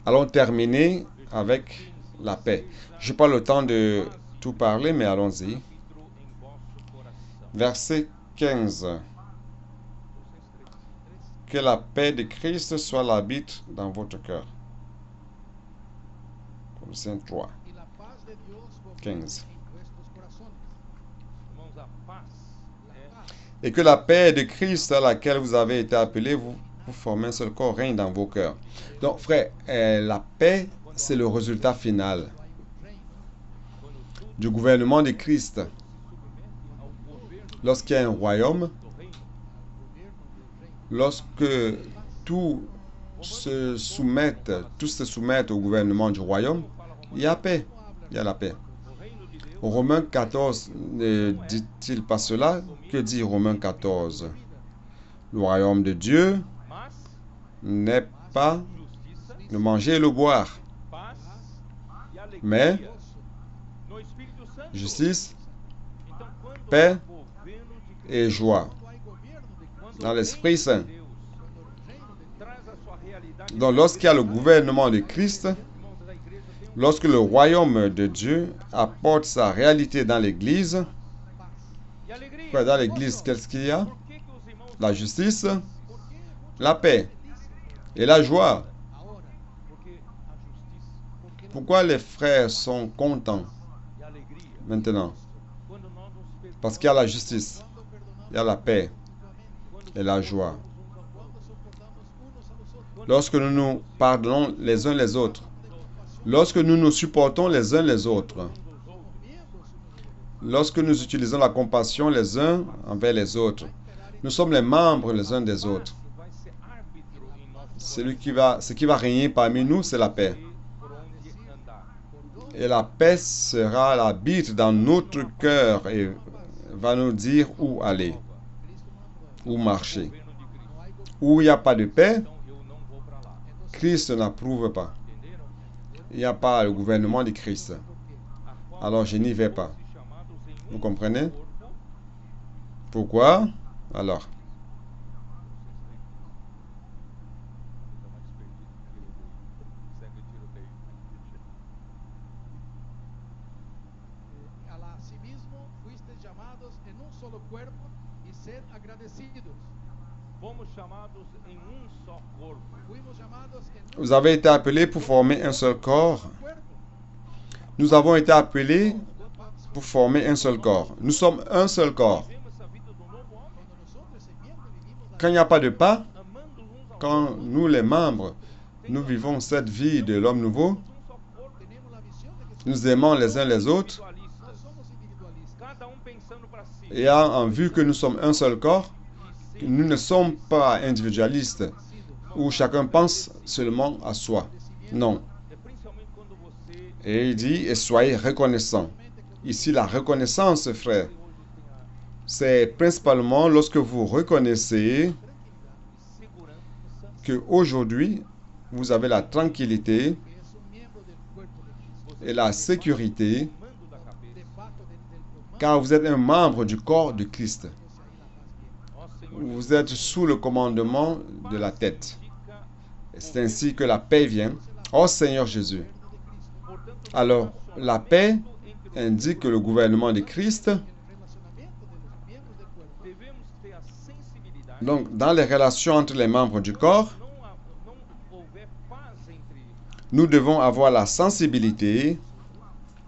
Speaker 2: Allons terminer avec la paix. Je n'ai pas le temps de tout parler, mais allons-y.
Speaker 1: Árbitro em vosso coração.
Speaker 2: Verset 15.
Speaker 1: Vocês três.
Speaker 2: Que la paix de Christ soit l'arbitre dans votre cœur. Colossiens 3.
Speaker 3: Y la paz de Dios gobierne
Speaker 2: 15.
Speaker 3: en vuestros corazones.
Speaker 1: Irmãos, a paz
Speaker 3: La
Speaker 1: é
Speaker 3: paz.
Speaker 2: Et que la paix de Christ à laquelle vous avez été appelés, vous formez un seul corps, règne dans vos cœurs. Donc, frère, la paix, c'est le résultat final.
Speaker 3: Hay un reino.
Speaker 1: quando tudo
Speaker 2: du gouvernement de Christ.
Speaker 1: se submete ao governo
Speaker 2: Lorsqu'il y a un royaume,
Speaker 1: do reino.
Speaker 2: lorsque tous se soumettent au gouvernement du royaume, il y a paix. Il y a la paix.
Speaker 1: O reino de Deus
Speaker 2: Romains 14 ne dit-il pas cela? Que dit Romains 14? Le royaume de Dieu
Speaker 1: mas
Speaker 2: n'est pas
Speaker 1: justiça,
Speaker 2: le manger et le boire,
Speaker 1: paz e alegria
Speaker 2: mais
Speaker 1: no Espírito Santo.
Speaker 2: justice
Speaker 1: Então, quando
Speaker 2: paix
Speaker 1: há governo de Cristo,
Speaker 2: et joie
Speaker 3: Quando há governo de Cristo,
Speaker 1: quando
Speaker 2: dans
Speaker 1: o
Speaker 2: l'Esprit
Speaker 1: reino
Speaker 2: Saint.
Speaker 1: de Deus
Speaker 3: quando o reino de Deus,
Speaker 1: traz a sua realidade,
Speaker 2: Donc lorsqu'il y a le gouvernement de Christ,
Speaker 1: irmãos, a igreja tem
Speaker 2: lorsque le royaume de Dieu apporte sa réalité dans l'Église,
Speaker 3: paz.
Speaker 1: e alegria.
Speaker 2: quoi, dans l'Église, qu'est-ce qu'il y a?
Speaker 1: Por que os irmãos
Speaker 2: La justice,
Speaker 3: Por que muitos
Speaker 2: la paix
Speaker 3: felizes
Speaker 2: et la joie.
Speaker 3: agora?
Speaker 1: porque a justiça
Speaker 3: Porque
Speaker 2: Pourquoi les frères sont contents
Speaker 1: e a alegria,
Speaker 2: maintenant?
Speaker 1: quando nós nos perdoamos,
Speaker 2: Parce qu'il y a la justice,
Speaker 3: quando perdonamos
Speaker 2: il y a la paix
Speaker 1: quando
Speaker 2: et la joie.
Speaker 3: quando soportamos unos a los otros,
Speaker 2: Lorsque nous nous pardonnons les uns les autres, lorsque nous nous supportons les uns les autres,
Speaker 1: uns aos outros,
Speaker 3: miembros unos de los otros,
Speaker 2: lorsque nous utilisons la compassion les uns envers les autres, nous sommes les membres les uns des autres.
Speaker 1: vai ser árbitro em nosso
Speaker 2: Ce qui va régner parmi nous, c'est la paix.
Speaker 1: coração por onde andar.
Speaker 2: Et la paix sera l'arbitre dans notre cœur et va nous dire où aller, où marcher.
Speaker 1: Governo de Cristo.
Speaker 2: Où il n'y a pas de paix,
Speaker 1: Então eu não vou para lá.
Speaker 2: Christ n'approuve pas.
Speaker 1: Entenderam?
Speaker 2: Il n'y a pas le gouvernement de Christ.
Speaker 1: A forma
Speaker 2: Alors je n'y vais pas.
Speaker 1: de chamados em
Speaker 2: Vous
Speaker 1: um
Speaker 2: comprenez?
Speaker 1: corpo,
Speaker 2: Pourquoi? Alors,
Speaker 1: Tá mais perdido que tiroteio. Segue o tiroteio.
Speaker 3: a sí mismo fuisteis llamados en un solo cuerpo y sed agradecidos.
Speaker 1: Fomos chamados em um só corpo.
Speaker 3: Fuimos llamados en
Speaker 2: vous avez été appelés pour former un seul corps.
Speaker 3: cuerpo.
Speaker 2: Nous avons été appelés pour former un seul corps. Nous sommes un seul corps.
Speaker 1: Vivemos essa vida do novo homem,
Speaker 3: Cuando nosotros sirviendo vivimos la
Speaker 2: Quand il n'y a pas de pas,
Speaker 1: amando uns aos
Speaker 2: quand
Speaker 1: outros,
Speaker 2: nous les membres, nous vivons cette vie de l'homme nouveau,
Speaker 1: um só corpo.
Speaker 3: tenemos la visión de que
Speaker 2: nous aimons les uns les autres,
Speaker 1: Individualistas,
Speaker 3: no somos individualistas.
Speaker 1: cada pensando para si.
Speaker 2: ayant en vue que nous sommes un seul corps, que nous ne sommes pas individualistes, où chacun pense seulement à soi. Non.
Speaker 1: É principalmente quando você
Speaker 2: Et il dit, et soyez reconnaissants. Ici, la reconnaissance, frère,
Speaker 1: hoje tem a
Speaker 2: c'est principalement lorsque vous reconnaissez
Speaker 1: segurança
Speaker 2: qu'aujourd'hui, vous avez la tranquillité
Speaker 3: Que es un miembro del cuerpo de Cristo.
Speaker 2: et la sécurité,
Speaker 1: mando da cabeça.
Speaker 3: Debajo del comando
Speaker 2: car vous êtes un membre du corps de Christ.
Speaker 3: ahí la paz viene.
Speaker 1: Ó Senhor,
Speaker 2: Vous êtes sous le commandement de la tête.
Speaker 1: fica,
Speaker 2: C'est ainsi que la paix vient. Oh Seigneur Jésus.
Speaker 1: portanto,
Speaker 2: Alors, la paix indique que le gouvernement de Christ,
Speaker 3: El relacionamiento de los miembros del cuerpo
Speaker 1: devemos ter a sensibilidade.
Speaker 2: donc dans les relations entre les membres du corps,
Speaker 1: Não houver paz entre,
Speaker 2: nous devons avoir la sensibilité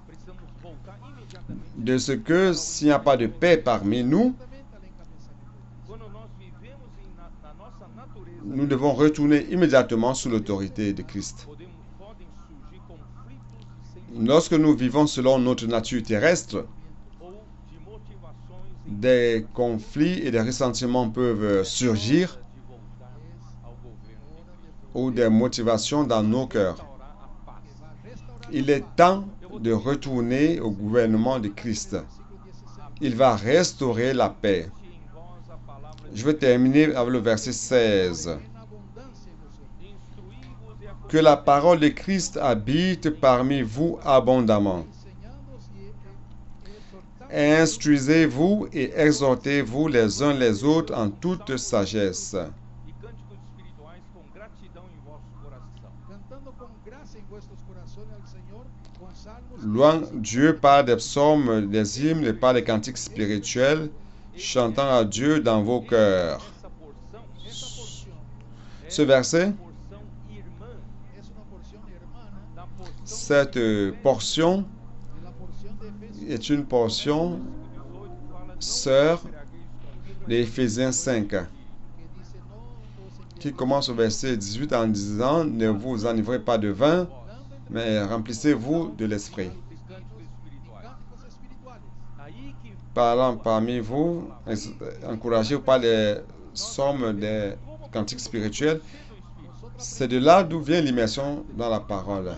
Speaker 1: precisamos voltar imediatamente.
Speaker 2: de ce que s'il n'y a pas de paix parmi nous,
Speaker 3: justamente al encabezamiento.
Speaker 1: Quando nós vivemos na nossa natureza,
Speaker 2: nous devons retourner immédiatement sous l'autorité de Christ.
Speaker 1: podem surgir conflitos e sentimentos
Speaker 2: Lorsque nous vivons selon notre nature terrestre,
Speaker 1: ou de motivações
Speaker 2: des conflits et des ressentiments peuvent surgir
Speaker 1: de voltar ao governo de Cristo.
Speaker 2: ou des motivations dans nos cœurs.
Speaker 1: Restaurar a paz.
Speaker 3: Que va a restaurar
Speaker 2: Il est temps de retourner au gouvernement de Christ.
Speaker 3: el versículo 16.
Speaker 2: Il va restaurer la paix.
Speaker 1: Em vós a palavra de
Speaker 2: Je vais terminer avec le verset 16.
Speaker 3: En abundancia en vosotros.
Speaker 1: instruí-vos e
Speaker 2: Que la parole de Christ habite parmi vous abondamment.
Speaker 3: Enseñándoos y exhortándoos
Speaker 2: Instruisez-vous et exhortez-vous les uns les autres en toute sagesse.
Speaker 1: e cânticos espirituais com gratidão em vosso coração.
Speaker 3: cantando con gracia en vuestros corazones al Señor, con salmos
Speaker 2: Louant Dieu par des psaumes, des hymnes et par des cantiques spirituels, chantant à Dieu dans vos cœurs.
Speaker 1: Essa porção
Speaker 2: Ce verset,
Speaker 1: porção irmã
Speaker 3: es una porción hermana
Speaker 1: da porção
Speaker 2: cette portion
Speaker 3: de la porción de Efesios
Speaker 2: est une portion
Speaker 1: 18 fala não
Speaker 2: sœur
Speaker 1: embriagueis com vinho
Speaker 2: d'Éphésiens 5,
Speaker 3: que dice no os
Speaker 2: qui commence au verset 18 en disant, ne vous enivrez pas de vin, mais remplissez-vous de l'esprit.
Speaker 1: dos cânticos espirituais.
Speaker 3: cánticos
Speaker 2: parlant parmi vous, encouragés par les sommes des cantiques spirituels. C'est de là d'où vient l'immersion dans la parole.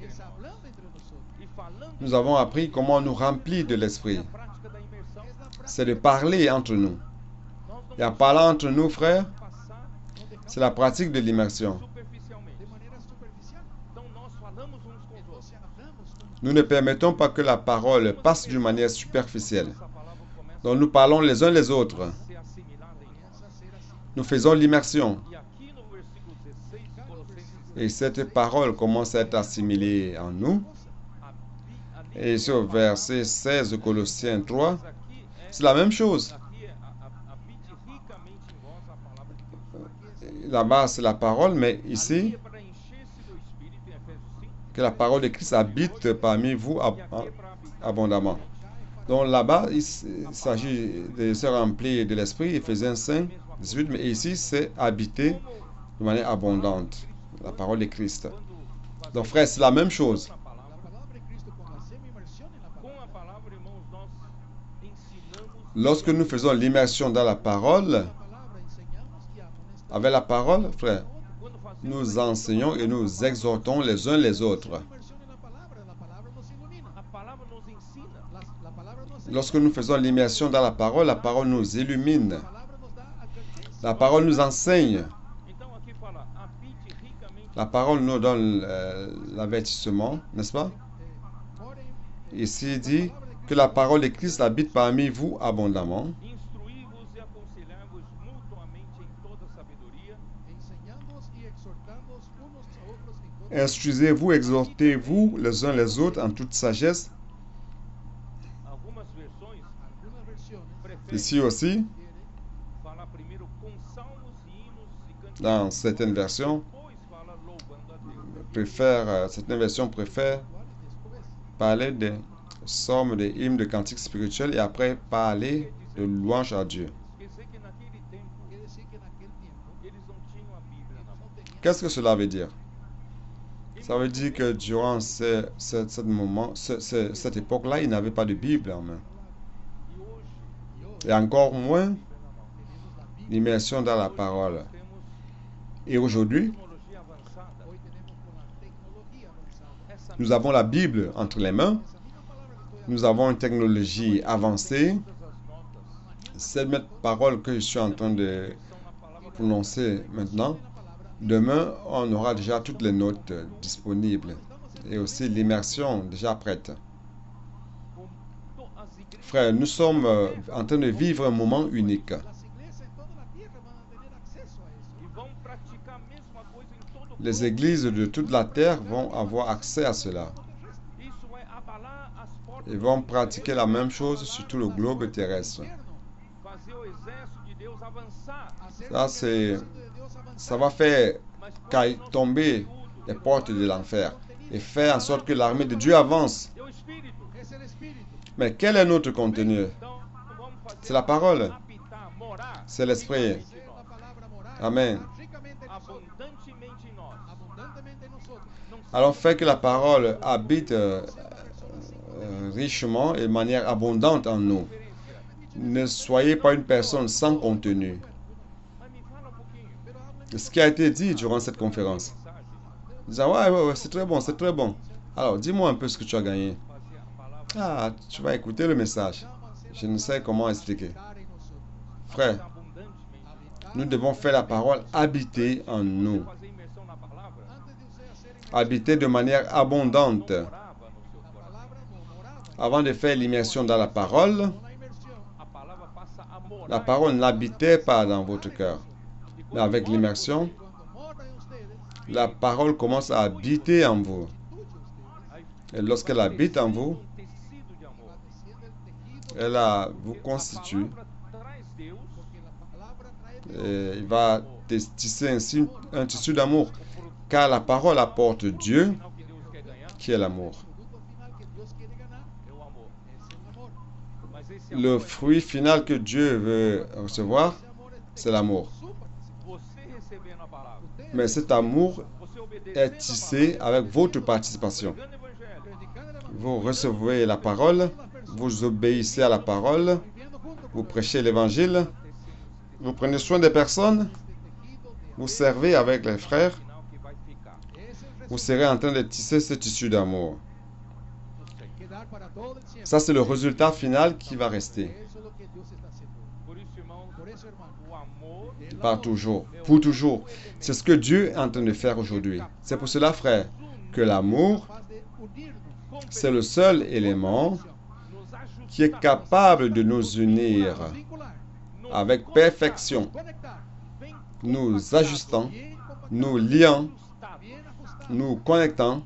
Speaker 3: Es hablando entre nosotros.
Speaker 2: Nous avons appris comment nous remplir de l'esprit.
Speaker 1: A prática da imersão.
Speaker 2: C'est de parler entre nous.
Speaker 1: Nós não
Speaker 2: Et en parlant entre nous, frères,
Speaker 1: passar
Speaker 2: c'est la pratique de l'immersion.
Speaker 1: superficialmente.
Speaker 3: De manera superficial.
Speaker 1: Então nós falamos uns com os outros.
Speaker 3: Entonces hablamos con
Speaker 2: Nous ne permettons pas que la parole passe d'une manière superficielle.
Speaker 1: Essa palavra começa
Speaker 2: Donc nous parlons les uns les autres.
Speaker 1: a ser assimilada em nós.
Speaker 3: comienza a ser así.
Speaker 2: Nous faisons l'immersion.
Speaker 1: E aqui no versículo 16 de Colossenses,
Speaker 2: Et cette parole commence à être assimilée en nous.
Speaker 1: ali
Speaker 2: Et sur verset 16 de Colossiens 3,
Speaker 1: aqui
Speaker 2: c'est la même chose.
Speaker 1: aqui habite ricamente em vós a palavra de Cristo.
Speaker 2: Là-bas, c'est la parole, mais
Speaker 1: Ali
Speaker 2: ici,
Speaker 1: é para encher-se do Espírito em Efésios 5.
Speaker 2: que la parole de Christ habite parmi vous
Speaker 1: E aqui é para habitar
Speaker 2: abondamment. Donc là-bas, il s'agit de se remplir de l'esprit, Éphésiens 5, 18, mais ici, c'est habiter de manière abondante. La parole de Christ.
Speaker 1: quando
Speaker 2: Donc frère, c'est la même chose.
Speaker 1: a palavra.
Speaker 3: La palabra de Cristo, cuando hacemos inmersión en la
Speaker 1: Com
Speaker 3: palabra,
Speaker 1: a palavra, irmãos, nós ensinamos
Speaker 2: Lorsque nous faisons l'immersion dans la parole,
Speaker 3: la palabra enseñamos y amonestamos.
Speaker 2: avec la parole, frère,
Speaker 1: quando fazemos
Speaker 2: nous enseignons et nous exhortons les uns les autres.
Speaker 3: Inmersión en la palabra nos ilumina.
Speaker 1: a palavra nos ensina.
Speaker 3: La palabra nos
Speaker 2: Lorsque nous faisons l'immersion dans la parole nous illumine.
Speaker 3: La palabra nos da advertencia.
Speaker 2: La parole nous enseigne.
Speaker 1: Então aqui fala, habite ricamente.
Speaker 2: La parole nous donne l'avertissement, n'est-ce pas?
Speaker 3: Orem,
Speaker 2: Ici, il dit que la parole de Christ habite parmi vous abondamment.
Speaker 1: Instruí-vos e aconselhai-vos mutuamente em toda sabedoria,
Speaker 3: enseñamos y exhortamos unos a otros en toda
Speaker 2: Instruisez-vous, exhortez-vous les uns les autres en toute sagesse.
Speaker 1: algumas versões
Speaker 3: algunas versiones.
Speaker 1: preferem
Speaker 2: Ici aussi,
Speaker 3: Quiere
Speaker 1: falar primeiro com salmos e hinos e cantigas.
Speaker 2: dans certaines versions,
Speaker 1: Depois fala louvando a Deus.
Speaker 2: certaines versions préfèrent
Speaker 3: cuál después.
Speaker 2: parler des psaumes, des hymnes, de cantiques spirituels et après parler de louange à Dieu.
Speaker 1: Quer dizer que naquele tempo
Speaker 3: Quiere decir que en aquel tiempo
Speaker 1: eles não tinham a Bíblia na mão.
Speaker 3: no tenían
Speaker 2: Qu'est-ce que cela veut dire? Ça veut dire que durant cette époque-là, ils n'avaient pas de Bible en main.
Speaker 1: E hoje,
Speaker 3: y hoy
Speaker 2: Et encore moins
Speaker 3: tenemos la Biblia.
Speaker 2: l'immersion dans la parole.
Speaker 1: nós temos
Speaker 2: Et aujourd'hui,
Speaker 1: tecnologia avançada.
Speaker 3: Hoy tenemos con la tecnología avanzada.
Speaker 1: Essa
Speaker 2: nous avons la Bible entre les mains.
Speaker 3: Esa misma palabra que estoy
Speaker 2: Nous avons une technologie avancée.
Speaker 1: todas as notas
Speaker 2: Cette même parole que je suis en train de
Speaker 1: são na palavra
Speaker 2: prononcer maintenant,
Speaker 3: en la palabra.
Speaker 2: demain, on aura déjà toutes les notes disponibles et aussi l'immersion déjà prête.
Speaker 1: com as igrejas.
Speaker 2: Frères, nous sommes en train de vivre un moment unique.
Speaker 3: Las iglesias en toda la tierra van a tener acceso a eso.
Speaker 1: E vão praticar a mesma coisa em todo o
Speaker 2: Les
Speaker 1: globo.
Speaker 2: églises de toute la terre vont avoir accès à cela.
Speaker 1: Isso vai abalar as portas
Speaker 2: Ils vont pratiquer la même chose sur tout le globe terrestre.
Speaker 1: fazer o exército de Deus avançar.
Speaker 2: Ça, ça va faire tomber les portes de l'enfer et faire en sorte que l'armée de Dieu avance.
Speaker 1: É o Espírito.
Speaker 3: Es el Espíritu.
Speaker 2: Mais quel est notre contenu?
Speaker 1: Então, vamos fazer
Speaker 2: C'est la parole.
Speaker 1: habitar, morar
Speaker 2: C'est l'esprit.
Speaker 3: Hacer la palabra morar.
Speaker 2: Amen.
Speaker 3: Ricamente en nosotros.
Speaker 1: abundantemente em nós.
Speaker 3: Abundantemente en nosotros.
Speaker 1: Não
Speaker 2: Alors, fait que la parole habite richement et de manière abondante en nous.
Speaker 1: diferença.
Speaker 2: Ne soyez pas une personne sans contenu.
Speaker 1: Mas me fala pouquinho.
Speaker 3: Pero habla
Speaker 2: Ce qui a été dit durant cette conférence.
Speaker 1: Mensagem,
Speaker 2: Ils disaient, ouais, c'est très bon, c'est très bon. Alors, dis-moi un peu ce que tu as gagné.
Speaker 1: fazer a palavra
Speaker 2: Ah, tu vas écouter le message. Je ne sais comment expliquer.
Speaker 3: habitar en nosotros.
Speaker 2: Frère,
Speaker 1: abundantemente.
Speaker 3: Habitar
Speaker 2: nous devons faire la parole habiter en nous.
Speaker 1: Fazer imersão na palavra,
Speaker 3: antes de usted hacer
Speaker 2: Habiter de manière abondante.
Speaker 1: não morava no seu
Speaker 3: la
Speaker 1: coração.
Speaker 3: palabra no moraba.
Speaker 2: Avant de faire l'immersion dans la parole,
Speaker 3: Con la inmersión.
Speaker 1: A palavra passa a morar.
Speaker 2: la parole n'habitait pas dans votre cœur. Mais avec l'immersion,
Speaker 3: Cuando mora en ustedes,
Speaker 2: la parole commence à habiter en vous.
Speaker 3: constituye ustedes.
Speaker 2: Et lorsqu'elle habite en vous,
Speaker 1: Tecido de amor.
Speaker 3: Va desciende el tejido.
Speaker 2: elle vous
Speaker 1: A
Speaker 2: constitue.
Speaker 1: palavra traz Deus
Speaker 3: Porque la palabra trae Dios.
Speaker 2: Et il va tisser ainsi un tissu d'amour. Car la parole apporte Dieu,
Speaker 1: final que Deus quer ganhar
Speaker 2: qui est l'amour.
Speaker 3: El producto final que Dios quiere ganar
Speaker 1: é o amor.
Speaker 3: es el amor.
Speaker 1: Mas esse
Speaker 2: Le
Speaker 1: amor
Speaker 2: fruit final que Dieu veut recevoir,
Speaker 3: Ese amor es
Speaker 2: c'est l'amour.
Speaker 3: su participación.
Speaker 1: você recebendo a palavra,
Speaker 3: Usted
Speaker 2: Mais cet amour
Speaker 1: você
Speaker 2: est
Speaker 1: obedecendo
Speaker 2: tissé
Speaker 1: a palavra,
Speaker 2: avec votre participation.
Speaker 1: pregando o evangelho,
Speaker 3: predicando el evangelio,
Speaker 2: Vous recevez la parole, vous obéissez à la parole,
Speaker 3: viviendo junto con
Speaker 2: vous
Speaker 3: el
Speaker 2: prêchez l'évangile, vous prenez soin des personnes, vous servez avec les frères,
Speaker 1: Final que vai ficar.
Speaker 3: es el
Speaker 2: vous serez en train de tisser ce tissu d'amour.
Speaker 3: quedar para todo el siempre.
Speaker 2: Ça, c'est le résultat final qui va rester.
Speaker 3: Eso es lo que Dios está haciendo.
Speaker 1: Por isso, irmãos,
Speaker 3: Por eso, hermano,
Speaker 1: o amor
Speaker 3: el
Speaker 2: Pas
Speaker 3: amor
Speaker 2: toujours, pour toujours. C'est ce que Dieu est en train de faire aujourd'hui. C'est pour cela, frère, que l'amour,
Speaker 3: capaz de unirnos,
Speaker 2: c'est le seul élément
Speaker 1: nos
Speaker 2: qui est capable de nous unir
Speaker 3: nos vincular,
Speaker 2: avec perfection,
Speaker 3: conectar,
Speaker 2: nous ajustant,
Speaker 3: bien compactar,
Speaker 2: nous liant,
Speaker 3: bien ajustar,
Speaker 2: nous connectant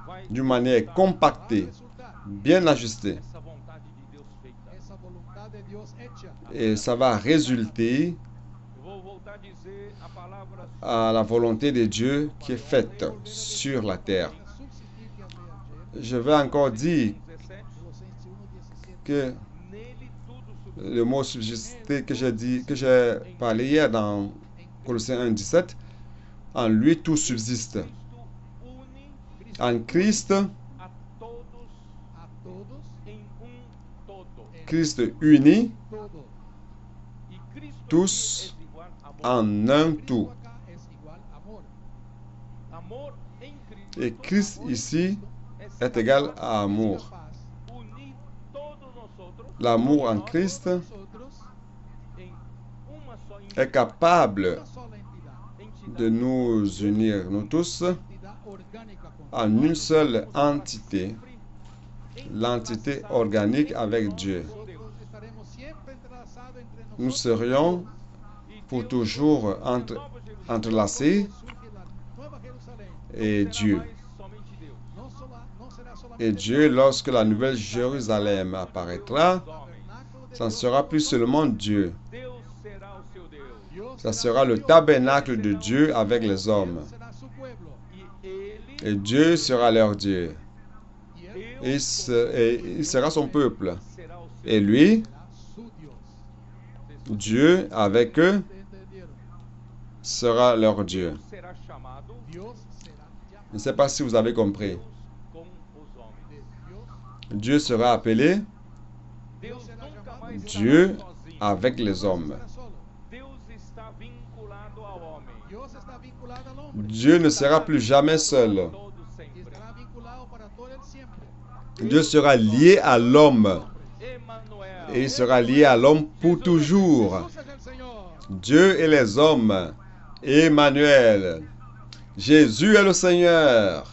Speaker 1: vai
Speaker 2: d'une manière compactée,
Speaker 3: resultar
Speaker 2: bien ajustée.
Speaker 1: essa vontade de Deus feita.
Speaker 3: esa voluntad de Dios hecha.
Speaker 2: Et ça va résulter
Speaker 1: Eu vou voltar a dizer a palavra
Speaker 2: à la volonté de Dieu qui est faite sur la terre.
Speaker 3: Subsistir que hablé ayer,
Speaker 2: Je vais encore dire
Speaker 1: 17.
Speaker 3: Colosenses 1:17.
Speaker 2: que
Speaker 1: Nele tudo subsiste.
Speaker 2: le mot subsister que j'ai parlé hier dans Colossiens 1:17, en lui tout subsiste.
Speaker 1: Cristo une
Speaker 2: En Christ,
Speaker 1: a todos
Speaker 3: A todos,
Speaker 1: em todo.
Speaker 2: Christ unit
Speaker 3: todo.
Speaker 1: E Cristo
Speaker 2: tous
Speaker 1: aqui é igual amor.
Speaker 2: en un tout.
Speaker 3: Cristo acá es igual amor.
Speaker 1: Amor em Cristo.
Speaker 2: Et Christ ici
Speaker 1: é
Speaker 2: est égal à amour.
Speaker 3: Capaz
Speaker 1: unir todos nosotros
Speaker 2: L'amour en Christ
Speaker 3: nosotros
Speaker 1: em uma só
Speaker 2: est capable
Speaker 3: una sola entidad,
Speaker 2: de nous unir, nous tous,
Speaker 3: entidad orgánica con
Speaker 2: en une seule entité, l'entité organique avec Dieu.
Speaker 3: nosotros estaremos siempre entrelazados entre nosotros.
Speaker 2: Nous serions pour toujours entrelacés
Speaker 3: Surge la nueva Jerusalén.
Speaker 2: et Dieu.
Speaker 1: somente Deus.
Speaker 3: No será solamente
Speaker 2: Et Dieu, lorsque la nouvelle Jérusalem apparaîtra, ça ne sera plus seulement Dieu.
Speaker 1: Deus será o seu Deus.
Speaker 3: Dios
Speaker 2: Ça
Speaker 3: será
Speaker 2: sera le tabernacle de Dieu avec les hommes.
Speaker 3: será su pueblo.
Speaker 1: E ele
Speaker 2: Et Dieu sera leur Dieu.
Speaker 3: Y él
Speaker 2: Et il sera son peuple.
Speaker 1: será o seu.
Speaker 2: Et lui,
Speaker 3: será su Dios.
Speaker 2: Dieu avec eux,
Speaker 3: ¿Entendieron?
Speaker 2: sera leur Dieu.
Speaker 1: Será chamado
Speaker 3: Dios será
Speaker 2: Je
Speaker 3: llamado
Speaker 2: ne sais pas si vous avez compris.
Speaker 1: Deus com os homens.
Speaker 3: de Dios.
Speaker 2: Dieu sera appelé
Speaker 1: Deus nunca mais
Speaker 2: Dieu
Speaker 1: estará sozinho.
Speaker 2: avec les hommes.
Speaker 3: Será solo.
Speaker 1: Deus está vinculado ao homem.
Speaker 3: Dios está vinculado al hombre.
Speaker 2: Dieu ne sera plus jamais seul.
Speaker 1: Todo sempre.
Speaker 3: Estará vinculado para todo el siempre.
Speaker 2: Dieu sera lié à l'homme.
Speaker 1: Emmanuel.
Speaker 2: Et il sera lié à l'homme pour toujours.
Speaker 3: Jesús es el Señor.
Speaker 2: Dieu et les hommes. Emmanuel. Jésus est le Seigneur.